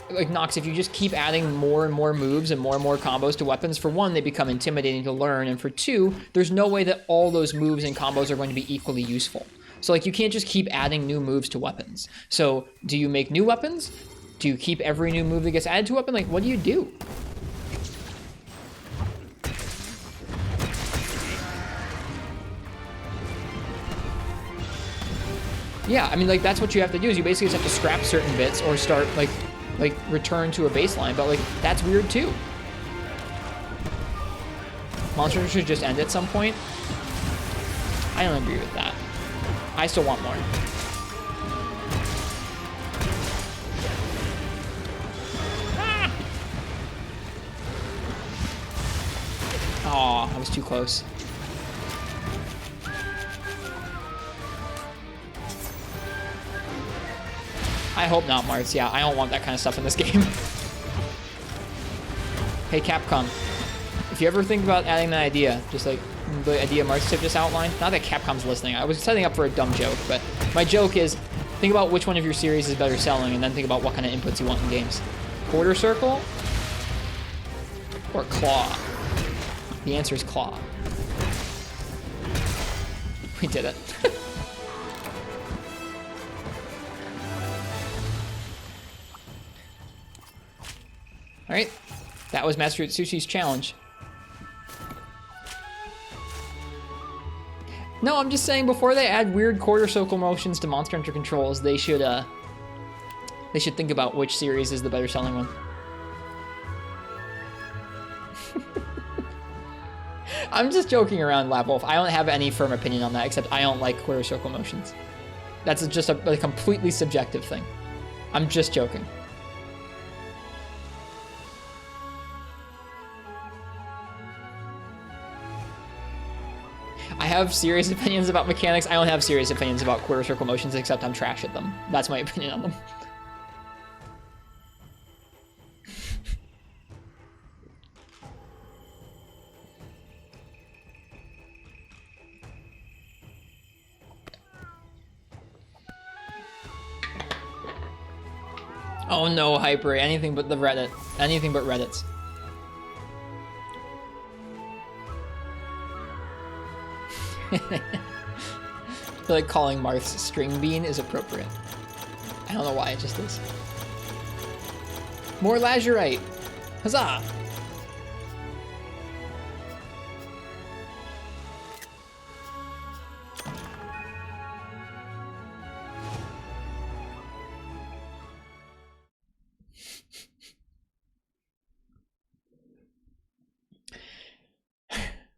like, Nox, if you just keep adding more and more moves and more combos to weapons, for one, they become intimidating to learn, and for two, there's no way that all those moves and combos are going to be equally useful. So, like, you can't just keep adding new moves to weapons. So, do you make new weapons? Do you keep every new move that gets added to a weapon? Like, what do you do? Yeah, I mean, like, that's what you have to do is you basically just have to scrap certain bits or start, like return to a baseline. But, like, that's weird, too. Monster Hunter should just end at some point. I don't agree with that. I still want more. Aw, I was too close. I hope not, Marth. Yeah, I don't want that kind of stuff in this game. Hey, Capcom. If you ever think about adding that idea, just like the idea Marth just outlined, not that Capcom's listening. I was setting up for a dumb joke, but my joke is think about which one of your series is better selling and then think about what kind of inputs you want in games. Quarter circle or claw? The answer is claw. We did it. All right, that was Master Utsushi's challenge. No, I'm just saying before they add weird quarter circle motions to Monster Hunter controls, they should think about which series is the better selling one. I'm just joking around, Lapwolf. I don't have any firm opinion on that, except I don't like quarter circle motions. That's just a completely subjective thing. I'm just joking. I have serious opinions about mechanics. I don't have serious opinions about quarter circle motions, except I'm trash at them. That's my opinion on them. Oh no, Hyper, anything but the Reddit. Anything but Reddits. I feel like calling Marth's string bean is appropriate. I don't know why, it just is. More lazurite! Huzzah!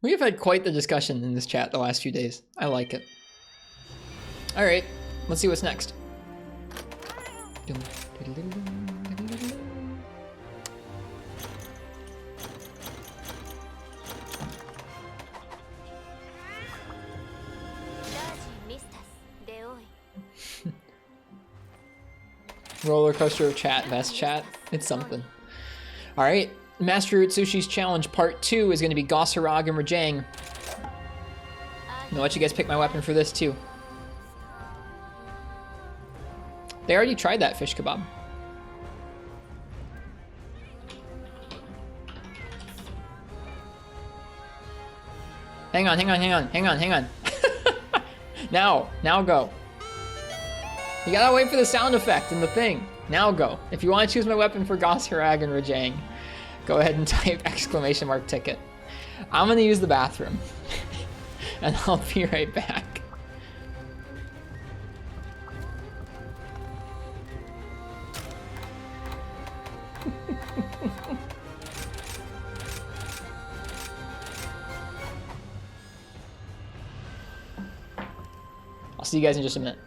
We have had quite the discussion in this chat the last few days. I like it. All right, let's see what's next. Roller coaster of chat, best chat. It's something. All right. Master Utsushi's challenge part 2 is going to be Gosarag and Rajang. I'll let you guys pick my weapon for this too. They already tried that fish kebab. Hang on. Now go. You gotta wait for the sound effect and the thing. Now go. If you want to choose my weapon for Gosarag and Rajang, go ahead and type !! ticket. I'm gonna use the bathroom. And I'll be right back. I'll see you guys in just a minute.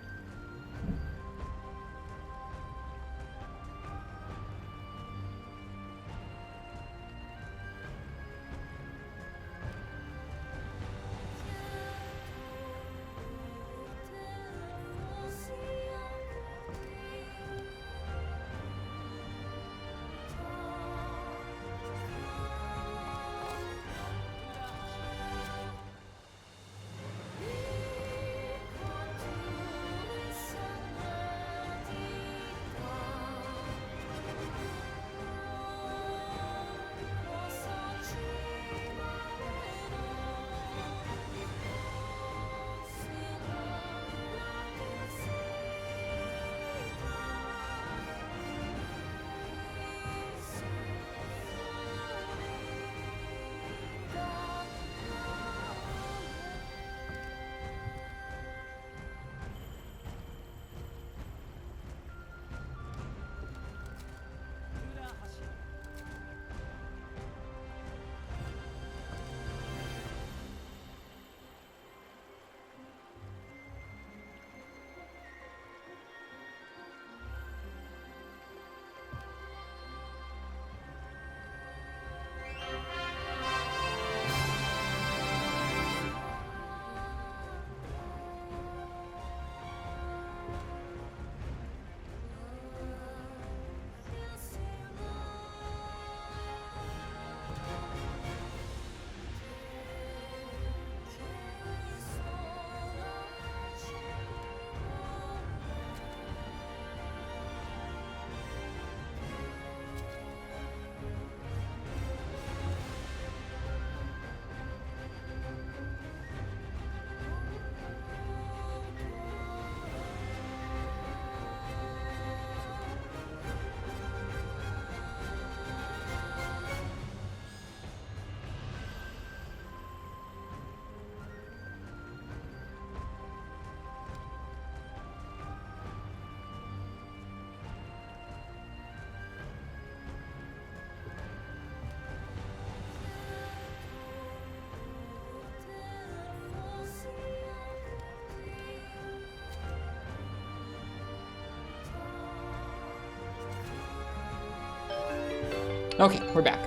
Okay, we're back.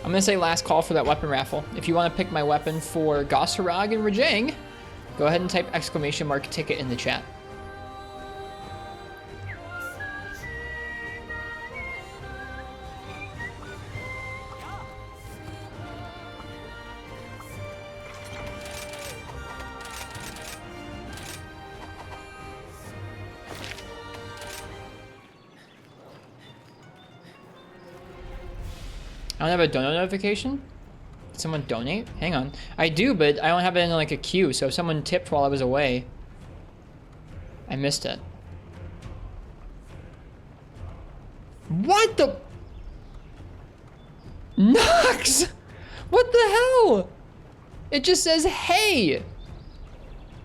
I'm gonna say last call for that weapon raffle. If you want to pick my weapon for Gosarag and Rajang, go ahead and type !ticket in the chat. I don't have a donate notification? Did someone donate? Hang on. I do, but I don't have it in like a queue, so if someone tipped while I was away, I missed it. What the? Nox! What the hell? It just says, hey!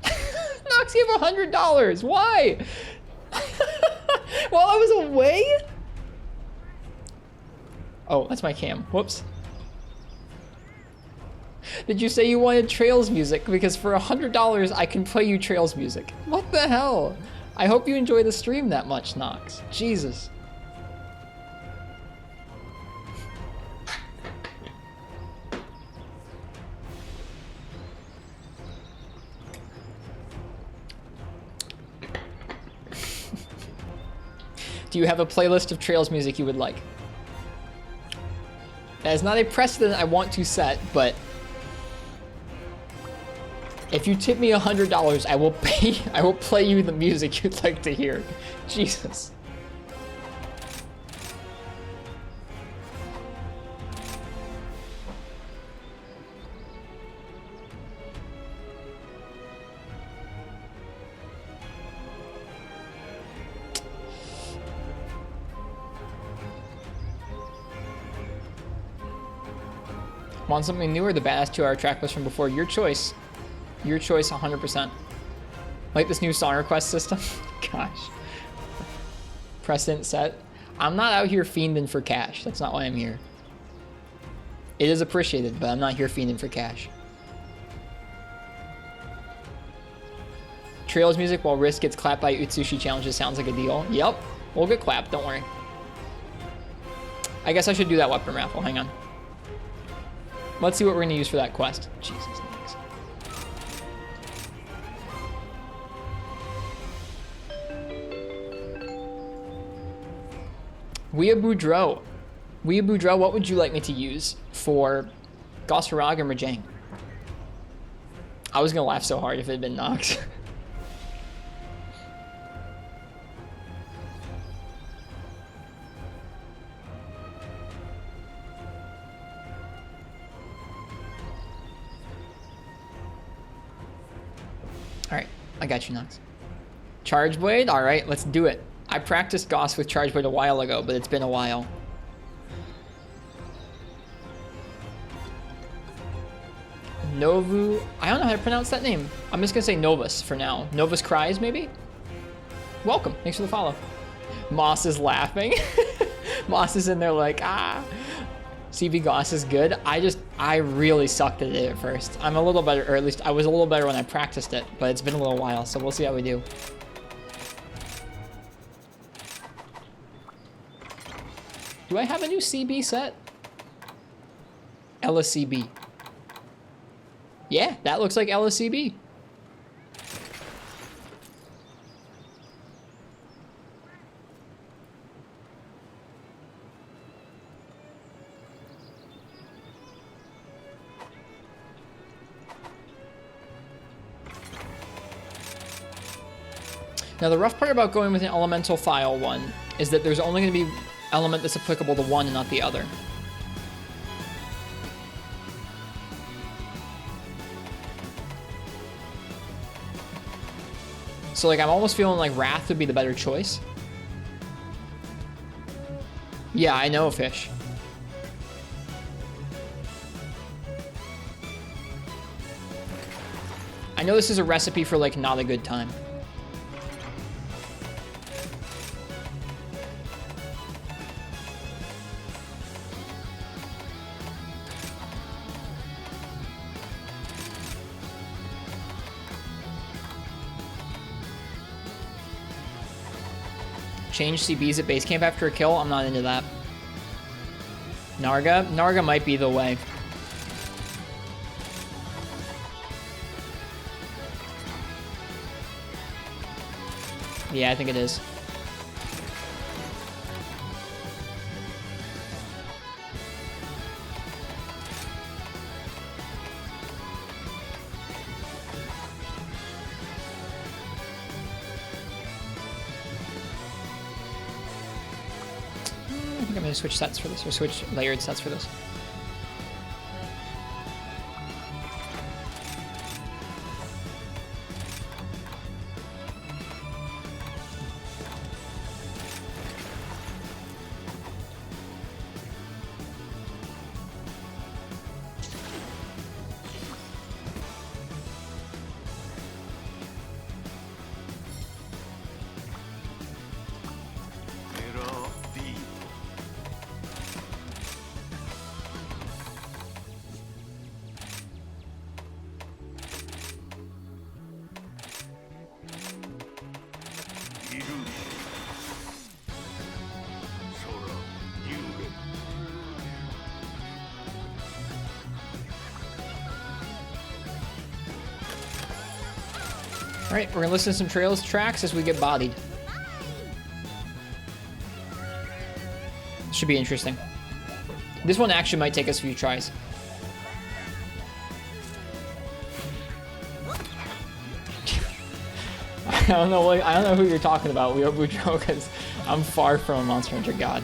Nox, you have $100. Why? While I was away? Oh, that's my cam. Whoops. Did you say you wanted Trails music? Because for $100, I can play you Trails music. What the hell? I hope you enjoy the stream that much, Nox. Jesus. Do you have a playlist of Trails music you would like? That is not a precedent I want to set, but if you tip me $100, I will play you the music you'd like to hear. Jesus. Want something new or the badass 2-hour track list from before? Your choice. Your choice 100%. Like this new song request system? Gosh. Precedent set. I'm not out here fiending for cash. That's not why I'm here. It is appreciated, but I'm not here fiending for cash. Trails music while Risk gets clapped by Utsushi challenges sounds like a deal. Yep. We'll get clapped, don't worry. I guess I should do that weapon raffle. Hang on. Let's see what we're going to use for that quest. Jesus. Thanks. Weeaboo Dro, what would you like me to use for Gosarag and Rajang? I was going to laugh so hard if it had been Nox. Alright, I got you, Nox. Charge Blade? Alright, let's do it. I practiced Goss with Charge Blade a while ago, but it's been a while. Novu... I don't know how to pronounce that name. I'm just gonna say Novus for now. Novus Cries, maybe? Welcome. Thanks for the follow. Moss is laughing. Moss is in there like, ah. CV Goss is good. I really sucked at it at first. I'm a little better, or at least I was a little better when I practiced it, but it's been a little while, so we'll see how we do. Do I have a new CB set? LSCB. Yeah, that looks like LSCB. Now the rough part about going with an elemental file one is that there's only going to be element that's applicable to one and not the other. So like I'm almost feeling like Wrath would be the better choice. Yeah, I know, Fish. I know this is a recipe for like not a good time. Change CBs at base camp after a kill? I'm not into that. Narga? Narga might be the way. Yeah, I think it is. I think I'm gonna switch sets for this, or switch layered sets for this. Alright, we're gonna listen to some Trails tracks as we get bodied. Should be interesting. This one actually might take us a few tries. I don't know who you're talking about, Leo Boudreaux, because I'm far from a Monster Hunter god.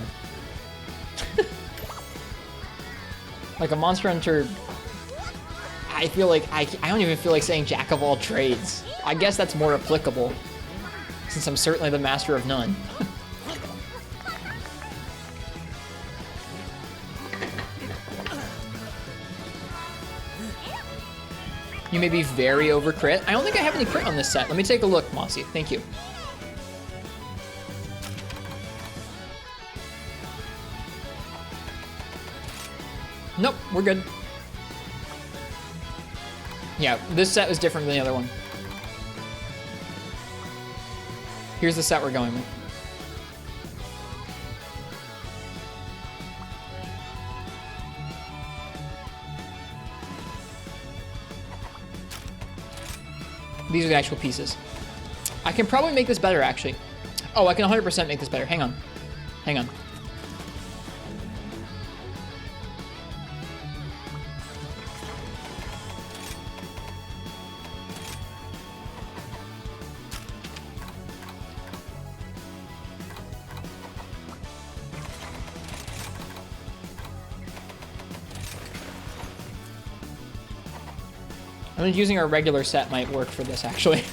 Like a Monster Hunter, I feel like I don't even feel like saying jack of all trades. I guess that's more applicable, since I'm certainly the master of none. You may be very over crit. I don't think I have any crit on this set. Let me take a look, Mossy. Thank you. Nope, we're good. Yeah, this set was different than the other one. Here's the set we're going with. These are the actual pieces. I can probably make this better, actually. Oh, I can 100% make this better. Hang on. Hang on. I think using our regular set might work for this, actually.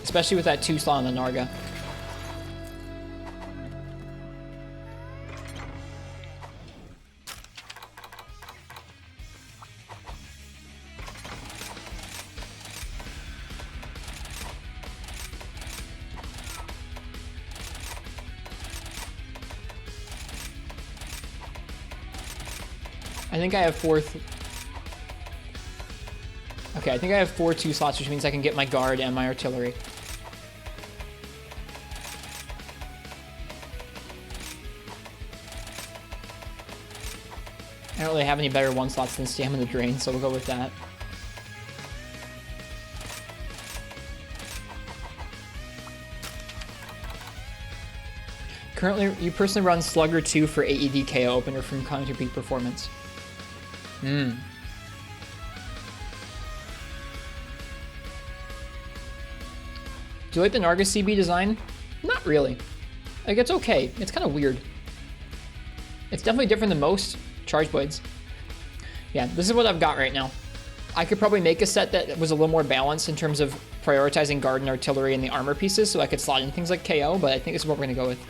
Especially with that 2 slot on the Narga. I think I have 4... Okay, I think I have 4 2 slots, which means I can get my guard and my artillery. I don't really have any better 1 slots than Stamina Drain, so we'll go with that. Currently, you personally run Slugger 2 for AED KO opener from Counter Peak Performance. Hmm. Do you like the Narga CB design? Not really. Like, it's okay. It's kind of weird. It's definitely different than most Charge Blades. Yeah, this is what I've got right now. I could probably make a set that was a little more balanced in terms of prioritizing guard and artillery and the armor pieces, so I could slot in things like KO, but I think this is what we're going to go with.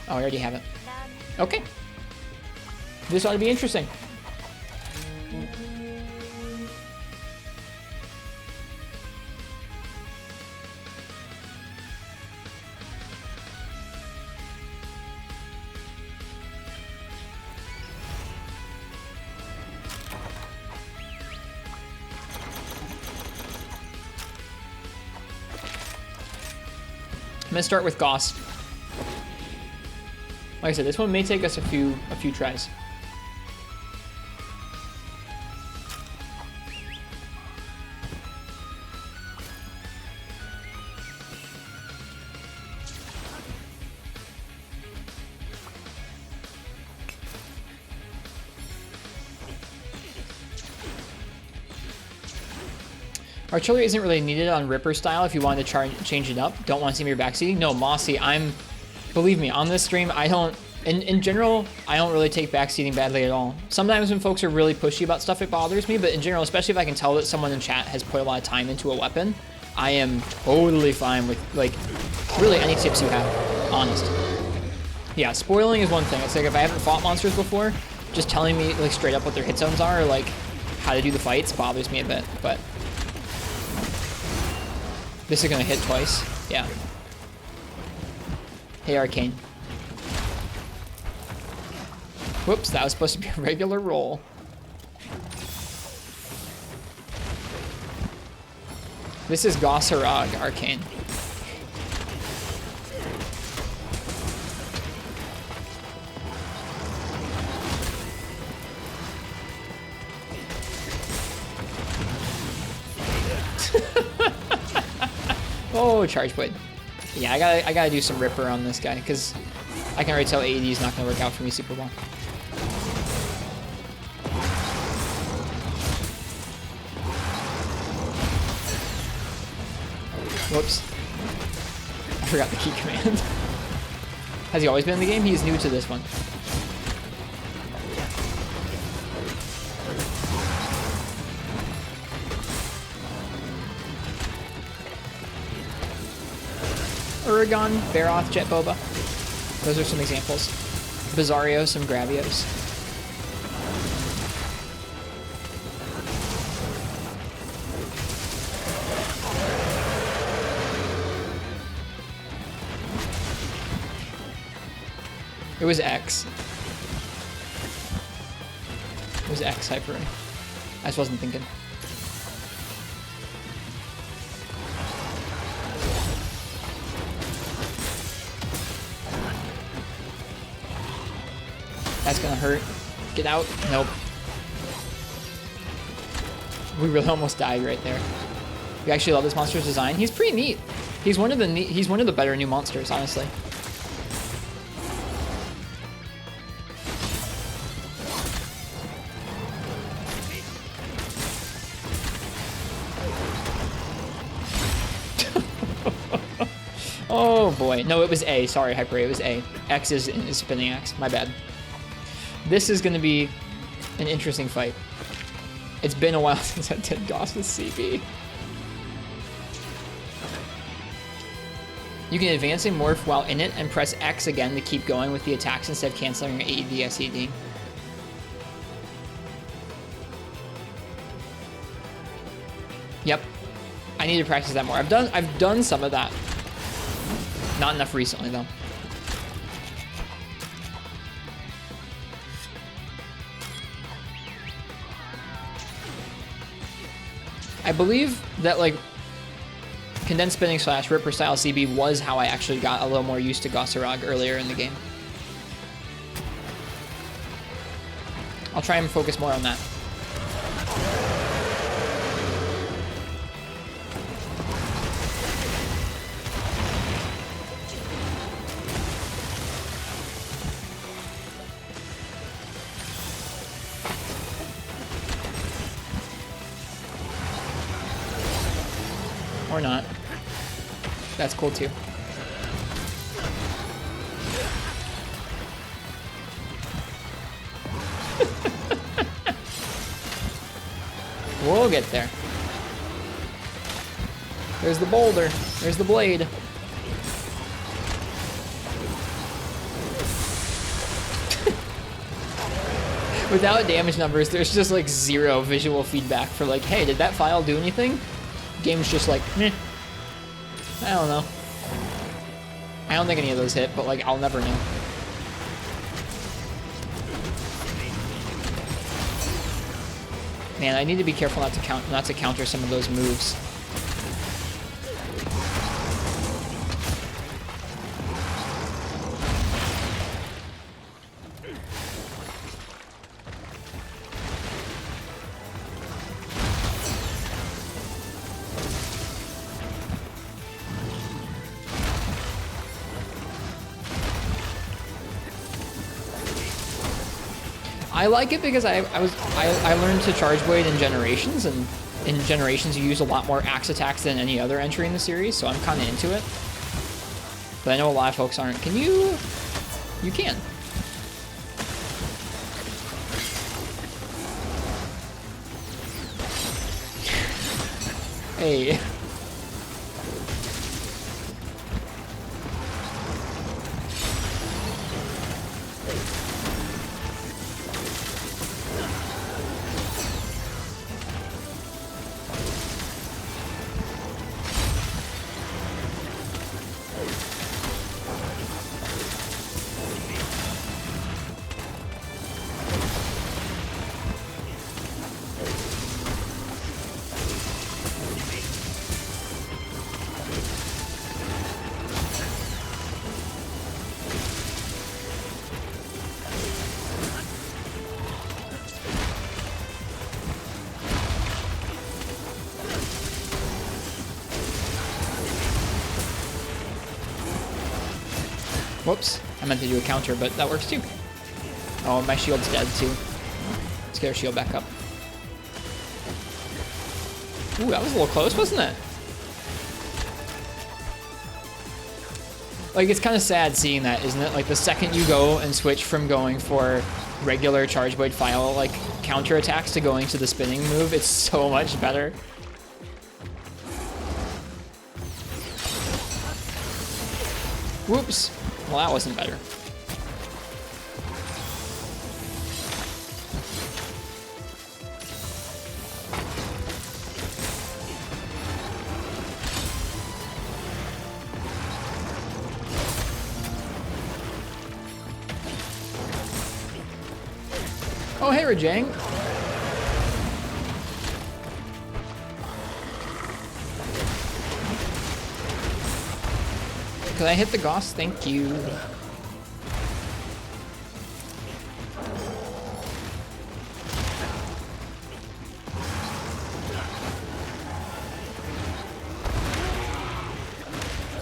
Oh, I already have it. Okay. This ought to be interesting. gonna start with Goss. Like I said, this one may take us a few tries. Artillery isn't really needed on Ripper style if you wanted to change it up. Don't want to see me your backseating? No, Mossy, believe me, on this stream, I don't, in general, I don't really take backseating badly at all. Sometimes when folks are really pushy about stuff, it bothers me, but in general, especially if I can tell that someone in chat has put a lot of time into a weapon, I am totally fine with, like, really any tips you have, honest. Yeah, spoiling is one thing. It's like if I haven't fought monsters before, just telling me, like, straight up what their hit zones are, or, like, how to do the fights bothers me a bit, but... This is gonna hit twice. Yeah. Hey, Arcane. Whoops, that was supposed to be a regular roll. This is Gossarag, Arcane. Oh, Charge Blade. Yeah, I gotta do some Ripper on this guy, because I can already tell AD is not gonna work out for me super well. Whoops. I forgot the key command. Has he always been in the game? He's new to this one. Uragon, Baroth, Jet Boba. Those are some examples. Bizarrio, some Gravios. It was X. It was X Hyper. I just wasn't thinking. That's gonna hurt. Get out. Nope. We really almost died right there. We actually love this monster's design. He's pretty neat. He's one of the better new monsters, honestly. Oh boy. No, it was A. Sorry, Hyper A. It was A. X is spinning X. My bad. This is going to be an interesting fight. It's been a while since I did Goss with CB. You can advance and morph while in it and press X again to keep going with the attacks instead of canceling your AED SED. Yep. I need to practice that more. I've done some of that. Not enough recently though. I believe that like condensed spinning / Ripper style CB was how I actually got a little more used to Gossarag earlier in the game. I'll try and focus more on that. Or not. That's cool too. We'll get there. There's the boulder. There's the blade. Without damage numbers, there's just like zero visual feedback for like, hey, did that file do anything? Game's just like, meh. I don't know. I don't think any of those hit, but like, I'll never know. Man, I need to be careful not to counter some of those moves. I like it because I learned to Charge Blade in Generations, and in Generations you use a lot more axe attacks than any other entry in the series, so I'm kind of into it. But I know a lot of folks aren't. Can you? You can. Hey. Whoops, I meant to do a counter, but that works too. Oh, my shield's dead too. Let's get our shield back up. Ooh, that was a little close, wasn't it? Like, it's kind of sad seeing that, isn't it? Like, the second you go and switch from going for regular Charge Blade file, like, counter attacks to going to the spinning move, it's so much better. Whoops. Well, that wasn't better. Oh, hey, Rajang. Could I hit the Goss? Thank you.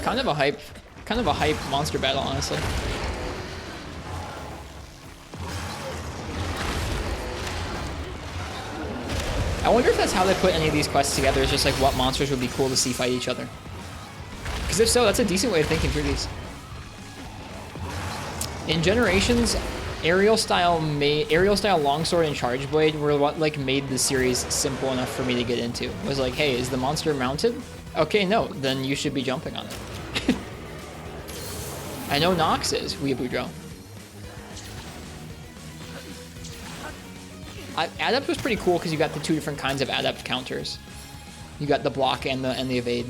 Kind of a hype monster battle, honestly. I wonder if that's how they put any of these quests together, is just like what monsters would be cool to see fight each other. Because if so, that's a decent way of thinking through these. In Generations, aerial style longsword and charge blade were what like made the series simple enough for me to get into. It was like, hey, is the monster mounted? Okay, no, then you should be jumping on it. I know Nox is Weeaboo. Adept was pretty cool because you got the two different kinds of adept counters. You got the block and the evade.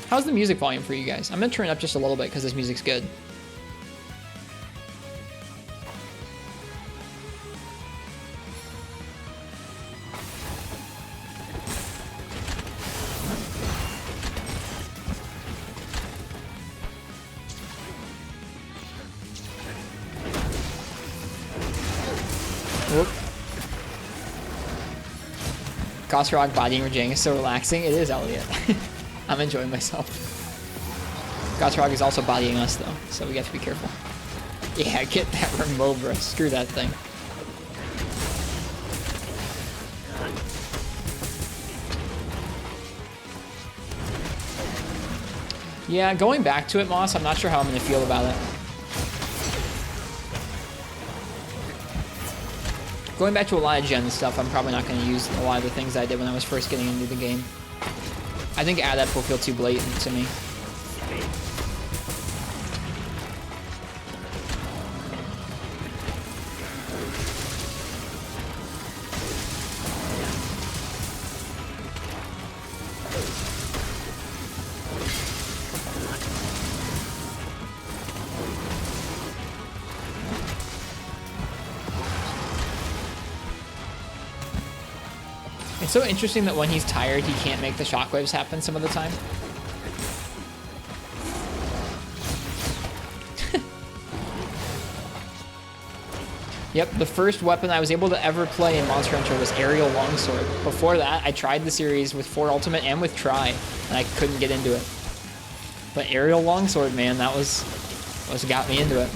How's the music volume for you guys? I'm gonna turn it up just a little bit because this music's good. Whoop. Gossrog bodying Rajang is so relaxing. It is, Elliot. I'm enjoying myself. Gossrog is also bodying us, though, so we have to be careful. Yeah, get that Remobra. Screw that thing. Yeah, going back to it, Moss, I'm not sure how I'm going to feel about it. Going back to a lot of gen stuff, I'm probably not going to use a lot of the things I did when I was first getting into the game. I think Adept will feel too blatant to me. It's so interesting that when he's tired, he can't make the shockwaves happen some of the time. Yep, the first weapon I was able to ever play in Monster Hunter was Aerial Longsword. Before that, I tried the series with 4 Ultimate and with Tri, and I couldn't get into it. But Aerial Longsword, man, that was What's got me into it?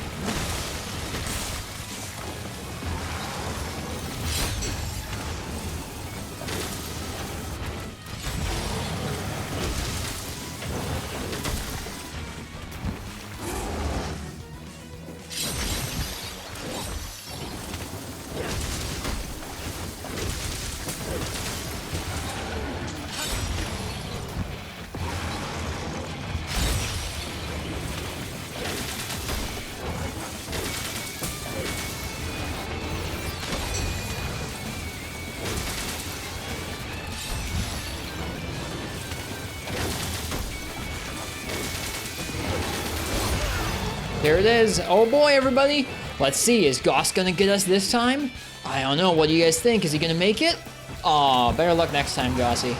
There it is. Oh boy, everybody. Let's see, is Goss gonna get us this time? I don't know, what do you guys think? Is he gonna make it? Aw, better luck next time, Gossy.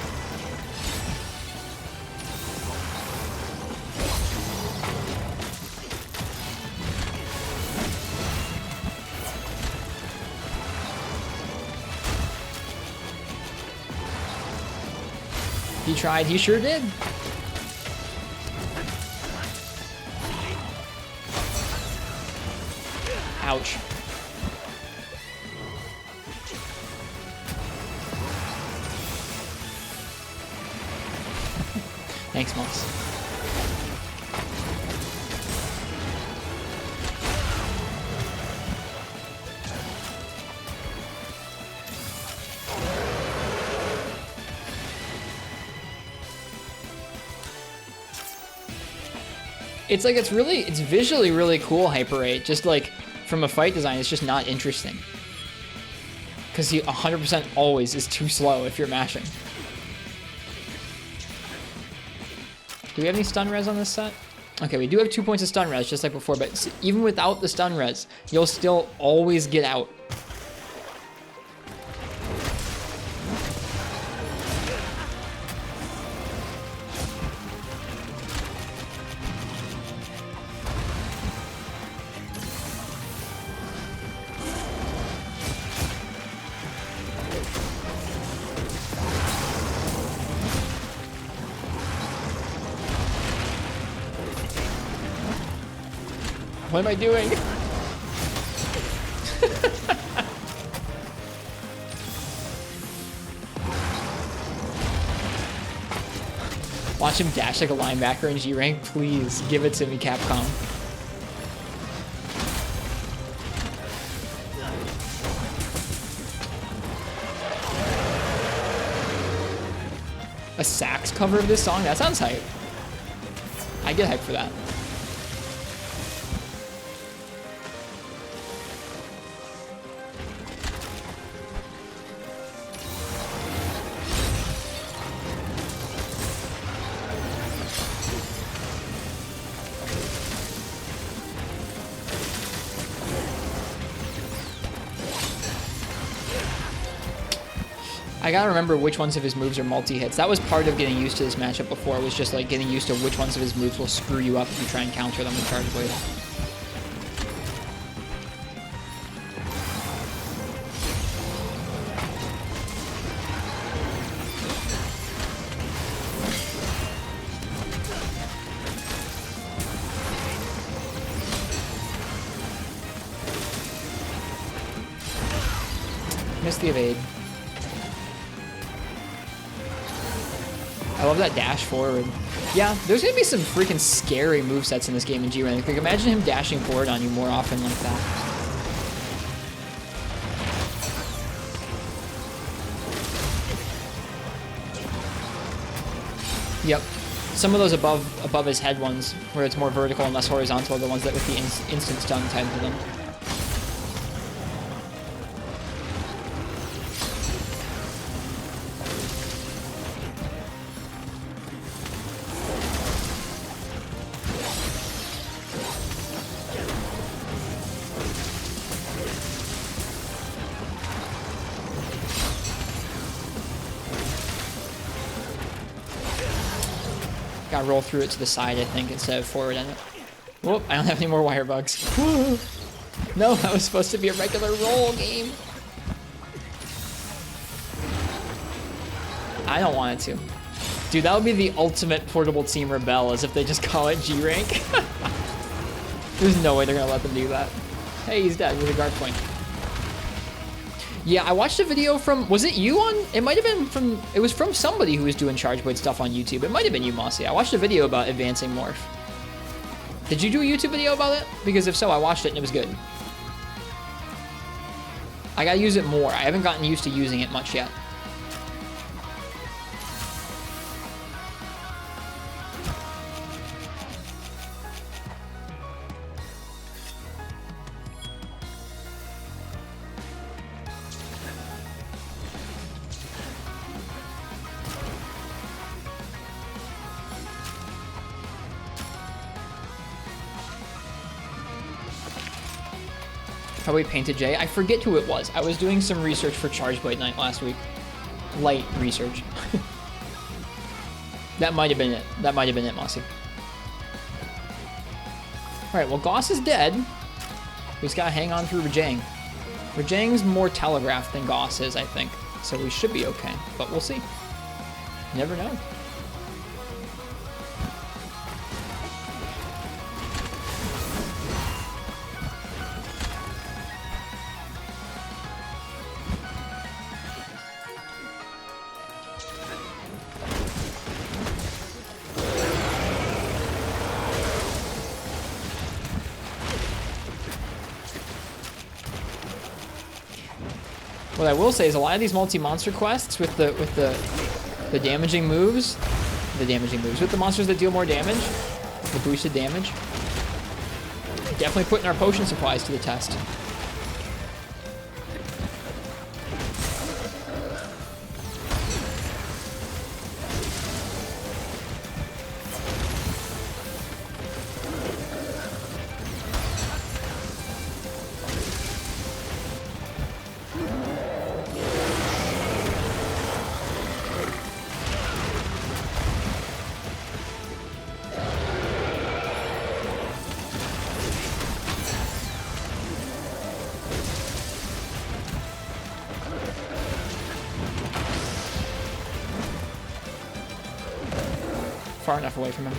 He tried, he sure did. Ouch. Thanks, Moss. It's like, it's visually really cool, Hyper 8. Just like, from a fight design, it's just not interesting. Because he 100% always is too slow if you're mashing. Do we have any stun res on this set? Okay, we do have 2 points of stun res, just like before, but even without the stun res, you'll still always get out. What am I doing? Watch him dash like a linebacker in G rank. Please give it to me, Capcom. A sax cover of this song? That sounds hype. I get hype for that. I gotta remember which ones of his moves are multi-hits. That was part of getting used to this matchup before. It was just like getting used to which ones of his moves will screw you up if you try and counter them with charge blade. Missed the evade. I love that dash forward. Yeah, there's gonna be some freaking scary movesets in this game in G-Rank. Like, imagine him dashing forward on you more often like that. Yep. Some of those above his head ones, where it's more vertical and less horizontal, are the ones that with the instant stun type to them. Gotta roll through it to the side, I think, instead of forward in it. Whoop, I don't have any more wire bugs. No, that was supposed to be a regular roll game. I don't want it to. Dude, that would be the ultimate portable team rebel, as if they just call it G-Rank. There's no way they're gonna let them do that. Hey, he's dead with a guard point. Yeah, I watched a video from, was it you on? It might have been from, it was from somebody who was doing Charge Blade stuff on YouTube. It might have been you, Mossy. I watched a video about advancing Morph. Did you do a YouTube video about it? Because if so, I watched it and it was good. I gotta use it more. I haven't gotten used to using it much yet. Probably Painted J. I forget who it was. I was doing some research for Charge Blade Night last week. Light research. That might have been it. That might have been it, Mossy. Alright, well, Goss is dead. We just gotta hang on through Rajang. Rajang's more telegraphed than Goss is, I think. So we should be okay. But we'll see. You never know. What I will say is a lot of these multi-monster quests with the damaging moves, with the monsters that deal more damage, the boosted damage, definitely putting our potion supplies to the test. Far enough away from him.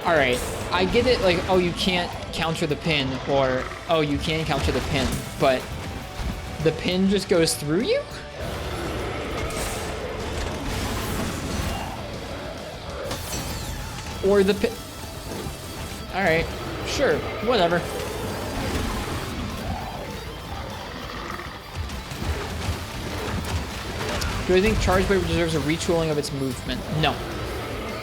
Alright, I get it, like, oh, you can't counter the pin, or, oh, you can counter the pin, but the pin just goes through you? Or the pin... Alright, sure, whatever. Do I think Charge Blade deserves a retooling of its movement? No.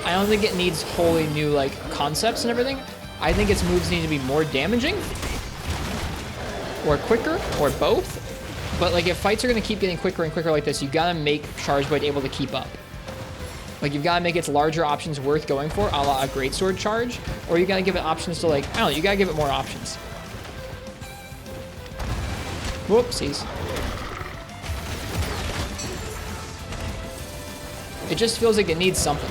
I don't think it needs wholly new, like, concepts and everything. I think its moves need to be more damaging, or quicker, or both. But, like, if fights are going to keep getting quicker and quicker like this, you gotta make Charge Blade able to keep up. Like, you've gotta make its larger options worth going for, a la a Greatsword charge, or you gotta give it options to, like, I don't know, you gotta give it more options. Whoopsies. It just feels like it needs something.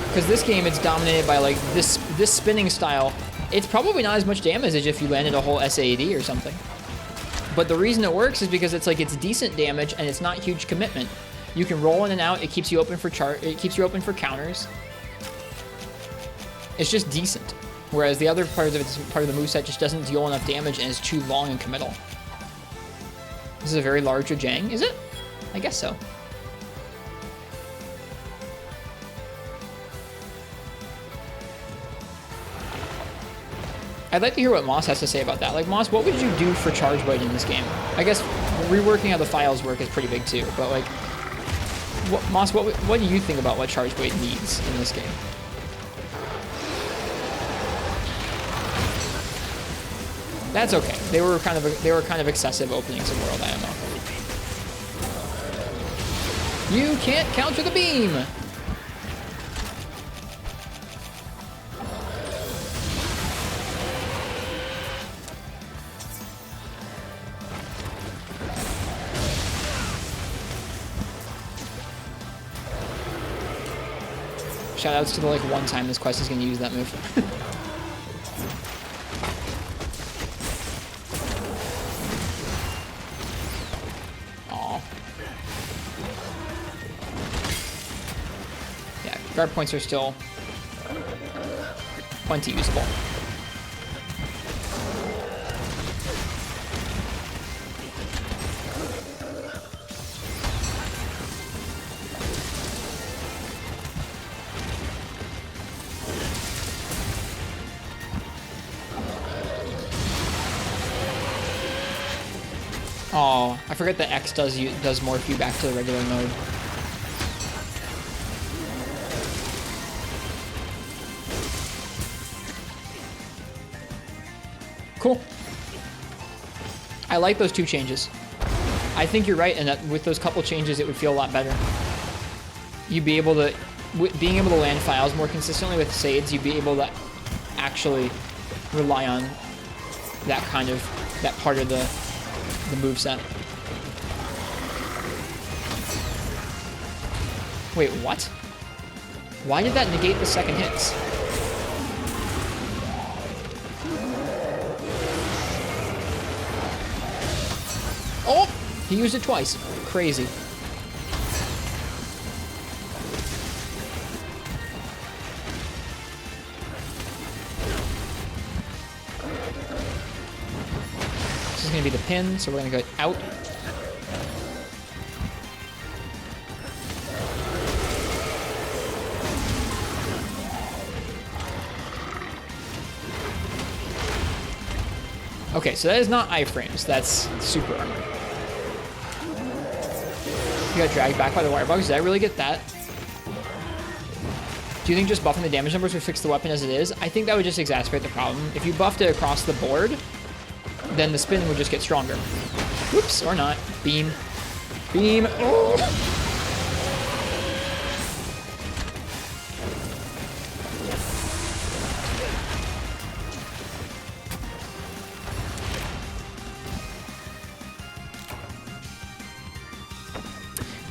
Because this game, it's dominated by, like, this spinning style. It's probably not as much damage as if you landed a whole SAD or something. But the reason it works is because it's, like, it's decent damage and it's not huge commitment. You can roll in and out. It keeps you open for counters. It's just decent. Whereas the other part of the moveset just doesn't deal enough damage and is too long and committal. This is a very large Rajang, is it? I guess so. I'd like to hear what Moss has to say about that. Like, Moss, what would you do for Charge Blade in this game? I guess reworking how the files work is pretty big too, but, like, Moss, what do you think about what Charge Blade needs in this game? That's okay. They were kind of excessive opening some world ammo. You can't counter the beam. Shoutouts to the like one time this quest is going to use that move. Aw. Yeah, guard points are still plenty usable. Oh, I forget that X does more if you back to the regular mode. Cool. I like those two changes. I think you're right in that with those couple changes, it would feel a lot better. You'd be able to, being able to land files more consistently with Sades, you'd be able to actually rely on that part of the moveset. Wait, what? Why did that negate the second hits? Oh! He used it twice. Crazy. This is going to be the pin, so we're going to go out. Okay, so that is not iframes, that's super armor. You got dragged back by the wire bugs. Did I really get that? Do you think just buffing the damage numbers would fix the weapon as it is? I think that would just exacerbate the problem. If you buffed it across the board, then the spin would just get stronger. Whoops, or not. Beam. Beam. Oh!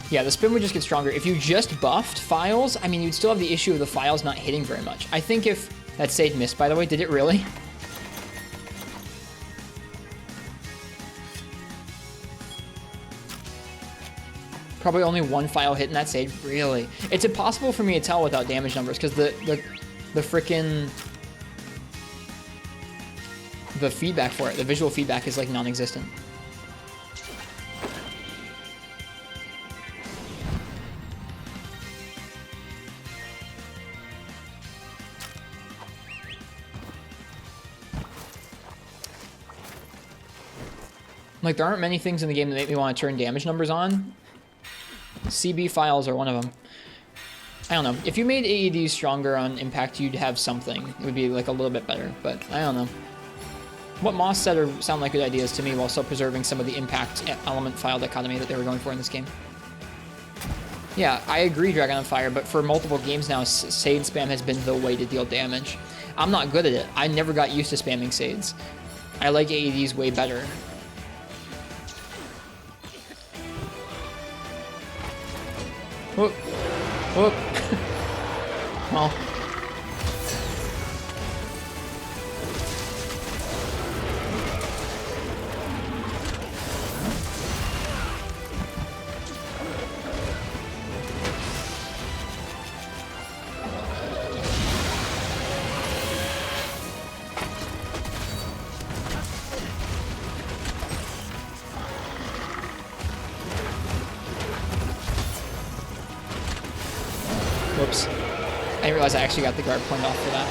Yeah, the spin would just get stronger. If you just buffed files, I mean, you'd still have the issue of the files not hitting very much. I think if that Sade missed, by the way, did it really? Probably only one file hitting that Sade. Really? It's impossible for me to tell without damage numbers because the frickin' the feedback for it, the visual feedback is like non-existent. Like, there aren't many things in the game that make me want to turn damage numbers on. CB files are one of them. I don't know. If you made AEDs stronger on impact, you'd have something. It would be, like, a little bit better, but I don't know. What Moss said sound like good ideas to me while still preserving some of the impact element file dichotomy that they were going for in this game. Yeah, I agree, Dragon on Fire, but for multiple games now, Sade spam has been the way to deal damage. I'm not good at it. I never got used to spamming Sades. I like AEDs way better. Whoop. Whoop. Well. Whoops. I didn't realize I actually got the guard point off for that.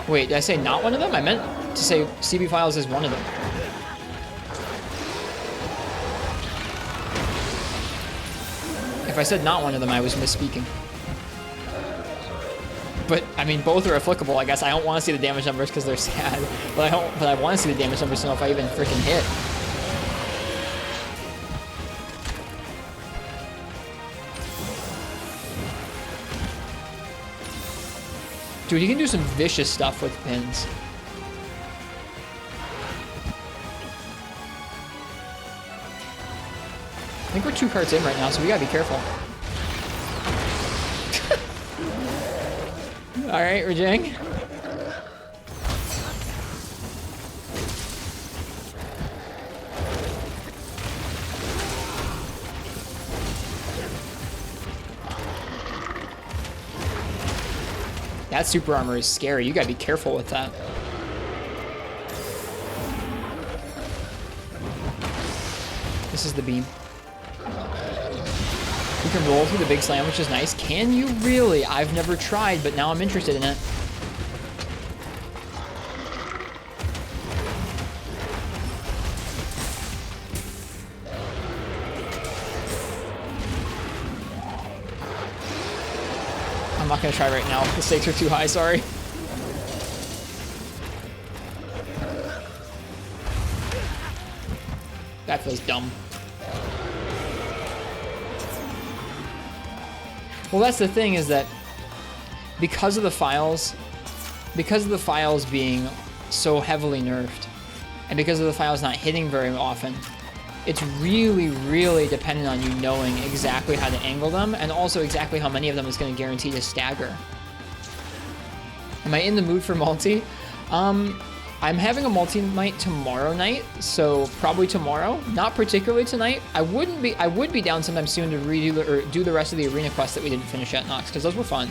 Wait, did I say not one of them? I meant to say CB Files is one of them. If I said not one of them, I was misspeaking. But, I mean, both are applicable, I guess. I don't want to see the damage numbers because they're sad. But I want to see the damage numbers to know if I even freaking hit. Dude, you can do some vicious stuff with pins. I think we're 2 carts in right now, so we gotta be careful. Alright, Rajang. That super armor is scary. You gotta be careful with that. This is the beam. You can roll through the big slam, which is nice. Can you really? I've never tried, but now I'm interested in it. I'm not gonna try right now. The stakes are too high, sorry. That feels dumb. Well, that's the thing, is that because of the files being so heavily nerfed, and because of the files not hitting very often, it's really, really dependent on you knowing exactly how to angle them, and also exactly how many of them is going to guarantee to stagger. Am I in the mood for multi? I'm having a multi-night tomorrow night, so probably tomorrow. Not particularly tonight. I would be down sometime soon to redo or do the rest of the arena quests that we didn't finish at Nox, because those were fun.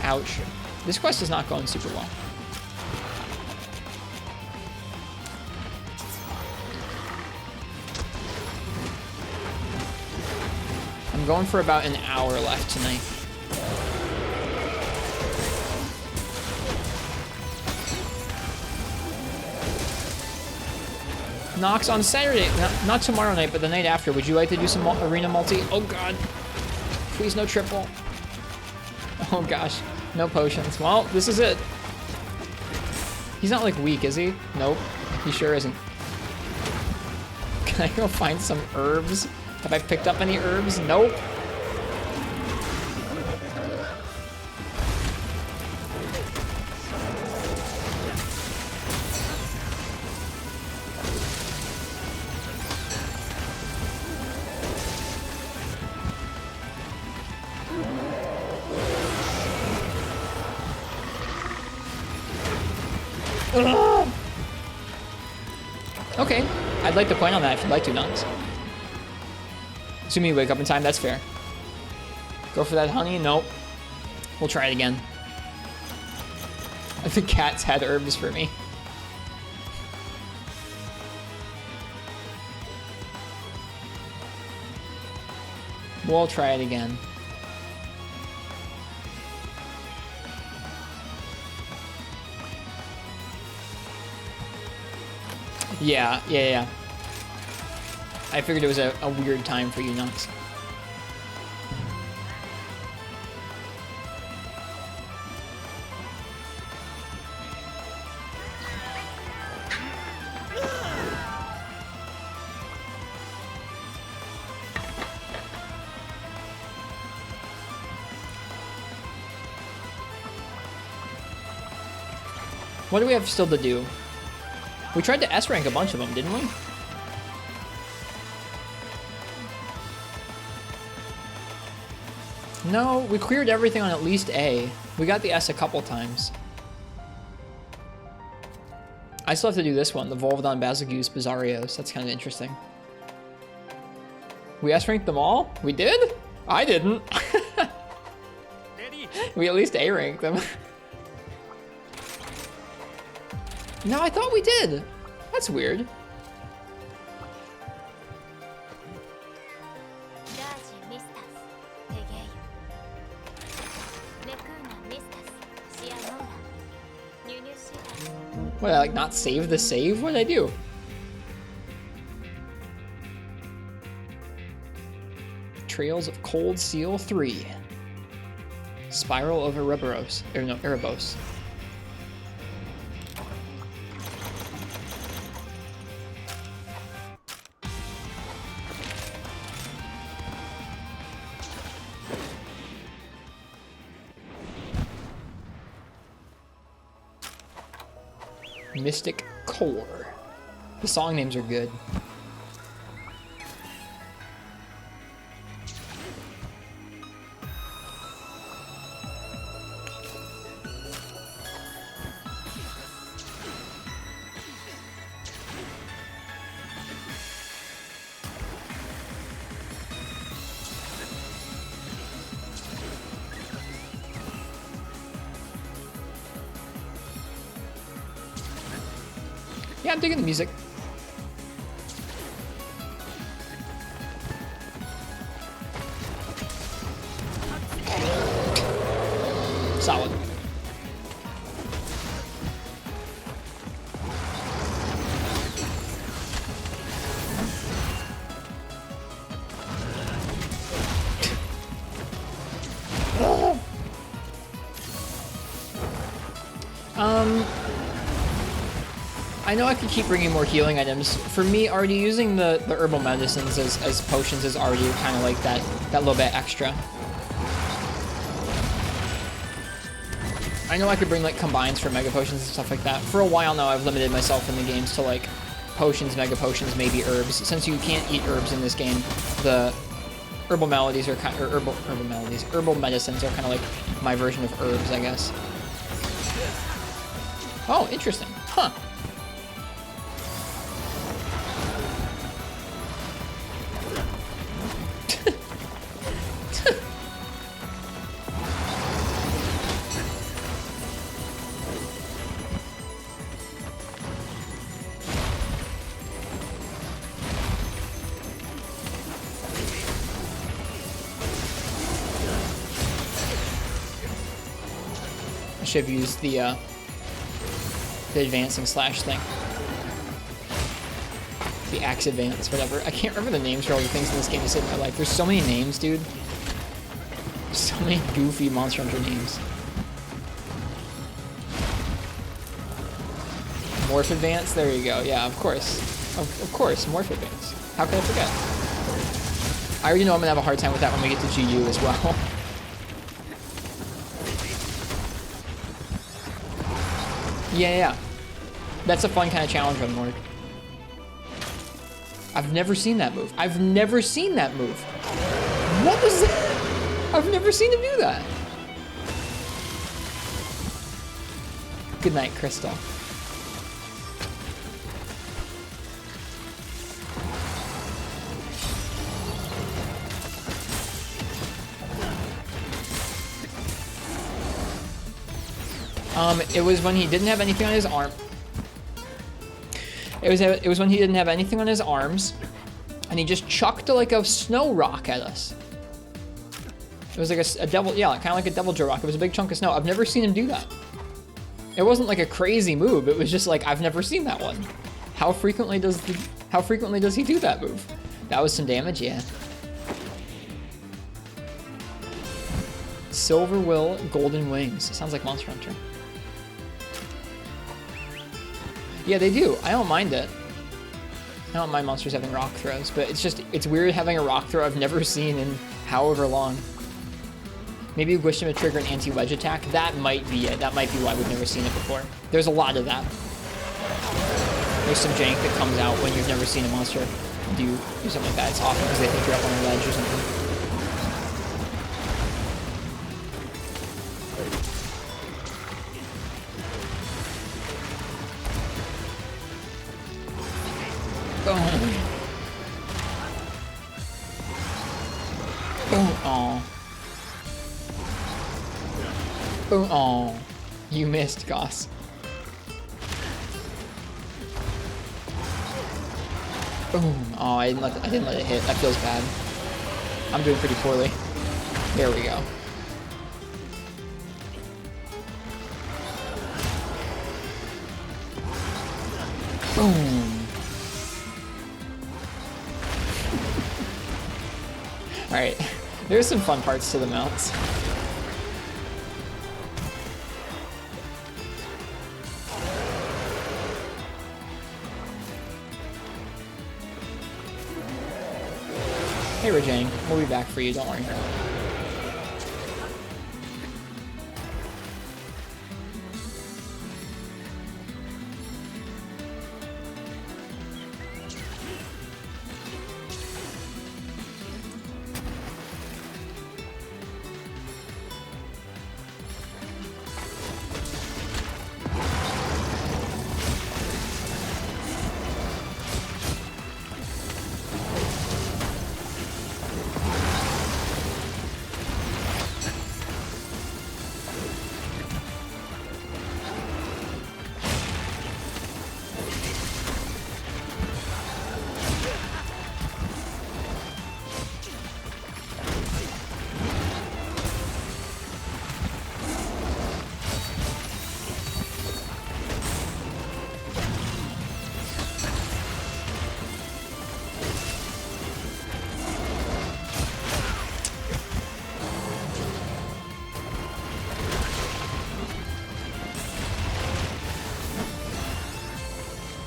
Ouch. This quest is not going super well. I'm going for about an hour left tonight. Nox on Saturday, not tomorrow night, but the night after. Would you like to do some arena multi? Oh god. Please no triple. Oh gosh, no potions. Well, this is it. He's not like weak, is he? Nope, he sure isn't. Can I go find some herbs? Have I picked up any herbs? Nope. Ugh. Okay, I'd like to point on that if you'd like to, Nox. Assuming you wake up in time, that's fair. Go for that honey? Nope. We'll try it again. The cats had herbs for me. We'll try it again. Yeah. I figured it was a weird time for you, Nox. What do we have still to do? We tried to S-rank a bunch of them, didn't we? No, we cleared everything on at least A. We got the S a couple times. I still have to do this one, the Volvodon, Bazilgus, Bizarrios. That's kind of interesting. We S-ranked them all? We did? I didn't. We at least A-ranked them. No, I thought we did. That's weird. What, did I like not save the save? What did I do? Trails of Cold Seal 3. Spiral of Erebos. Or no, Erebos. Mystic Core. The song names are good. Yeah, I'm digging the music. Solid. I know I could keep bringing more healing items. For me, already using the herbal medicines as potions is already kind of like that little bit extra. I know I could bring like combines for mega potions and stuff like that. For a while now, I've limited myself in the games to like potions, mega potions, maybe herbs. Since you can't eat herbs in this game, the herbal melodies are kind of, herbal medicines are kind of like my version of herbs, I guess. Oh, interesting. Huh. I should have used the advancing slash thing. The axe advance, whatever. I can't remember the names for all the things in this game to save my life. There's so many names, dude. So many goofy Monster Hunter names. Morph advance, there you go. Yeah, of course. Of course, morph advance. How could I forget? I already know I'm gonna have a hard time with that when we get to GU as well. Yeah. That's a fun kind of challenge run, Lord. I've never seen that move. I've never seen that move. What was that? I've never seen him do that. Good night, Crystal. It was when he didn't have anything on his arm. It was when he didn't have anything on his arms, and he just chucked like a snow rock at us. It was like a devil, yeah, kind of like a devil joe rock. It was a big chunk of snow. I've never seen him do that. It wasn't like a crazy move. It was just like, I've never seen that one. How frequently does he do that move? That was some damage, yeah. Silver Will, Golden Wings. Sounds like Monster Hunter. Yeah, they do. I don't mind it. I don't mind monsters having rock throws, but it's weird having a rock throw I've never seen in however long. Maybe wish him to trigger an anti-wedge attack. That might be it. That might be why we've never seen it before. There's a lot of that. There's some jank that comes out when you've never seen a monster do something like that. It's often because they think you're up on a ledge or something. Oh, you missed, Goss. Boom. Oh, I didn't let it hit. That feels bad. I'm doing pretty poorly. There we go. Boom. Alright, there's some fun parts to the mounts. Hey Rajang, we'll be back for you, don't worry.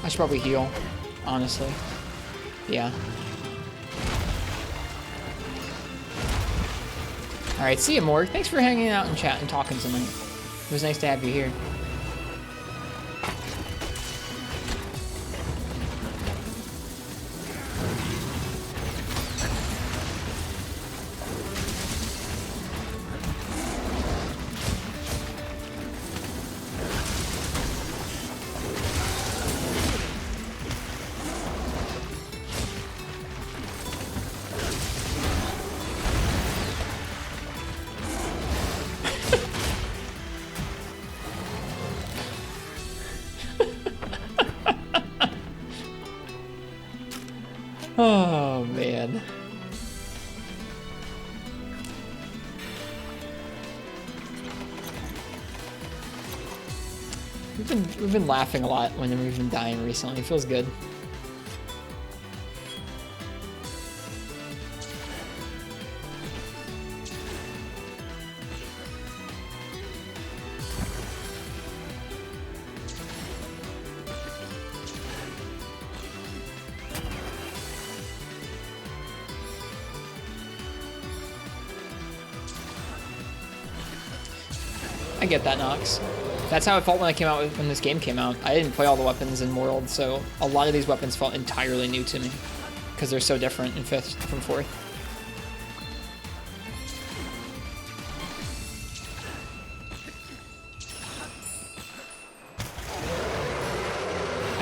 I should probably heal, honestly. Yeah. Alright, see you, Morg. Thanks for hanging out in chat and talking tonight. It was nice to have you here. Oh, man. We've been laughing a lot when we've been dying recently. It feels good. I get that, Nox. That's how it felt when I came out when this game came out. I didn't play all the weapons in World, so a lot of these weapons felt entirely new to me because they're so different in 5th from 4th.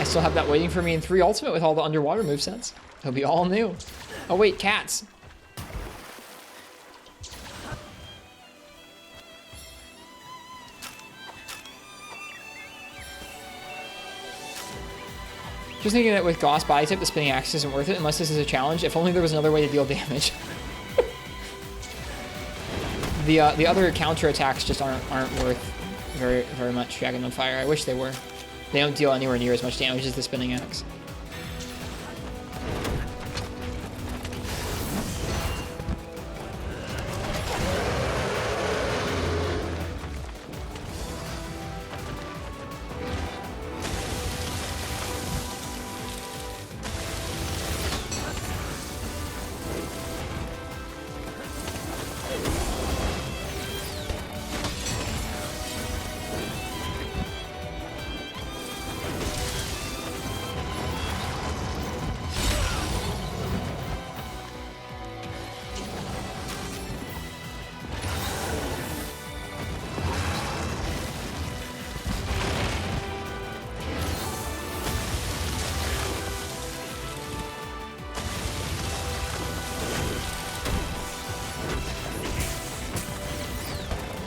I still have that waiting for me in 3 Ultimate with all the underwater movesets. It'll be all new. Oh wait, cats. Just thinking that with Gauss body type, the spinning axe isn't worth it unless this is a challenge. If only there was another way to deal damage. The other counter attacks just aren't worth very much. Dragon on Fire. I wish they were. They don't deal anywhere near as much damage as the spinning axe.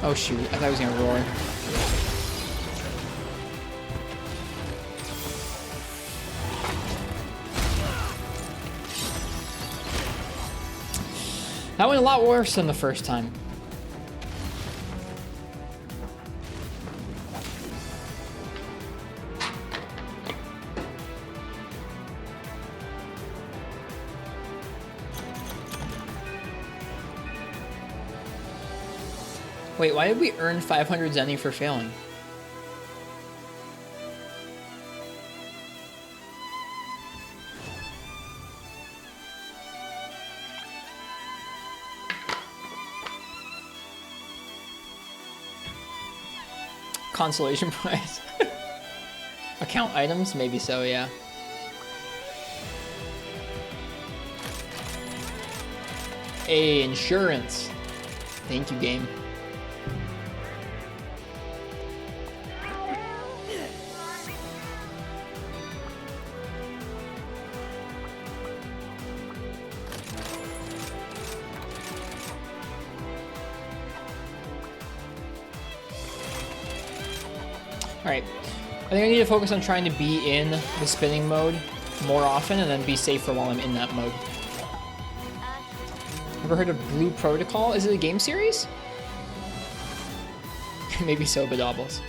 Oh shoot, I thought I was gonna roar. That went a lot worse than the first time. Wait, why did we earn 500 zenny for failing? Consolation prize. Account items? Maybe so, yeah. Hey, insurance. Thank you, game. Alright, I think I need to focus on trying to be in the spinning mode more often and then be safer while I'm in that mode. Ever heard of Blue Protocol? Is it a game series? Maybe so, Bedobbles.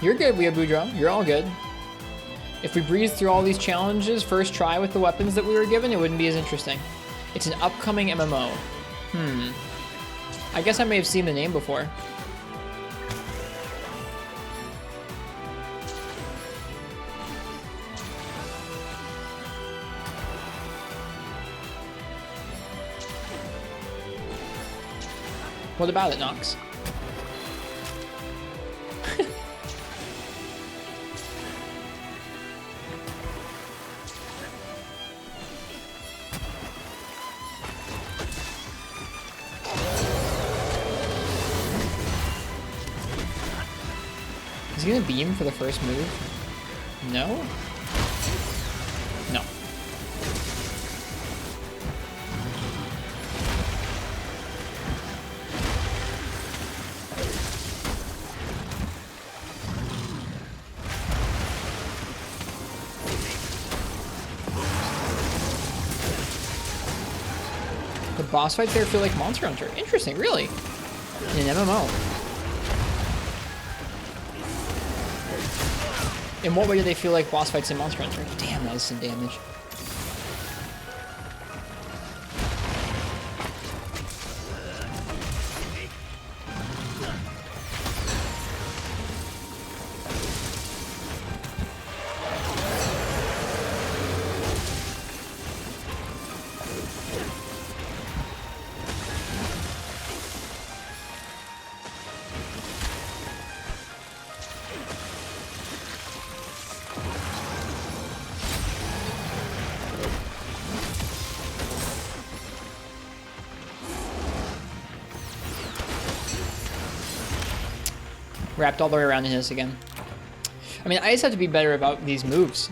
You're good, Weeaboo. You're all good. If we breeze through all these challenges first try with the weapons that we were given, it wouldn't be as interesting. It's an upcoming MMO. I guess I may have seen the name before. What about it, Nox? Is he gonna beam for the first move? No? No. The boss fights there feel like Monster Hunter. Interesting, really? In an MMO. In what way do they feel like boss fights in Monster Hunter? Damn, that is some damage. Wrapped all the way around in this again. I mean, I just have to be better about these moves.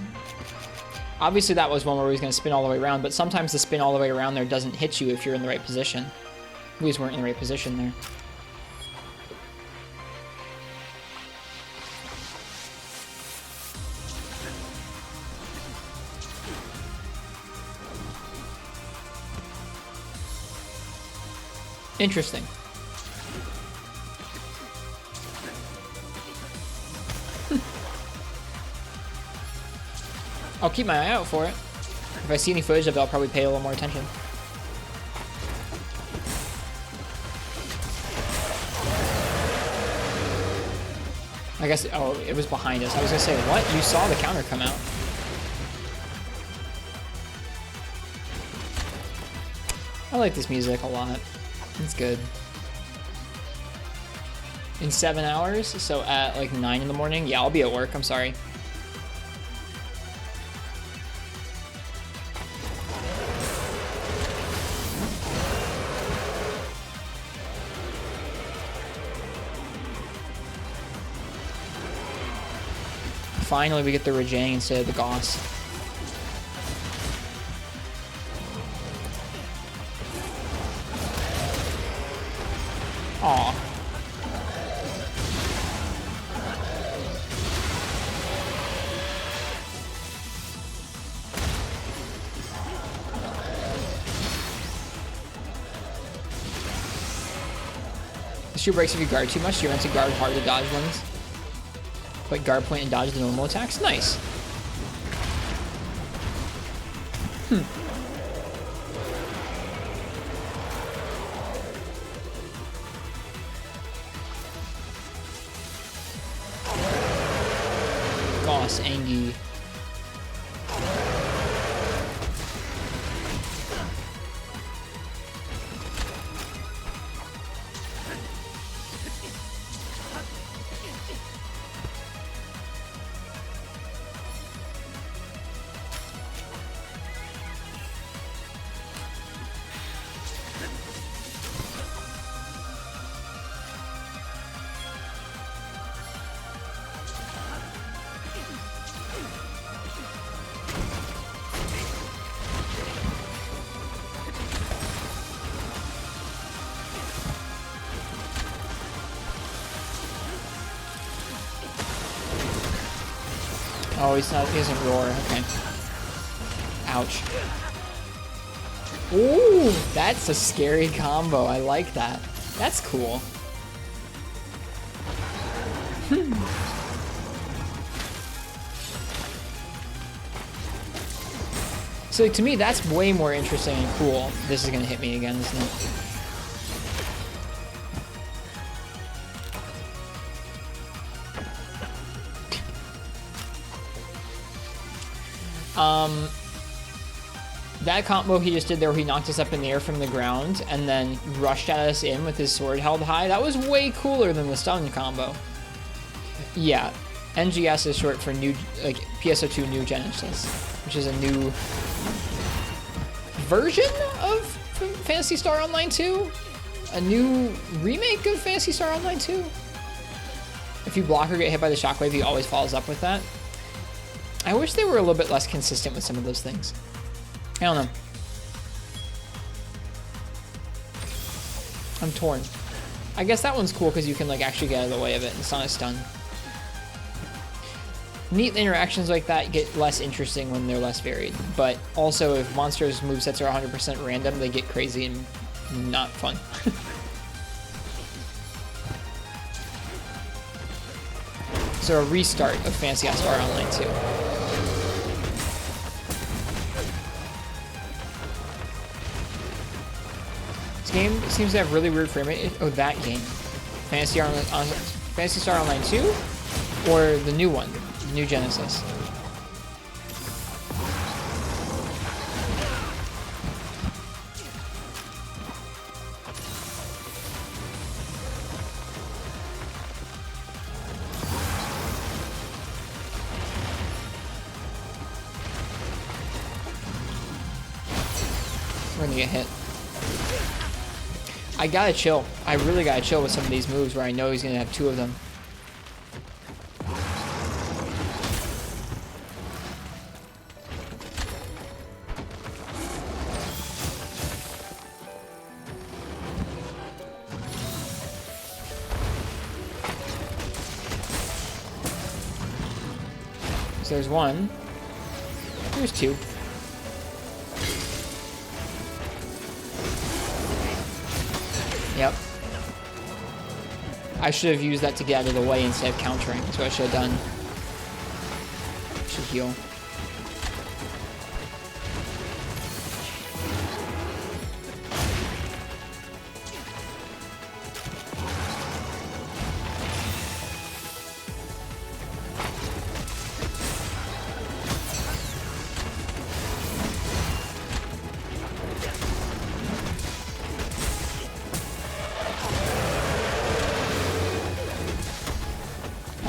Obviously that was one where he was going to spin all the way around, but sometimes the spin all the way around there doesn't hit you if you're in the right position. We just weren't in the right position there. Interesting. I'll keep my eye out for it. If I see any footage of it, I'll probably pay a little more attention. I guess, oh, it was behind us. I was gonna say, what? You saw the counter come out. I like this music a lot. It's good. In 7 hours, so at like 9 in the morning, yeah, I'll be at work, I'm sorry. Finally, we get the Rajang instead of the Goss. Aw. Shield breaks if you guard too much. You're meant to guard hard to dodge ones. But guard point and dodge the normal attacks. Nice. Goss, Angie. Oh, he doesn't roar. Okay. Ouch. Ooh, that's a scary combo. I like that. That's cool. So to me, that's way more interesting and cool. This is gonna hit me again, isn't it? That combo he just did there where he knocked us up in the air from the ground and then rushed at us in with his sword held high, that was way cooler than the stun combo. Yeah, NGS is short for new, like PSO2 New Genesis, which is a new version of Phantasy Star Online 2? A new remake of Phantasy Star Online 2? If you block or get hit by the shockwave, he always follows up with that. I wish they were a little bit less consistent with some of those things. I don't know. I'm torn. I guess that one's cool because you can like actually get out of the way of it and it's not a stun. Neat interactions like that get less interesting when they're less varied. But also if monsters' movesets are 100% random, they get crazy and not fun. So a restart of Phantasy Star Online 2. This game seems to have really weird frame rate. Oh, that game. Phantasy Star Online 2? Or the new one? The new Genesis? We're gonna get hit. I gotta chill. I really gotta chill with some of these moves where I know he's gonna have two of them. So there's one. There's two. Yep. I should have used that to get out of the way instead of countering. That's what I should have done. Should heal.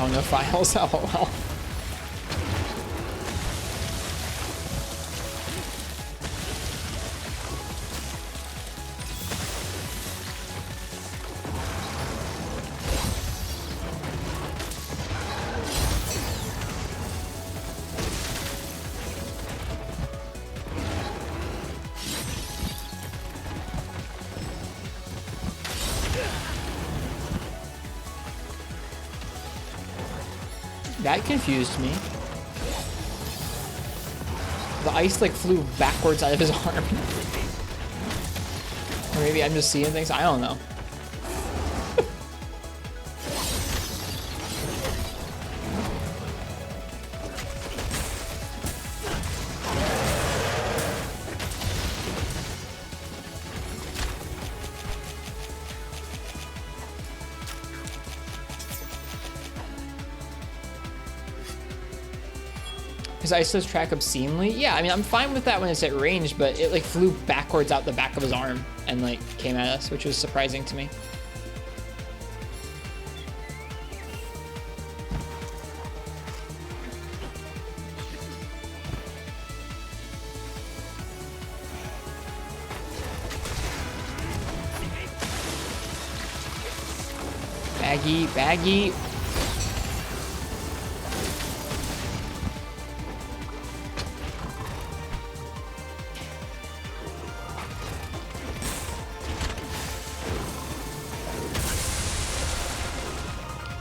Oh, no files? Oh, well. That confused me. The ice like flew backwards out of his arm. Or maybe I'm just seeing things. I don't know. His ice does track obscenely. Yeah, I mean, I'm fine with that when it's at range, but it like flew backwards out the back of his arm and like came at us, which was surprising to me. Baggy, baggy.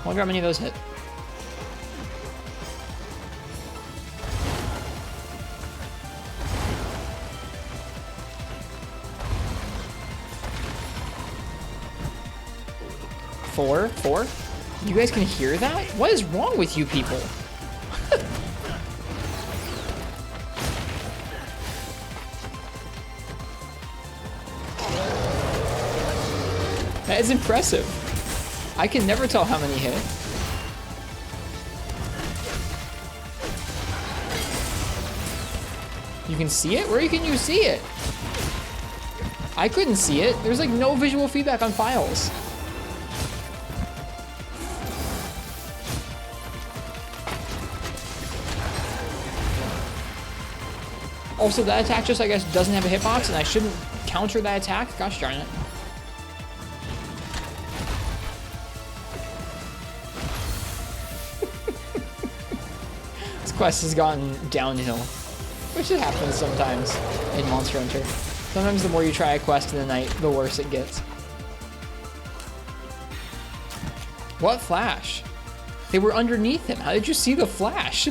I wonder how many of those hit. Four? You guys can hear that? What is wrong with you people? That is impressive. I can never tell how many hit. You can see it? Where can you see it? I couldn't see it. There's like no visual feedback on files. Also, that attack just, I guess, doesn't have a hitbox, and I shouldn't counter that attack? Gosh darn it. This quest has gotten downhill, which it happens sometimes in Monster Hunter. Sometimes the more you try a quest in the night, the worse it gets. What flash? They were underneath him. How did you see the flash?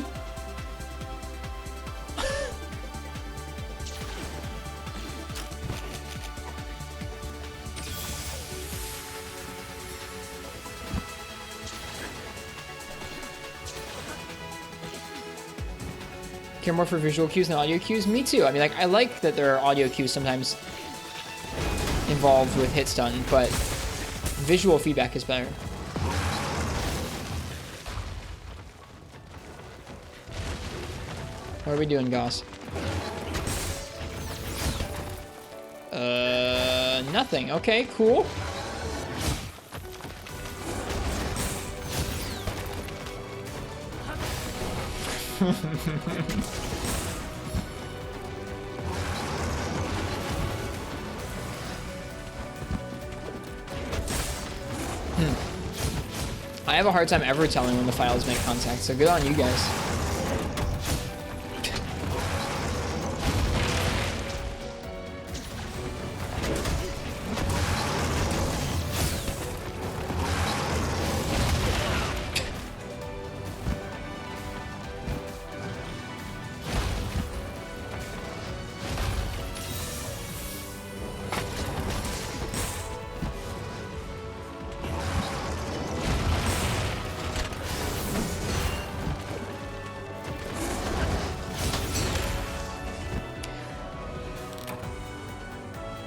Care more for visual cues than audio cues? Me too. I mean, like, I like that there are audio cues sometimes involved with hit stun, but visual feedback is better. What are we doing, Goss? Nothing. Okay, cool. I have a hard time ever telling when the files make contact, so good on you guys.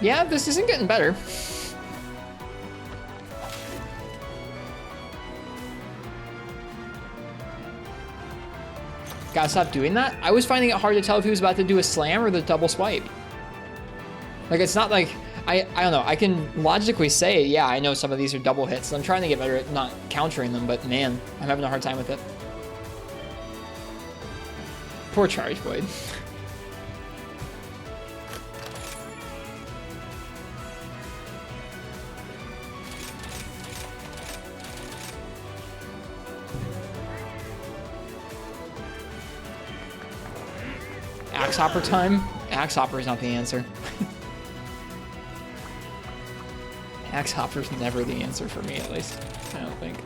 Yeah, this isn't getting better. Gotta stop doing that. I was finding it hard to tell if he was about to do a slam or the double swipe. Like, it's not like, I don't know, I can logically say, yeah, I know some of these are double hits. I'm trying to get better at not countering them, but man, I'm having a hard time with it. Poor Charge Blade. Axe Hopper time? Axe Hopper is not the answer. Axe Hopper's never the answer for me, at least. I don't think.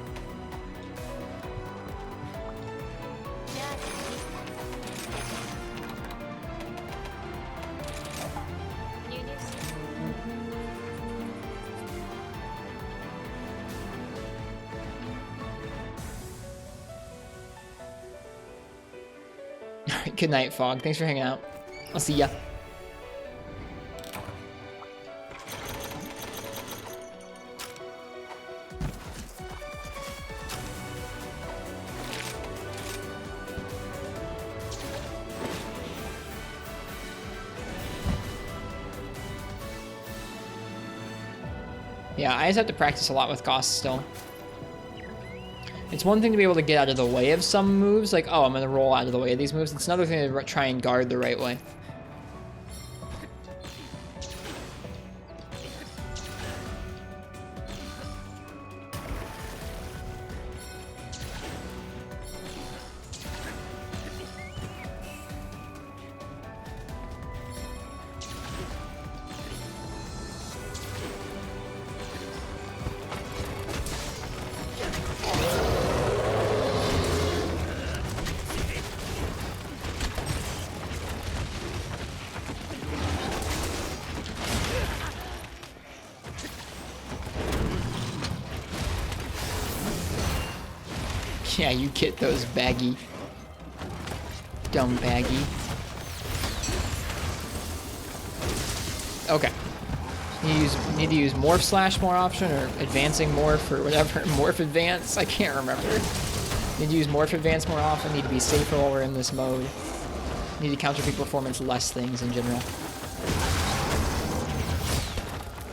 Alright, good night, Fog. Thanks for hanging out. I'll see ya. Yeah, I just have to practice a lot with Goss still. It's one thing to be able to get out of the way of some moves, like, oh, I'm going to roll out of the way of these moves. It's another thing to try and guard the right way. Yeah, you get those baggy. Dumb baggy. Okay. Need to use Morph Slash more often, or Advancing Morph, or whatever. Morph Advance? I can't remember. Need to use Morph Advance more often. Need to be safer while we're in this mode. Need to counter peak performance less things in general.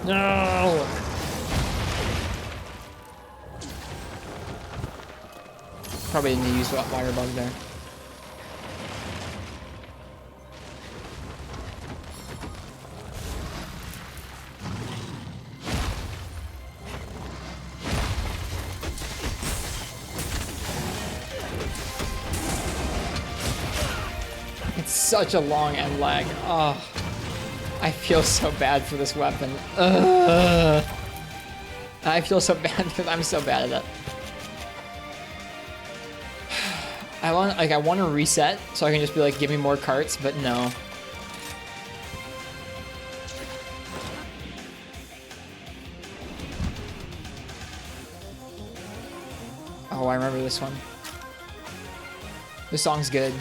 No! Probably didn't use Wire Bug there. It's such a long end lag. Oh, I feel so bad for this weapon. Ugh. I feel so bad because I'm so bad at it. I want to reset so I can just be like, give me more carts, but no. Oh, I remember this one. This song's good.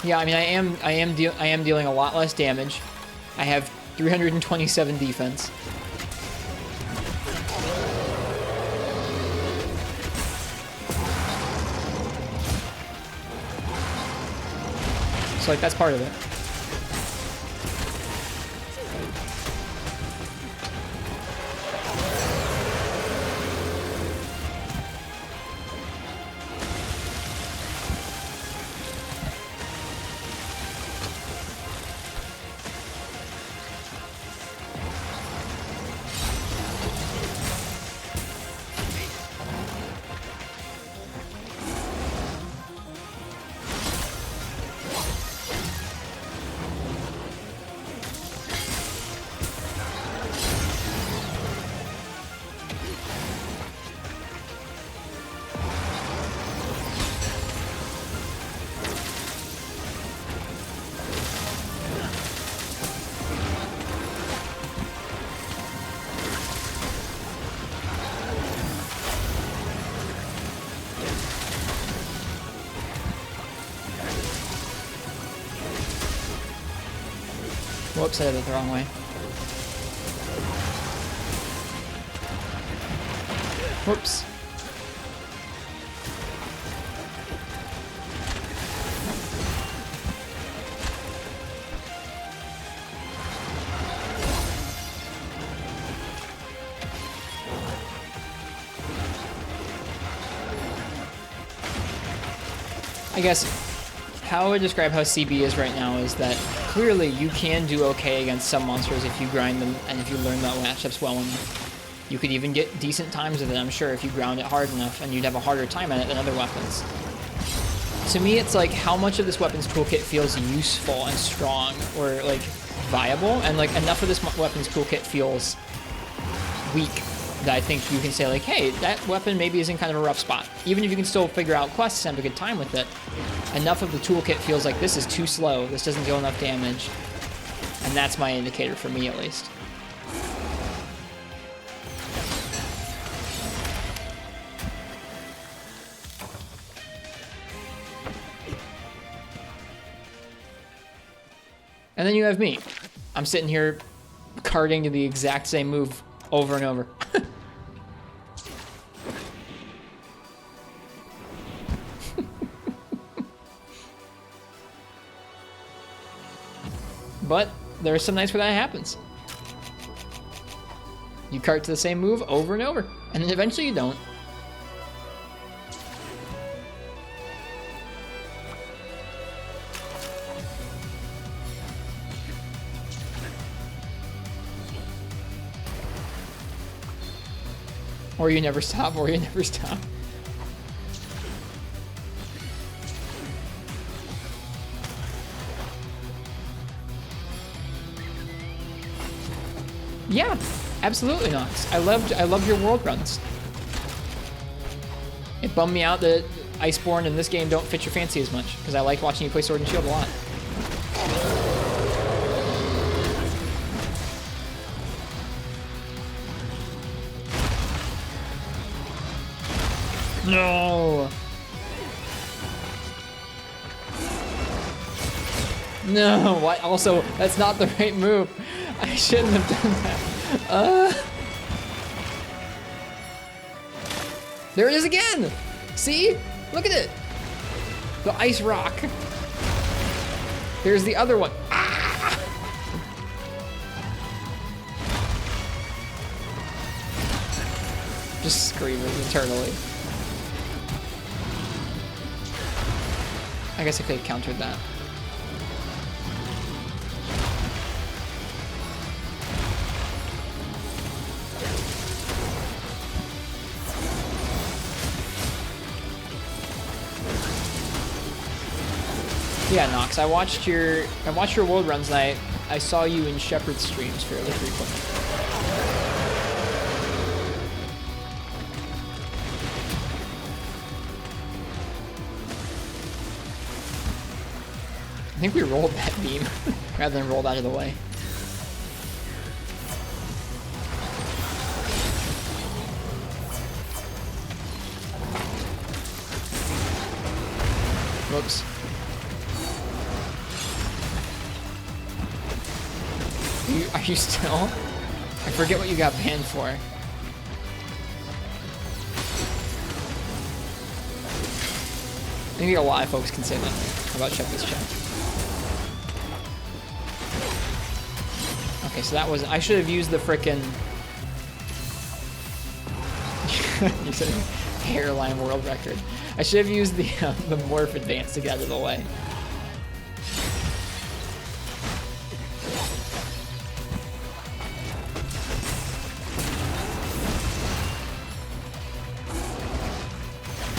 Yeah, I mean, I am dealing a lot less damage. I have 327 defense. So like that's part of it. Whoops, I did it the wrong way. Whoops. I guess how I would describe how CB is right now is that clearly you can do okay against some monsters if you grind them and if you learn the matchups well enough. You could even get decent times with it, I'm sure, if you ground it hard enough, and you'd have a harder time at it than other weapons. To me, it's like how much of this weapon's toolkit feels useful and strong or like viable, and like enough of this weapon's toolkit feels weak that I think you can say like, hey, that weapon maybe is in kind of a rough spot. Even if you can still figure out quests and have a good time with it, enough of the toolkit feels like this is too slow, this doesn't deal enough damage. And that's my indicator for me, at least. And then you have me. I'm sitting here carting the exact same move over and over. But there are some nights where that happens. You cart to the same move over and over, and then eventually you don't. Or you never stop, or you never stop. Yeah, absolutely, Nox. I loved your world runs. It bummed me out that Iceborne in this game don't fit your fancy as much, because I like watching you play Sword and Shield a lot. No! No, what? Also, that's not the right move. I shouldn't have done that. There it is again! See? Look at it! The ice rock. Here's the other one. Ah! Just screaming eternally. I guess I could have countered that. Yeah, Nox, I watched your world runs and I saw you in Shepard's streams fairly frequently. I think we rolled that beam rather than rolled out of the way. Whoops. Are you still? I forget what you got banned for. I think a lot of folks can say that about Shepard's chat. Okay, so that was... I should have used the frickin'... you said hairline world record. I should have used the morph advance to get out of the way.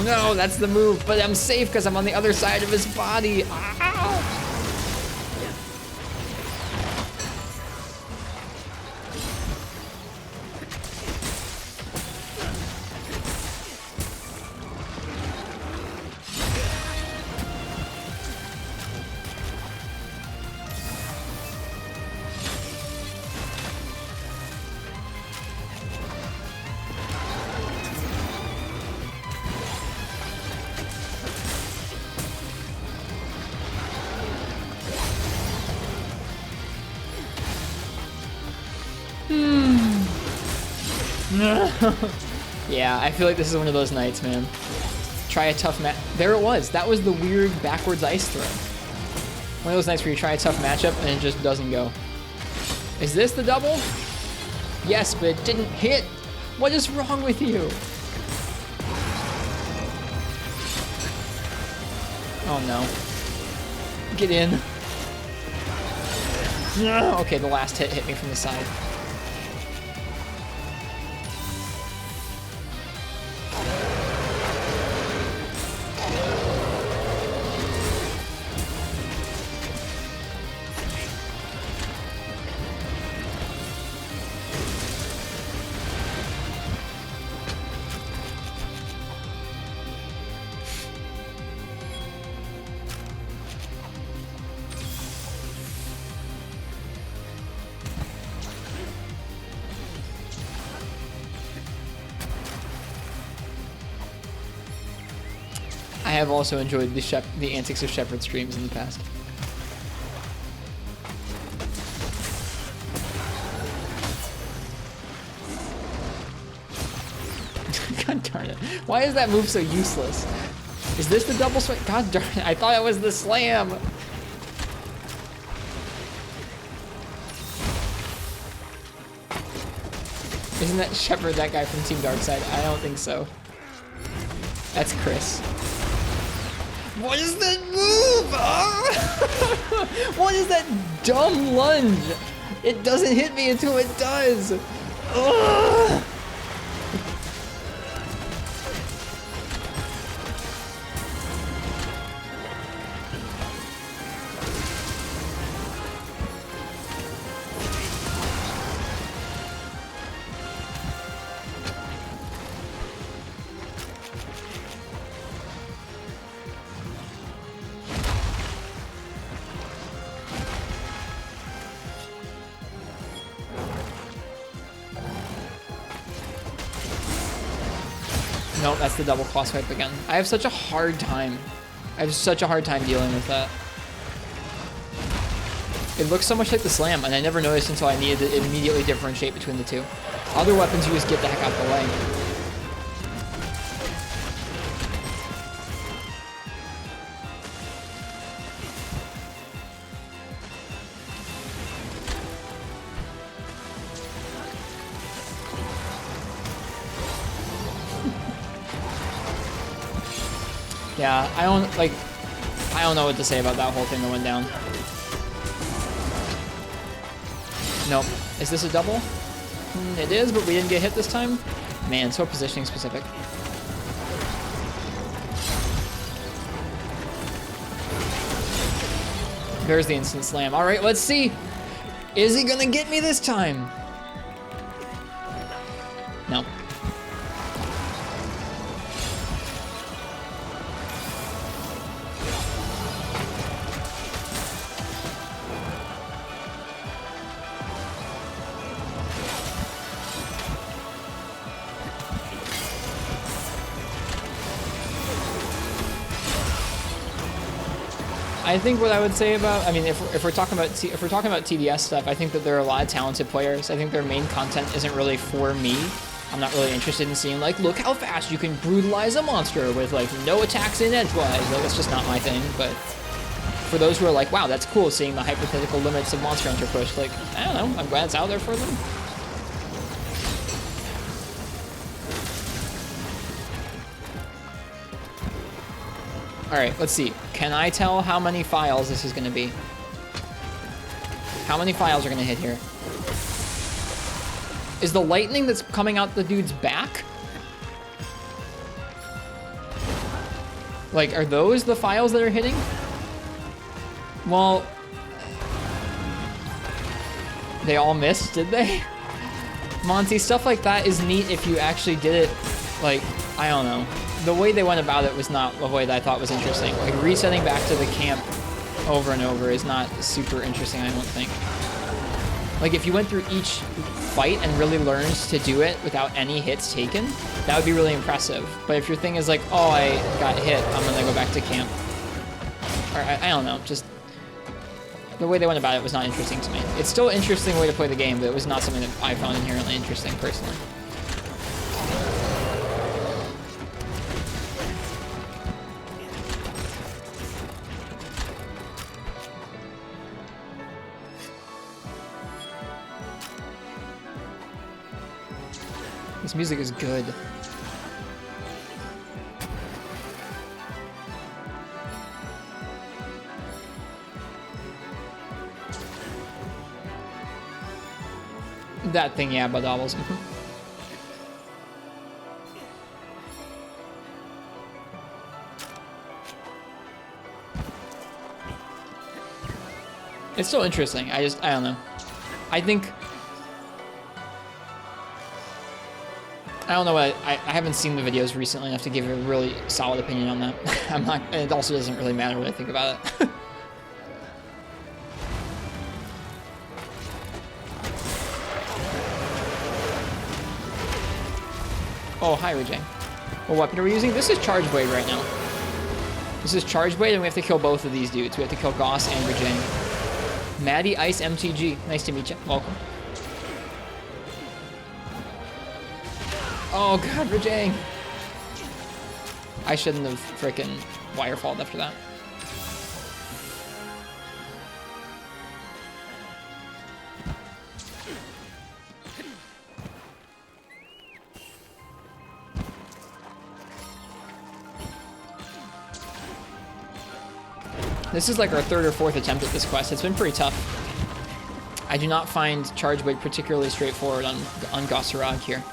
No, that's the move, but I'm safe because I'm on the other side of his body. Ow! Yeah, I feel like this is one of those nights, man. Try a tough match. There it was. That was the weird backwards ice throw. One of those nights where you try a tough matchup and it just doesn't go. Is this the double? Yes, but it didn't hit. What is wrong with you? Oh no. Get in. No. Okay, the last hit me from the side. I have also enjoyed the antics of Shepard streams in the past. God darn it. Why is that move so useless? Is this the double swing? God darn it. I thought it was the slam. Isn't that Shepard, that guy from Team Darkside? I don't think so. That's Chris. What is that move? Ah! What is that dumb lunge? It doesn't hit me until it does. Ugh! Nope, that's the double cross swipe again. I have such a hard time. I have such a hard time dealing with that. It looks so much like the slam, and I never noticed until I needed to immediately differentiate between the two. Other weapons, you just get the heck out of the way. Yeah, I don't know what to say about that whole thing that went down. Nope. Is this a double? It is, but we didn't get hit this time. Man, so positioning specific. There's the instant slam. All right, let's see. Is he gonna get me this time? No. I think what I would say about, I mean, if we're talking about TDS stuff, I think that there are a lot of talented players. I think their main content isn't really for me. I'm not really interested in seeing like, look how fast you can brutalize a monster with like no attacks in edgewise. Like, that's just not my thing. But for those who are like, wow, that's cool seeing the hypothetical limits of Monster Hunter push. Like, I don't know. I'm glad it's out there for them. All right, let's see. Can I tell how many files this is going to be? How many files are going to hit here? Is the lightning that's coming out the dude's back? Like, are those the files that are hitting? Well, they all missed, did they? Monty, stuff like that is neat if you actually did it, like, I don't know. The way they went about it was not a way that I thought was interesting. Like, resetting back to the camp over and over is not super interesting, I don't think. Like, if you went through each fight and really learned to do it without any hits taken, that would be really impressive. But if your thing is like, oh, I got hit, I'm gonna go back to camp. Or, I don't know, just the way they went about it was not interesting to me. It's still an interesting way to play the game, but it was not something that I found inherently interesting, personally. This music is good. That thing, yeah, Badobbles. It's still interesting. I don't know. I think... I don't know what I haven't seen the videos recently enough to give a really solid opinion on that. I'm not, and it also doesn't really matter what I think about it. Oh, hi, Rajang. What weapon are we using? This is Charge Blade right now. This is Charge Blade, and we have to kill both of these dudes. We have to kill Goss and Rajang. Maddie Ice MTG. Nice to meet you. Welcome. Oh god, Rajang! I shouldn't have frickin' wirefalled after that. This is like our third or fourth attempt at this quest. It's been pretty tough. I do not find Charge Blade particularly straightforward on Gossarag here.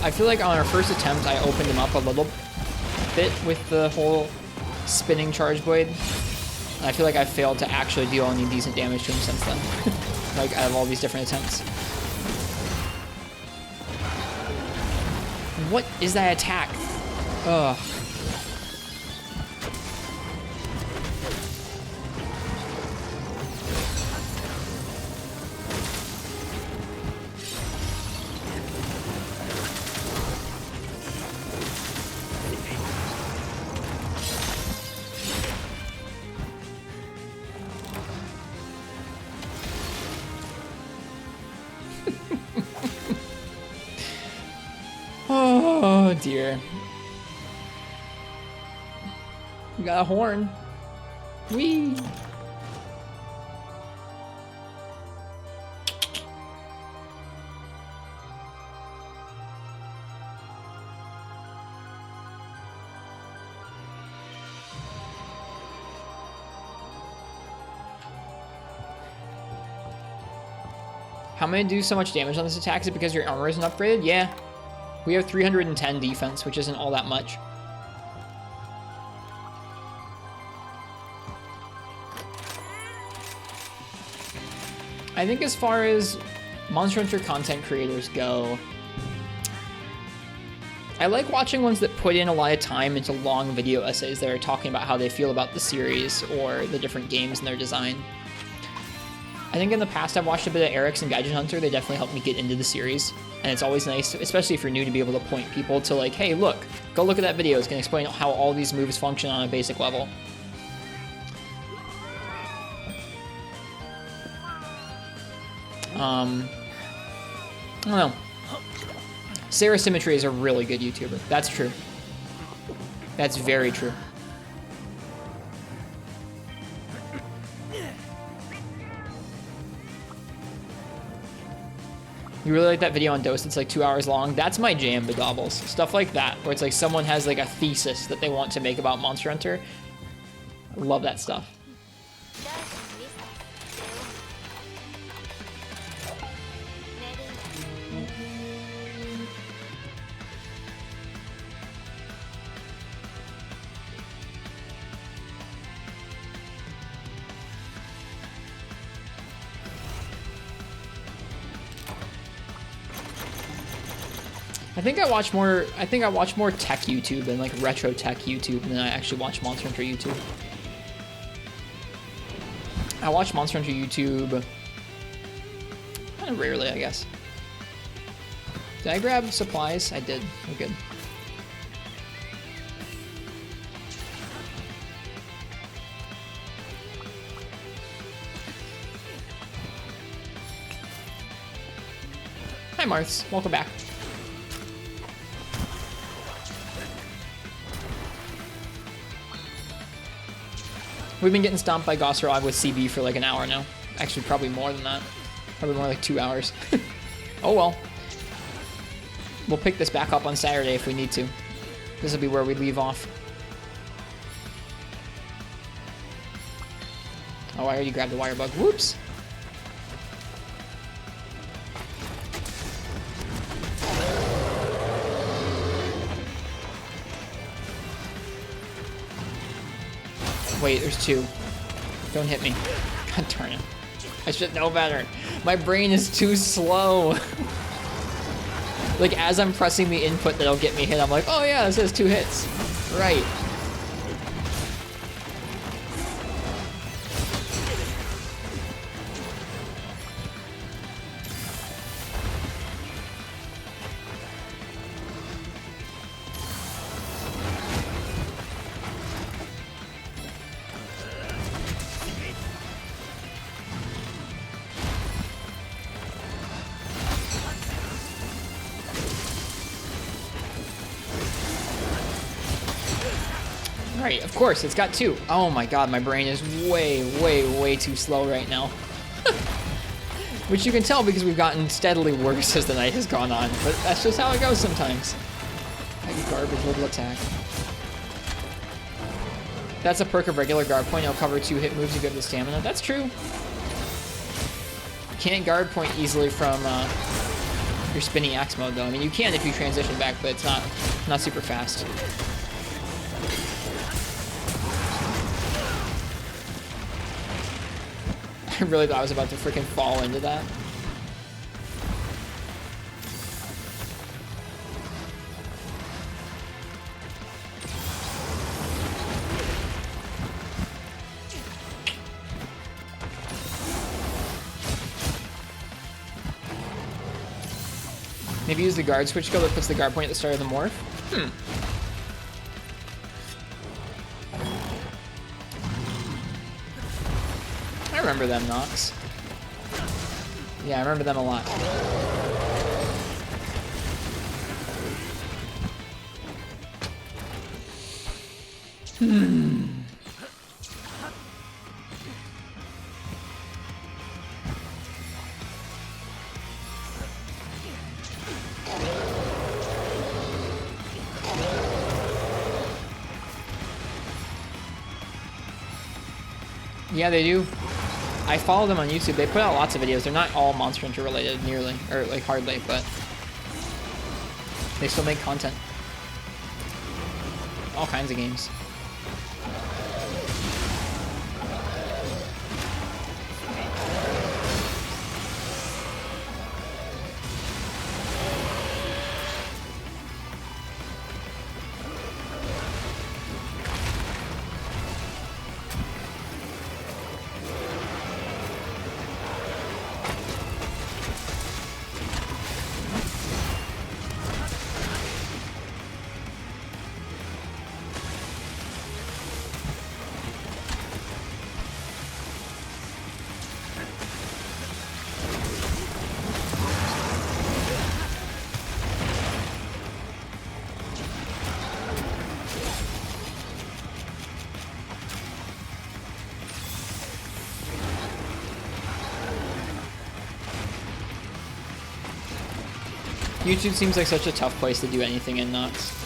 I feel like on our first attempt I opened him up a little bit with the whole spinning Charge Blade. And I feel like I've failed to actually deal any decent damage to him since then. Like out of all these different attempts. What is that attack? Ugh. Oh dear. We got a horn. Whee! How am I gonna do so much damage on this attack? Is it because your armor isn't upgraded? Yeah. We have 310 defense, which isn't all that much. I think as far as Monster Hunter content creators go, I like watching ones that put in a lot of time into long video essays that are talking about how they feel about the series or the different games and their design. I think in the past I've watched a bit of Eric's and Gadget Hunter. They definitely helped me get into the series. And it's always nice, especially if you're new, to be able to point people to like, hey, look, go look at that video. It's going to explain how all these moves function on a basic level. I don't know. Sarah Symmetry is a really good YouTuber. That's true. That's very true. You really like that video on Dose? It's like 2 hours long. That's my jam, Bedobbles. Stuff like that, where it's like someone has like a thesis that they want to make about Monster Hunter. I love that stuff. I think I watch more tech YouTube and like retro tech YouTube than I actually watch Monster Hunter YouTube. I watch Monster Hunter YouTube kind of rarely, I guess. Did I grab supplies? I did. We're good. Hi Marths, welcome back. We've been getting stomped by Gossarag with CB for like an hour now. Actually, probably more than that. Probably more like 2 hours. Oh well. We'll pick this back up on Saturday if we need to. This will be where we leave off. Oh, I already grabbed the wire bug. Whoops. Wait, there's two. Don't hit me. God darn it. I should know better. My brain is too slow. Like, as I'm pressing the input that'll get me hit, I'm like, oh yeah, this has 2 hits. Right. Right, of course, it's got 2. Oh my god, my brain is way, way, way too slow right now. Which you can tell because we've gotten steadily worse as the night has gone on, but that's just how it goes sometimes. Like garbage little attack. That's a perk of regular guard point. It'll cover 2 hit moves if you have the stamina. That's true. You can't guard point easily from your spinning axe mode though. I mean, you can if you transition back, but it's not super fast. I really thought I was about to freaking fall into that. Maybe use the guard switch skill that puts the guard point at the start of the morph. I remember them, Nox. Yeah, I remember them a lot. Yeah, they do. I follow them on YouTube. They put out lots of videos. They're not all Monster Hunter related, nearly, or like hardly, but they still make content. All kinds of games. YouTube seems like such a tough place to do anything in Nox.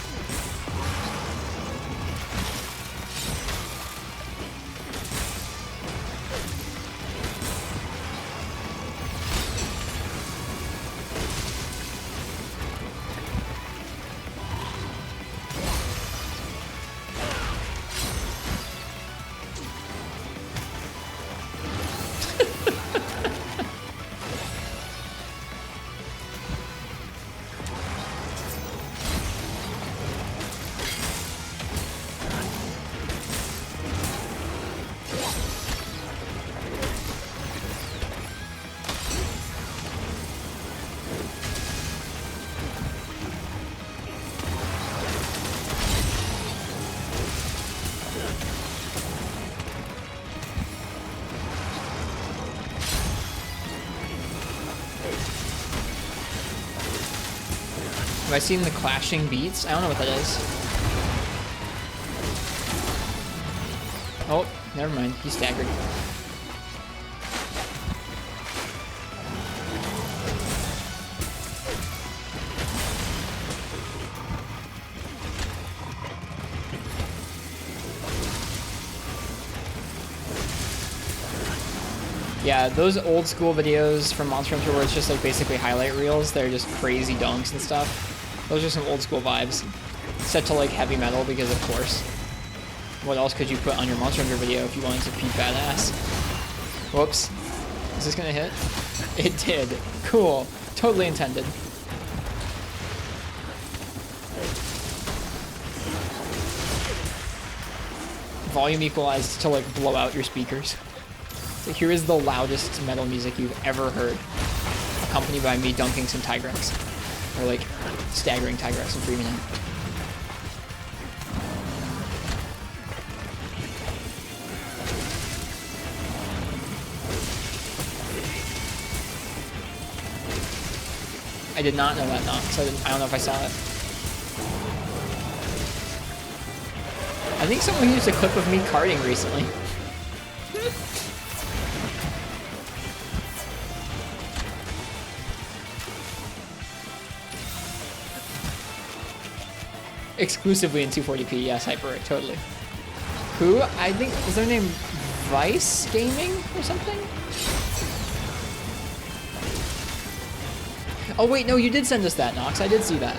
Have I seen the clashing beats? I don't know what that is. Oh, never mind. He staggered. Yeah, those old school videos from Monster Hunter where it's just like basically highlight reels, they're just crazy dunks and stuff. Those are some old school vibes. Set to like heavy metal because of course. What else could you put on your Monster Hunter video if you wanted to be badass? Whoops. Is this gonna hit? It did. Cool. Totally intended. Volume equalized to like blow out your speakers. So here is the loudest metal music you've ever heard, accompanied by me dunking some Tigrex, or like staggering Tigrex and freezing him. I did not know that Nox. I don't know if I saw it. I think someone used a clip of me karting recently. Exclusively in 240p, yes, Hyper, totally. Who? I think, is their name Vice Gaming or something? Oh wait, no, you did send us that, Nox. I did see that.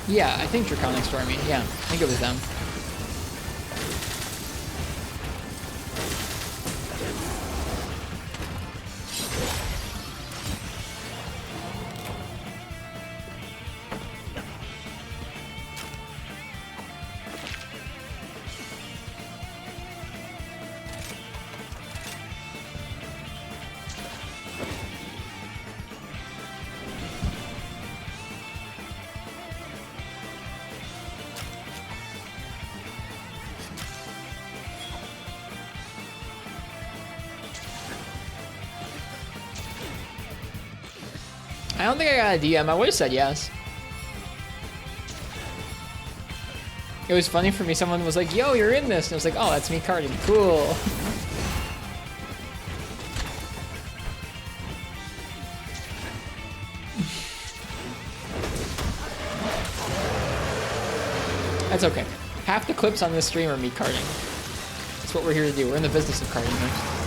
Yeah, I think Draconic Stormy. Yeah, I think it was them. I don't think I got a DM. I would have said yes. It was funny for me. Someone was like, yo, you're in this. And I was like, oh, that's me karting. Cool. That's okay. Half the clips on this stream are me karting. That's what we're here to do. We're in the business of karting here.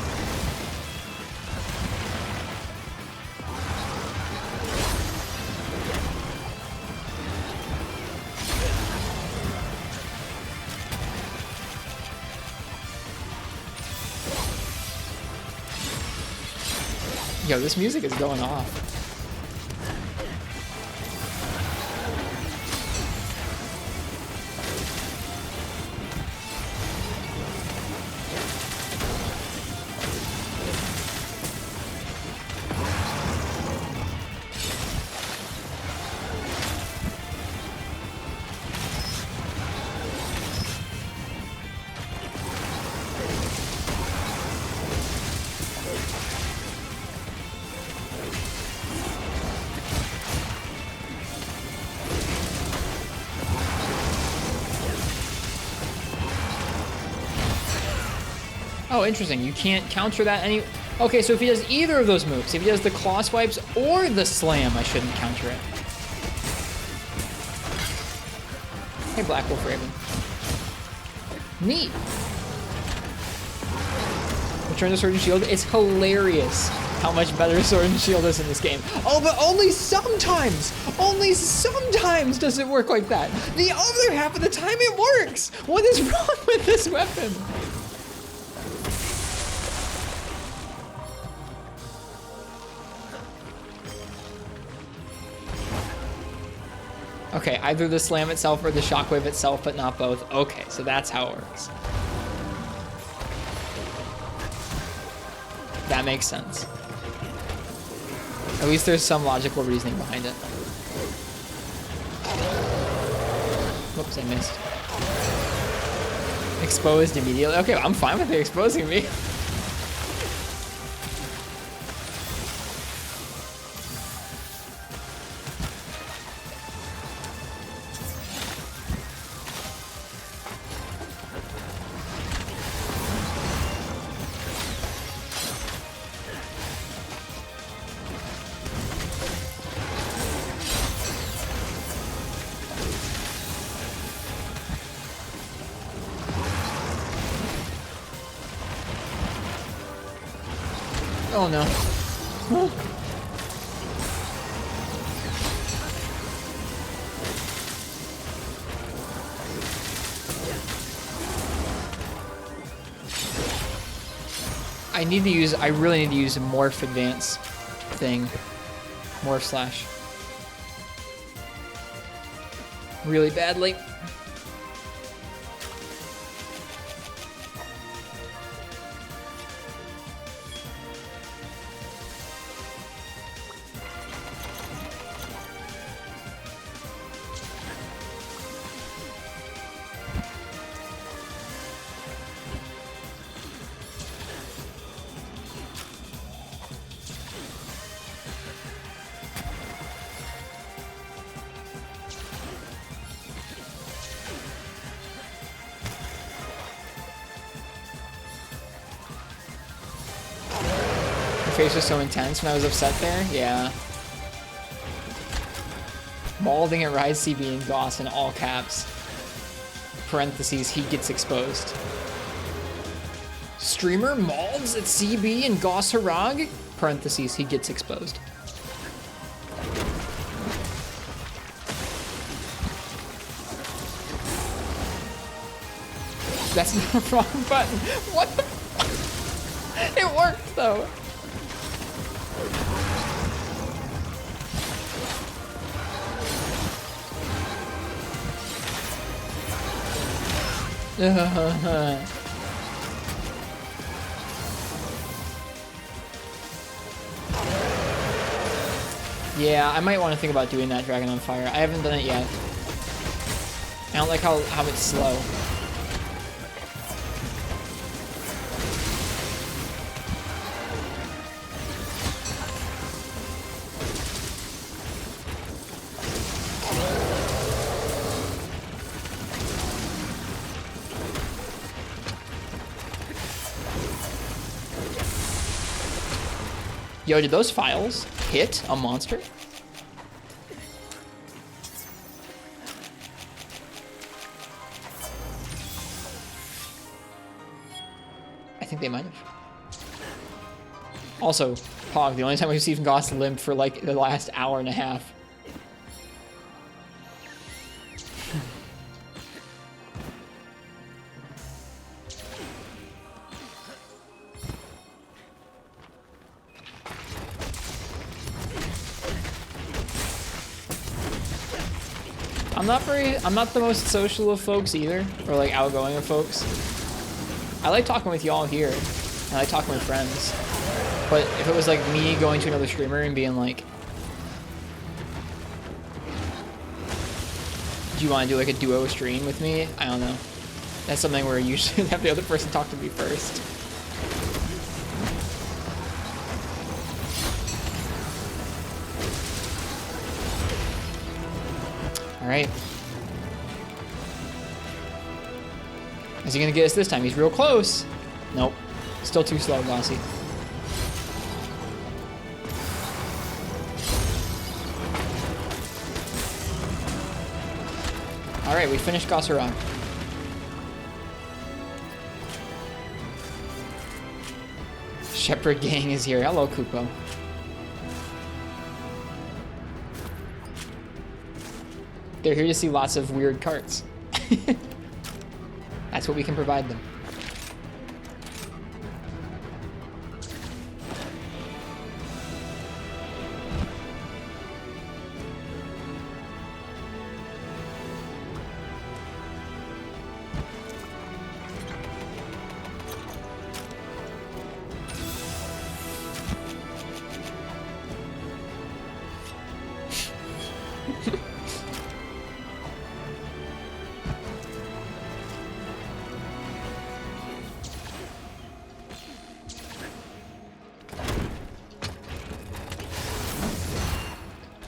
Yo, this music is going off. Oh, interesting. You can't counter that any... Okay, so if he does either of those moves, if he does the claw swipes or the slam, I shouldn't counter it. Hey, Black Wolf Raven. Neat. Return to Sword and Shield. It's hilarious how much better Sword and Shield is in this game. Oh, but only sometimes does it work like that. The other half of the time it works. What is wrong with this weapon? Okay, either the slam itself or the shockwave itself, but not both. Okay, so that's how it works. That makes sense. At least there's some logical reasoning behind it. Whoops, I missed. Exposed immediately. Okay, I'm fine with it exposing me. Oh no. I really need to use a morph advance thing. Morph slash. Really badly. face was so intense when I was upset there. Yeah. Maulding at Rise CB and Goss in all caps. Parentheses, he gets exposed. Streamer Malds at CB and Goss Harag? Parentheses, he gets exposed. That's the wrong button. What the fuck? It worked though. Yeah, I might want to think about doing that Dragon on Fire. I haven't done it yet. I don't like how it's slow. Yo, did those files hit a monster? I think they might have. Also, Pog, the only time we've seen Goss limp for like the last hour and a half. I'm not the most social of folks either, or like outgoing of folks. I like talking with y'all here, and I like talking with friends. But if it was like me going to another streamer and being like, do you want to do like a duo stream with me? I don't know. That's something where you usually have the other person talk to me first. All right. Is he gonna get us this time? He's real close. Nope. Still too slow, Gossy. All right, we finished Gossaron. Shepherd Gang is here. Hello, Kupo. They're here to see lots of weird carts. That's what we can provide them.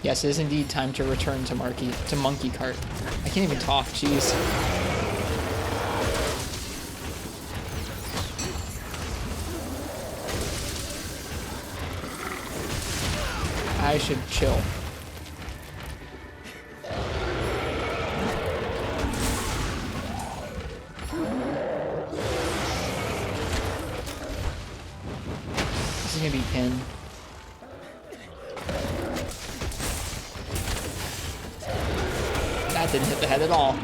Yes, it is indeed time to return to Monkey Cart. I can't even talk, jeez. I should chill. This is gonna be pinned. That didn't hit the head at all.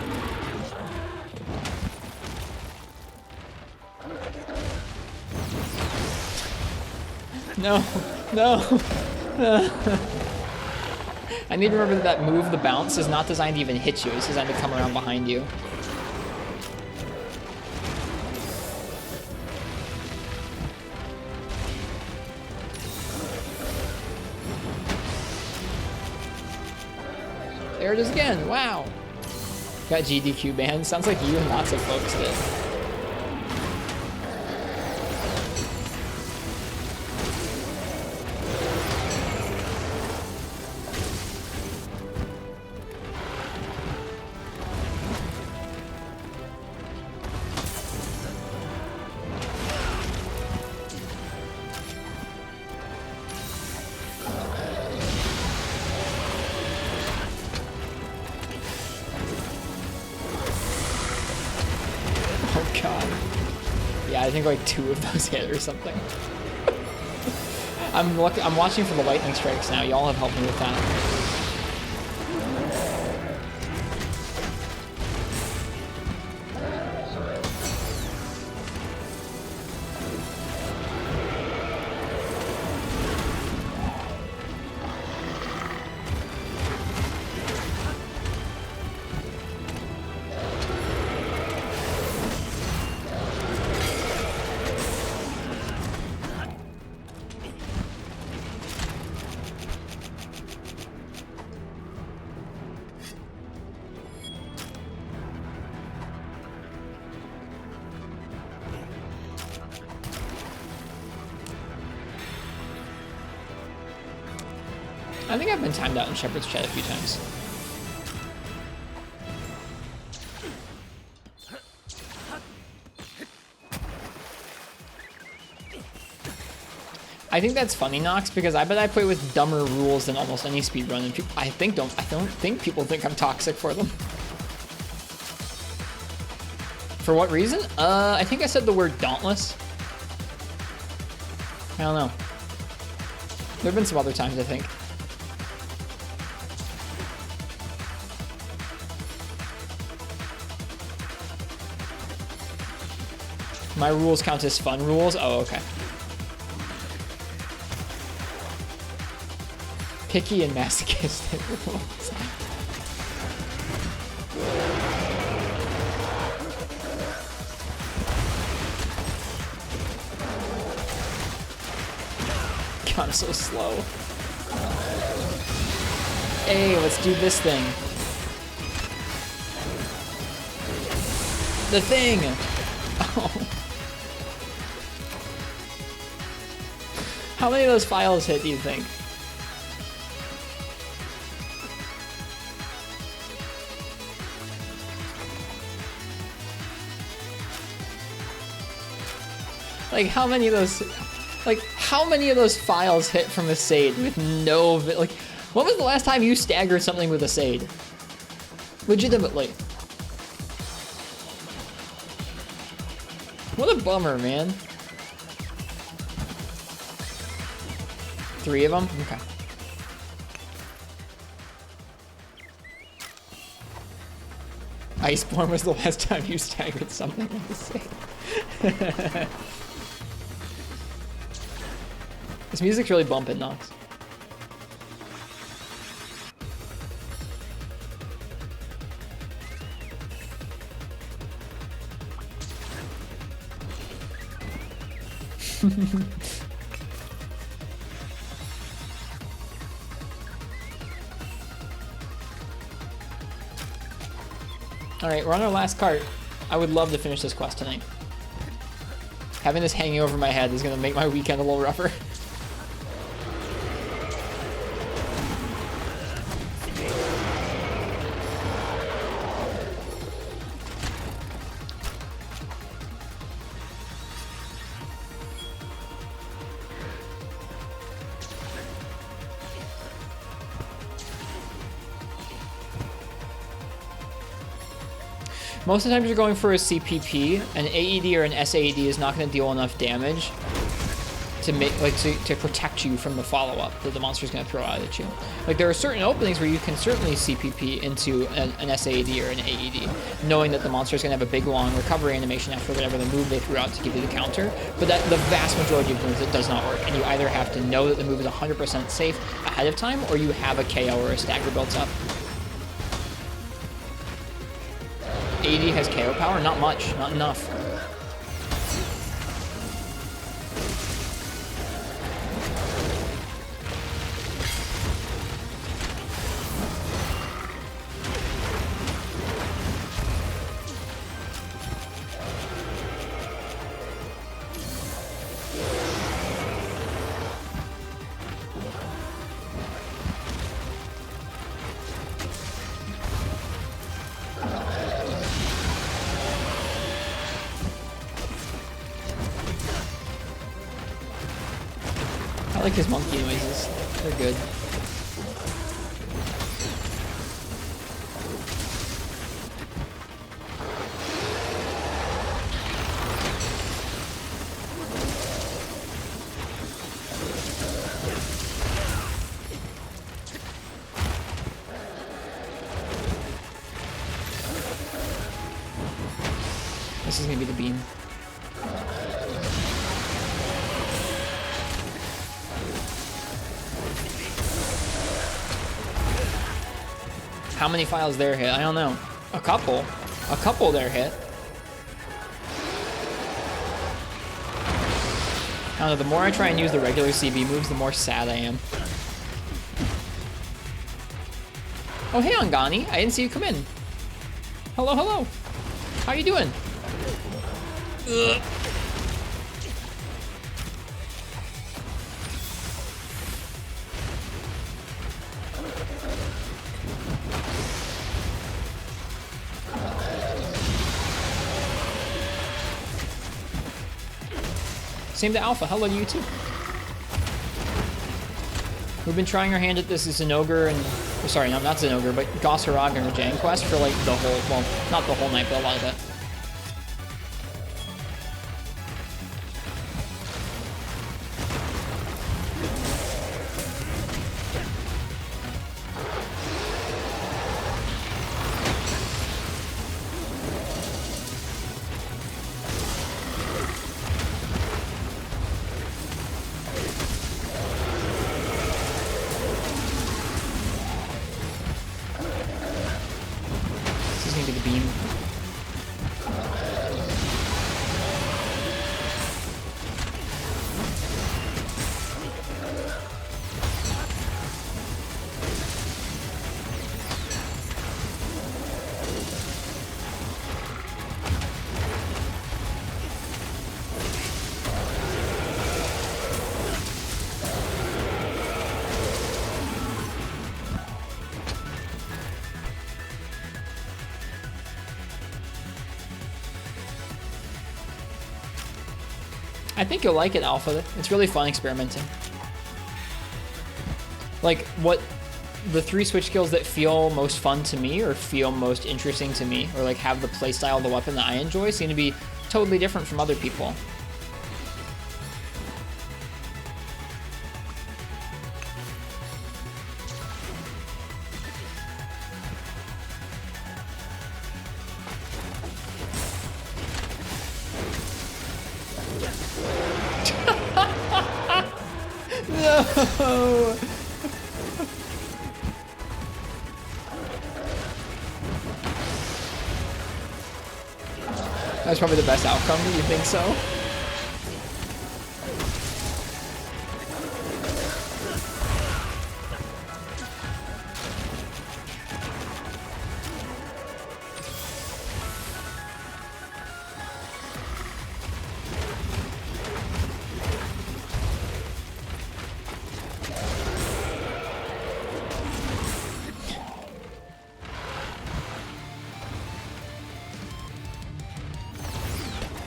No, no. I need to remember that move, the bounce, is not designed to even hit you. It's designed to come around behind you. There it is again. Wow. Got GDQ banned. Sounds like you and lots of folks did. god. Yeah, I think like 2 of those hit or something. I'm watching for the lightning strikes now. Y'all have helped me with that. I think I've been timed out in Shepherd's Chat a few times. I think that's funny, Nox, because I bet I play with dumber rules than almost any speedrun, and I don't think people think I'm toxic for them. For what reason? I think I said the word dauntless. I don't know. There have been some other times, I think. My rules count as fun rules? Oh, okay. Picky and masochistic rules. God, I'm so slow. Hey, let's do this thing. The thing! Oh. How many of those files hit, do you think? Like, how many of those files hit from a Sade with no, like, when was the last time you staggered something with a Sade? Legitimately. What a bummer, man. 3 of them? Okay. Iceborne was the last time you staggered something with a Sade. This music's really bumping, Nox. Alright, we're on our last cart. I would love to finish this quest tonight. Having this hanging over my head is going to make my weekend a little rougher. Most of the times you're going for a CPP, an AED or an SAED is not going to deal enough damage to make to protect you from the follow-up that the monster's going to throw out at you. Like, there are certain openings where you can certainly CPP into an SAED or an AED, knowing that the monster's going to have a big long recovery animation after whatever the move they threw out to give you the counter. But that the vast majority of moves, it does not work, and you either have to know that the move is 100% safe ahead of time, or you have a KO or a stagger built up. AD has KO power? Not much, not enough. I like his monkey noises. They're good. This is gonna be the beam. How many files there hit? I don't know. A couple. A couple there hit. I don't know, the more I try and use the regular CB moves, the more sad I am. Oh, hey, Angani. I didn't see you come in. Hello, hello. How you doing? Ugh. Same to Alpha. Hello to you too. We've been trying our hand at this Zinogre and... Sorry, no, not Zinogre, but Gossarag and Rajang Quest for like the whole... Well, not the whole night, but a lot of it. I think you'll like it, Alpha. It's really fun experimenting. Like, what the 3 switch skills that feel most fun to me or feel most interesting to me or like have the playstyle of the weapon that I enjoy seem to be totally different from other people. No! That's probably the best outcome. Do you think so?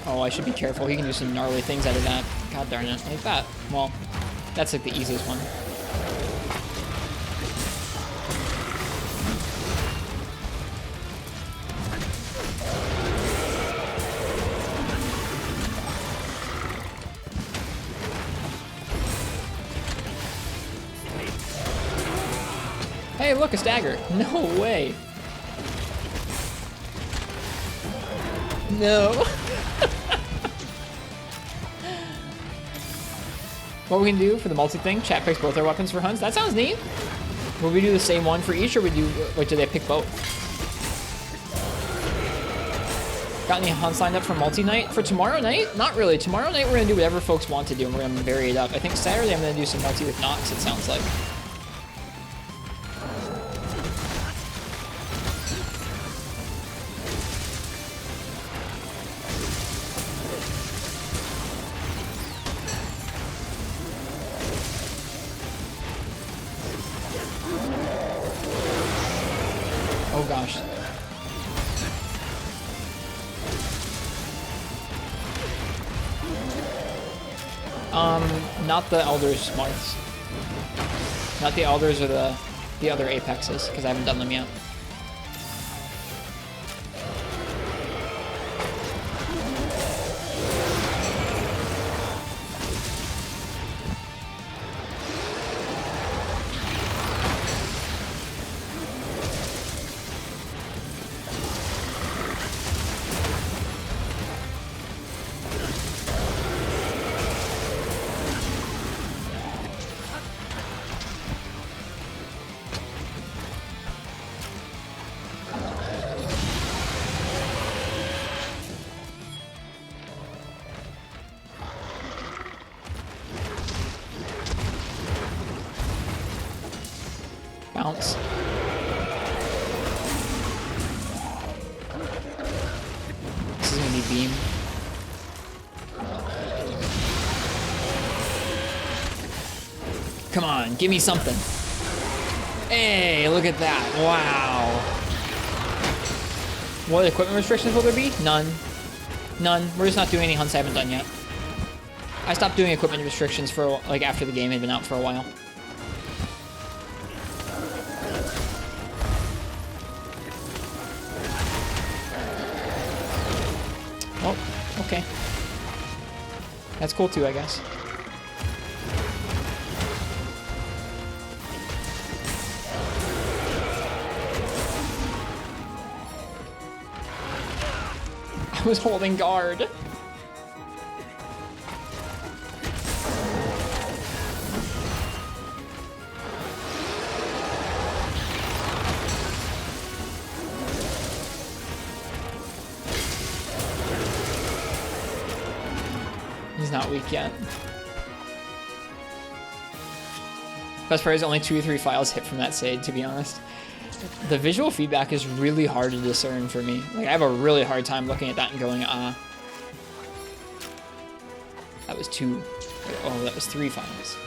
Oh, I should be careful. He can do some gnarly things out of that. God darn it. Like that. Well, that's like the easiest one. Hey, look, a stagger. No way. No. What we can do for the multi thing, chat picks both our weapons for Huns. That sounds neat. Will we do the same one for each, or we do, like, do they pick both? Got any Huns lined up for multi-night? For tomorrow night? Not really. Tomorrow night we're going to do whatever folks want to do, and we're going to vary it up. I think Saturday I'm going to do some multi with Nox, it sounds like. Oh gosh. Not the Elders Marths. Not the Elders or the other Apexes, because I haven't done them yet. Come on, give me something. Hey, look at that. Wow. What equipment restrictions will there be? None. None. We're just not doing any hunts I haven't done yet. I stopped doing equipment restrictions for, like, after the game had been out for a while. Oh, okay. That's cool too, I guess. I was holding guard. He's not weak yet. Best part is only 2 or 3 files hit from that save, to be honest. The visual feedback is really hard to discern for me. Like, I have a really hard time looking at that and going, ah. That was 2. Oh, that was 3 files.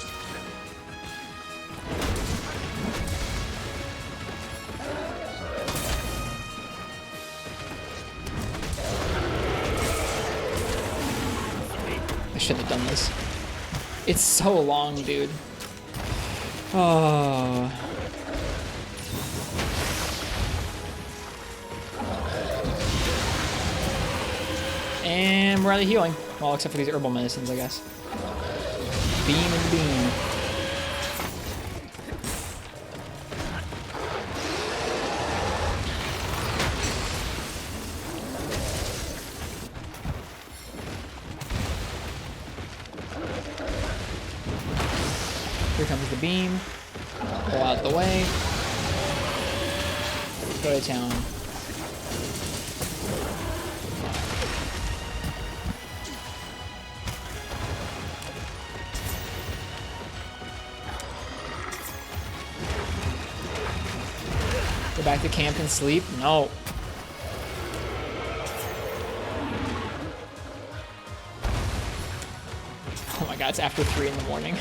I shouldn't have done this. It's so long, dude. Oh. And we're out of healing. Well, except for these herbal medicines, I guess. Beam and beam. Here comes the beam. Pull out the way. Go to town. Go back to camp and sleep? No. Oh my god, it's after 3 in the morning.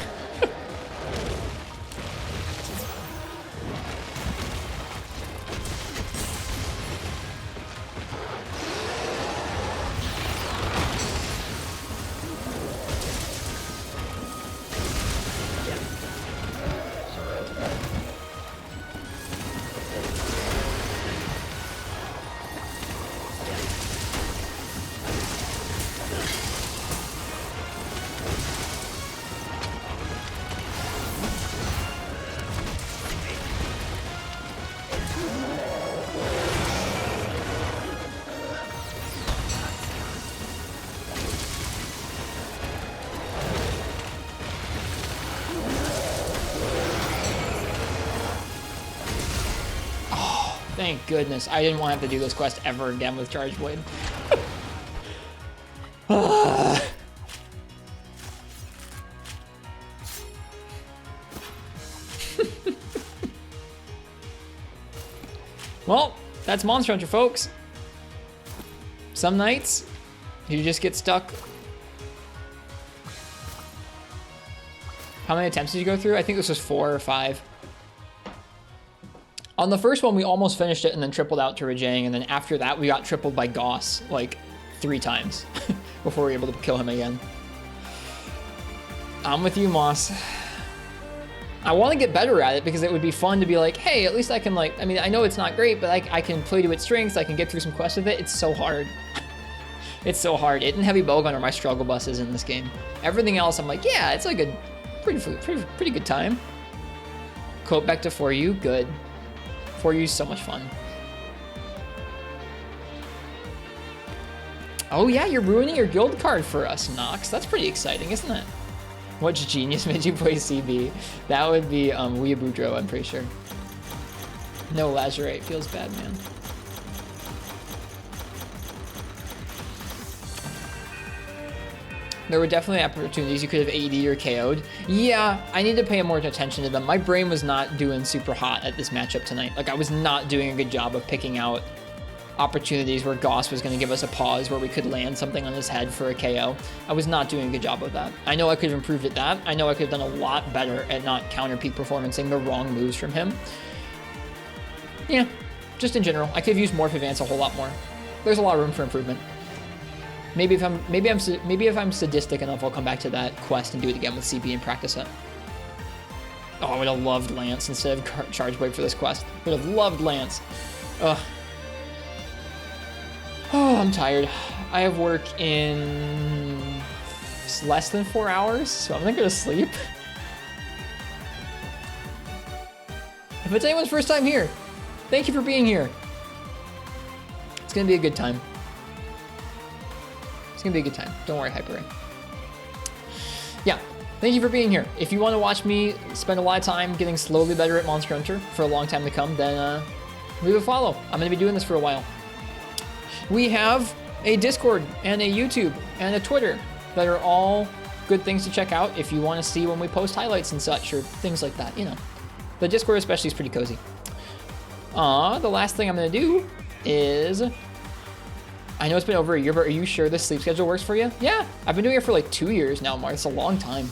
Thank goodness. I didn't want to have to do this quest ever again with Charge Blade. Well, that's Monster Hunter, folks. Some nights, you just get stuck. How many attempts did you go through? I think this was 4 or 5. On the first one, we almost finished it and then tripled out to Rajang, and then after that, we got tripled by Goss, like, 3 times before we were able to kill him again. I'm with you, Moss. I want to get better at it because it would be fun to be like, hey, at least I can, like, I mean, I know it's not great, but I can play to its strengths, I can get through some quests with it. It's so hard. It's so hard. It and Heavy Bowgun are my struggle buses in this game. Everything else, I'm like, yeah, it's like a pretty good time. Quote back to For You, good. For You is so much fun. Oh yeah, you're ruining your guild card for us, Nox. That's pretty exciting, isn't it? Which genius made you play CB? That would be Weeaboo, I'm pretty sure. No Lazurite, feels bad, man. There were definitely opportunities you could have AD'd or KO'd. Yeah, I need to pay more attention to them. My brain was not doing super hot at this matchup tonight. Like, I was not doing a good job of picking out opportunities where Goss was going to give us a pause where we could land something on his head for a KO. I was not doing a good job of that. I know I could have improved at that. I know I could have done a lot better at not counter peak performancing the wrong moves from him. Yeah, just in general, I could have used Morph Advance a whole lot more. There's a lot of room for improvement. Maybe if I'm sadistic enough, I'll come back to that quest and do it again with CB and practice it. Oh, I would have loved Lance instead of Charge Wave for this quest. Would have loved Lance. Ugh. Oh, I'm tired. I have work in less than 4 hours, so I'm gonna go to sleep. If it's anyone's first time here, thank you for being here. It's gonna be a good time. It's gonna be a good time. Don't worry, Hyper. Yeah, thank you for being here. If you want to watch me spend a lot of time getting slowly better at Monster Hunter for a long time to come, then leave a follow. I'm gonna be doing this for a while. We have a Discord and a YouTube and a Twitter that are all good things to check out if you want to see when we post highlights and such or things like that, you know. The Discord especially is pretty cozy. The last thing I'm gonna do is, I know it's been over a year, but are you sure this sleep schedule works for you? Yeah, I've been doing it for like 2 years now, Mark. It's a long time.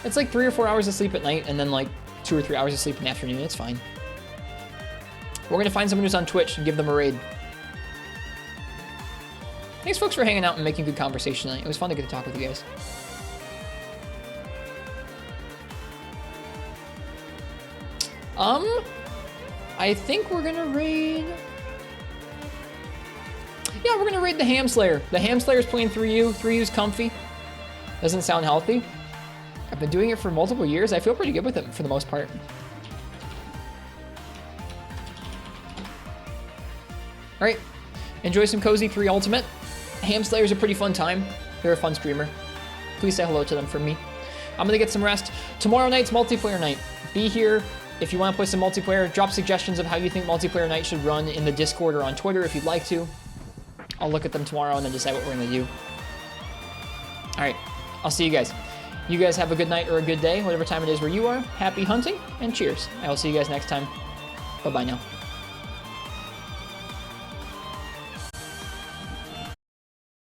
It's like 3 or 4 hours of sleep at night and then like 2 or 3 hours of sleep in the afternoon. It's fine. We're gonna find someone who's on Twitch and give them a raid. Thanks, folks, for hanging out and making good conversation tonight. It was fun to get to talk with you guys. I think we're gonna raid... Yeah, we're gonna raid the Ham Slayer. The Ham Slayer's playing 3U. 3U's comfy. Doesn't sound healthy. I've been doing it for multiple years. I feel pretty good with it for the most part. All right, enjoy some Cozy 3 Ultimate. Ham Slayer's a pretty fun time. They're a fun streamer. Please say hello to them from me. I'm gonna get some rest. Tomorrow night's multiplayer night. Be here if you want to play some multiplayer. Drop suggestions of how you think multiplayer night should run in the Discord or on Twitter if you'd like to. I'll look at them tomorrow and then decide what we're gonna do. All right, I'll see you guys. You guys have a good night or a good day, whatever time it is where you are. Happy hunting and cheers. I will see you guys next time. Bye-bye now.